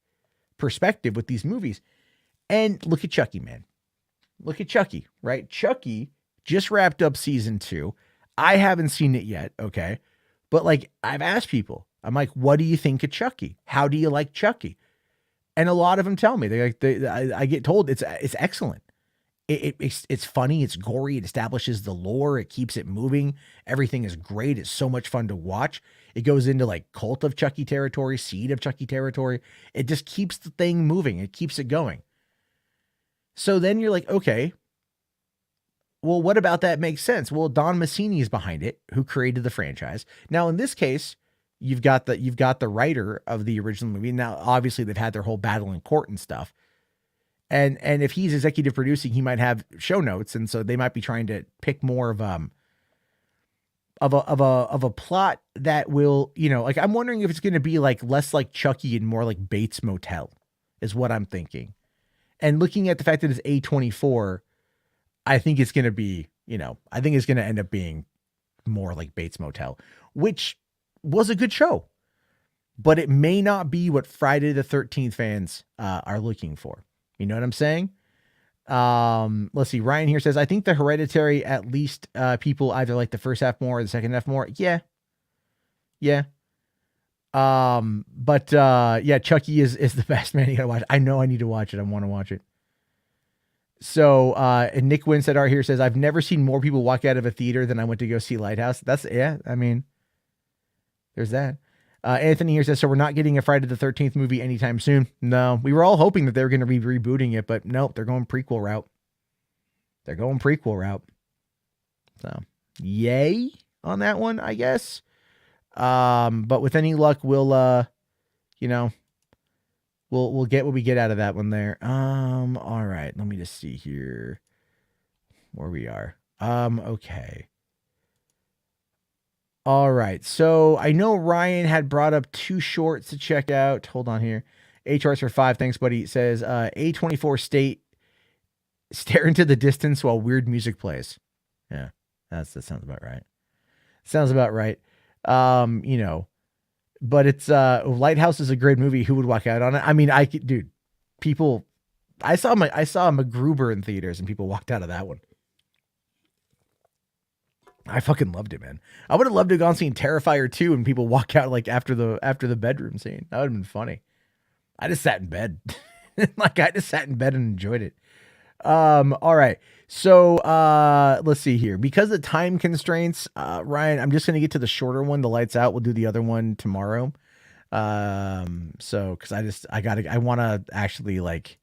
Speaker 1: perspective with these movies. And look at Chucky, man. Look at Chucky, right? Chucky just wrapped up season 2. I haven't seen it yet, okay? But like, I've asked people, I'm like, what do you think of Chucky? How do you like Chucky? And a lot of them tell me, I get told it's excellent. It's funny, it's gory, it establishes the lore, it keeps it moving. Everything is great. It's so much fun to watch. It goes into like Cult of Chucky territory, Seed of Chucky territory. It just keeps the thing moving. It keeps it going. So then you're like, okay, well, what about that makes sense? Well, Don Mancini is behind it, who created the franchise. Now, in this case, you've got the writer of the original movie. Now, obviously, they've had their whole battle in court and stuff. And if he's executive producing, he might have show notes, and so they might be trying to pick more of a plot that will, like, I'm wondering if it's going to be like less like Chucky and more like Bates Motel, is what I'm thinking. And looking at the fact that it's A24, I think it's going to be, I think it's going to end up being more like Bates Motel, which was a good show, but it may not be what Friday the 13th fans are looking for. You know what I'm saying? Let's see. Ryan here says, I think the Hereditary, at least people either like the first half more or the second half more. Yeah. Yeah. But yeah, Chucky is the best, man. You gotta watch it. I know I need to watch it. I want to watch it. So, and Nick Winstead here says, I've never seen more people walk out of a theater than I went to go see Lighthouse. I mean, there's that. Anthony here says, so we're not getting a Friday the 13th movie anytime soon. No, we were all hoping that they were going to be rebooting it, but nope, they're going prequel route. So yay on that one, I guess. But with any luck, we'll get what we get out of that one there. All right, let me just see here where we are. Okay. All right, so I know Ryan had brought up 2 shorts to check out. Hold on here. HRs for 5, thanks, buddy. It says, A24 stare into the distance while weird music plays. Yeah, that sounds about right. But it's, Lighthouse is a great movie. Who would walk out on it? I mean, I saw MacGruber in theaters and people walked out of that one. I fucking loved it, man. I would have loved to have gone seen Terrifier 2 and people walk out like after the bedroom scene. That would have been funny. I just sat in bed. Like I just sat in bed and enjoyed it. All right. So let's see here. Because of time constraints, Ryan, I'm just gonna get to the shorter one, the lights out. We'll do the other one tomorrow. So because I wanna actually like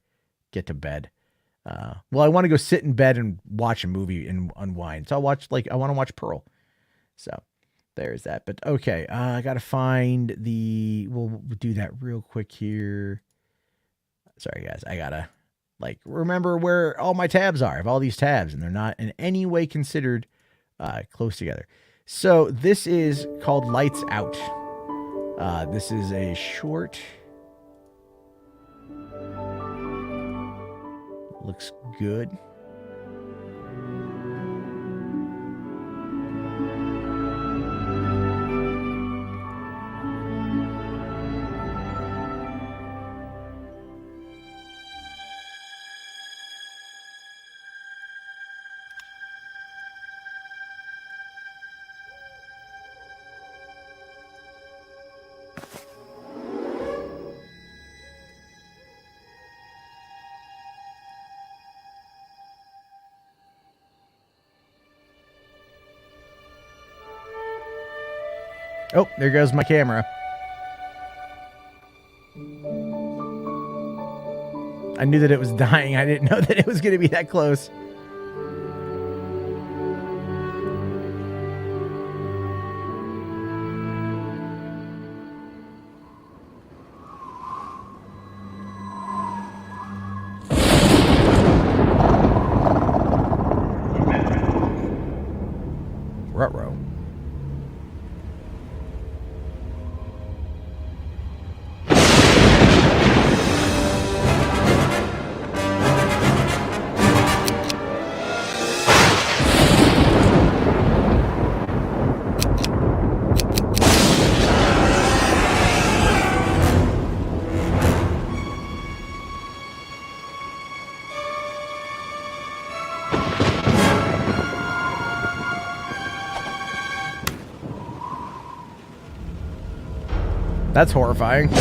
Speaker 1: get to bed. Well, I want to go sit in bed and watch a movie and unwind. So I want to watch Pearl. So there's that. But okay, I gotta find we'll do that real quick here. Sorry guys, I gotta remember where all my tabs are. I have all these tabs and they're not in any way considered close together. So this is called Lights Out. This is a short. Looks good. Oh, there goes my camera. I knew that it was dying. I didn't know that it was going to be that close. Ruh-roh. That's horrifying.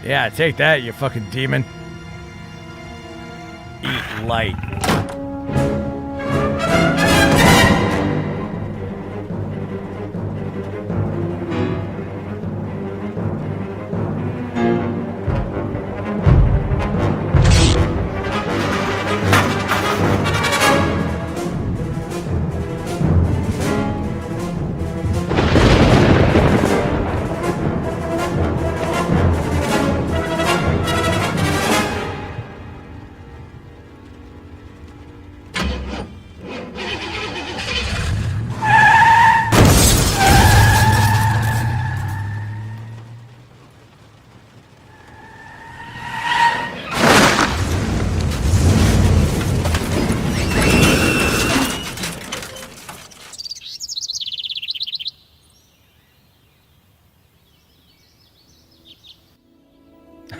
Speaker 1: Yeah, take that, you fucking demon. Eat light.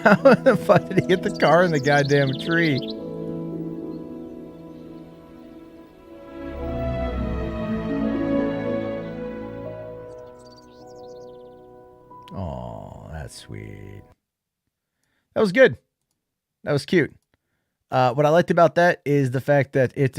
Speaker 1: How the fuck did he hit the car in the goddamn tree? Oh, that's sweet. That was good. That was cute. What I liked about that is the fact that it,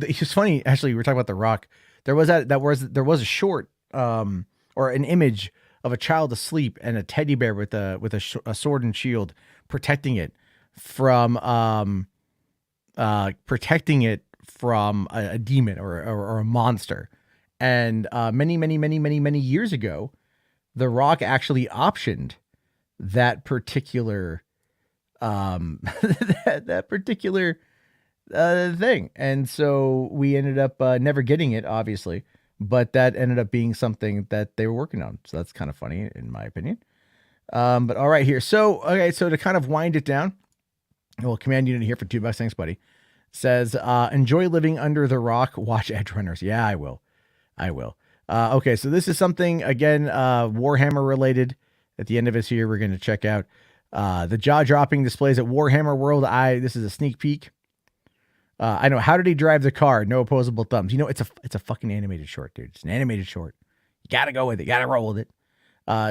Speaker 1: it's funny. Actually, we were talking about The Rock. There was a short, or an image of a child asleep and a teddy bear with a sword and shield protecting it from a demon or a monster. And many years ago, The Rock actually optioned that particular that particular thing, and so we ended up never getting it, obviously, but that ended up being something that they were working on. So that's kind of funny, in my opinion. But all right, here. So so to kind of wind it down, well, command unit here for $2. Thanks, buddy. Says, enjoy living under the rock. Watch Edge Runners. Yeah, I will. Okay, so this is something, again, Warhammer related. At the end of this here, we're going to check out the jaw-dropping displays at Warhammer World. This is a sneak peek. I know. How did he drive the car? No opposable thumbs. You know, it's a fucking animated short, dude. It's an animated short. You got to go with it. You got to roll with it.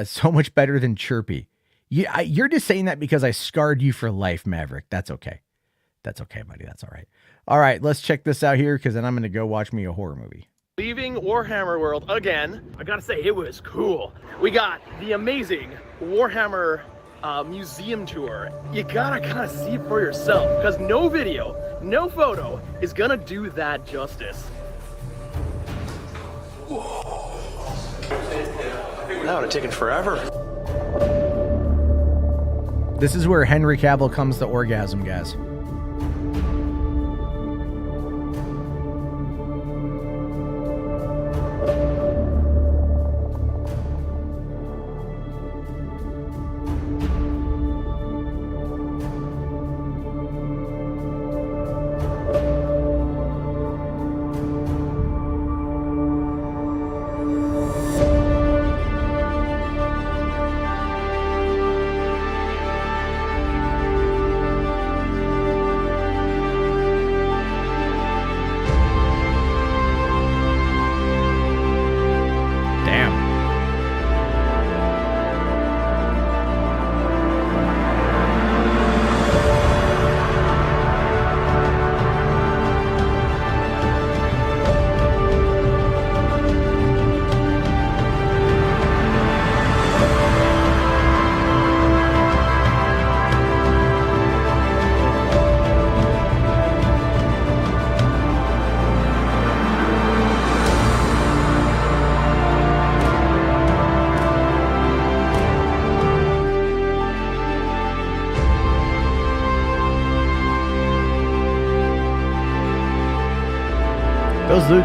Speaker 1: So much better than Chirpy. You're just saying that because I scarred you for life, Maverick. That's okay. That's okay, buddy. That's all right. All right, let's check this out here, because then I'm going to go watch me a horror movie.
Speaker 3: Leaving Warhammer World again. I gotta say, it was cool. We got the amazing Warhammer museum tour. You gotta kind of see it for yourself, because no video, no photo is gonna do that justice. That would have taken forever.
Speaker 1: This is where Henry Cavill comes to orgasm, guys.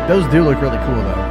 Speaker 1: Those do look really cool, though.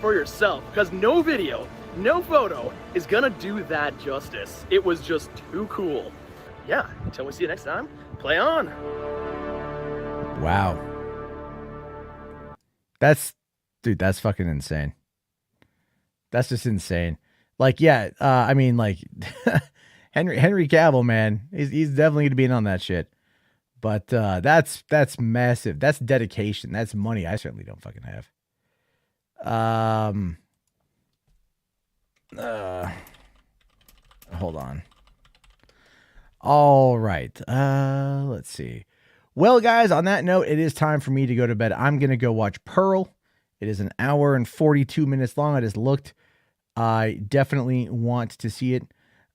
Speaker 3: Yourself, because no video, no photo is gonna do that justice. It was just too cool. Yeah, until we see you next time, play on.
Speaker 1: Wow. Dude, that's fucking insane. That's just insane. Like, yeah, I mean, like, Henry Cavill, man, he's definitely gonna be in on that shit. But that's massive. That's dedication. That's money I certainly don't fucking have. Hold on. All right. Let's see. Well, guys, on that note, it is time for me to go to bed. I'm going to go watch Pearl. It is an hour and 42 minutes long. I just looked. I definitely want to see it.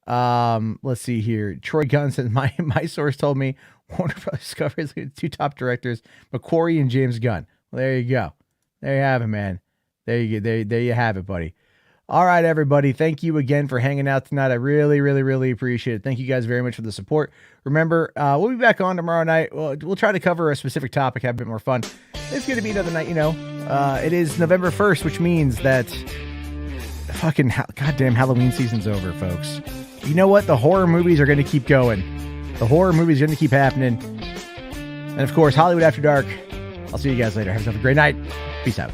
Speaker 1: Let's see here. Troy Gunn says, my source told me Warner Bros. Discovery is two top directors, McQuarrie and James Gunn. Well, there you go. There you have it, man. There you go. There you have it, buddy. All right, everybody. Thank you again for hanging out tonight. I really, really, really appreciate it. Thank you guys very much for the support. Remember, we'll be back on tomorrow night. We'll try to cover a specific topic, have a bit more fun. It's going to be another night, you know. It is November 1st, which means that fucking goddamn Halloween season's over, folks. You know what? The horror movies are going to keep going. The horror movies are going to keep happening. And, of course, Hollywood After Dark. I'll see you guys later. Have yourself a great night. Peace out.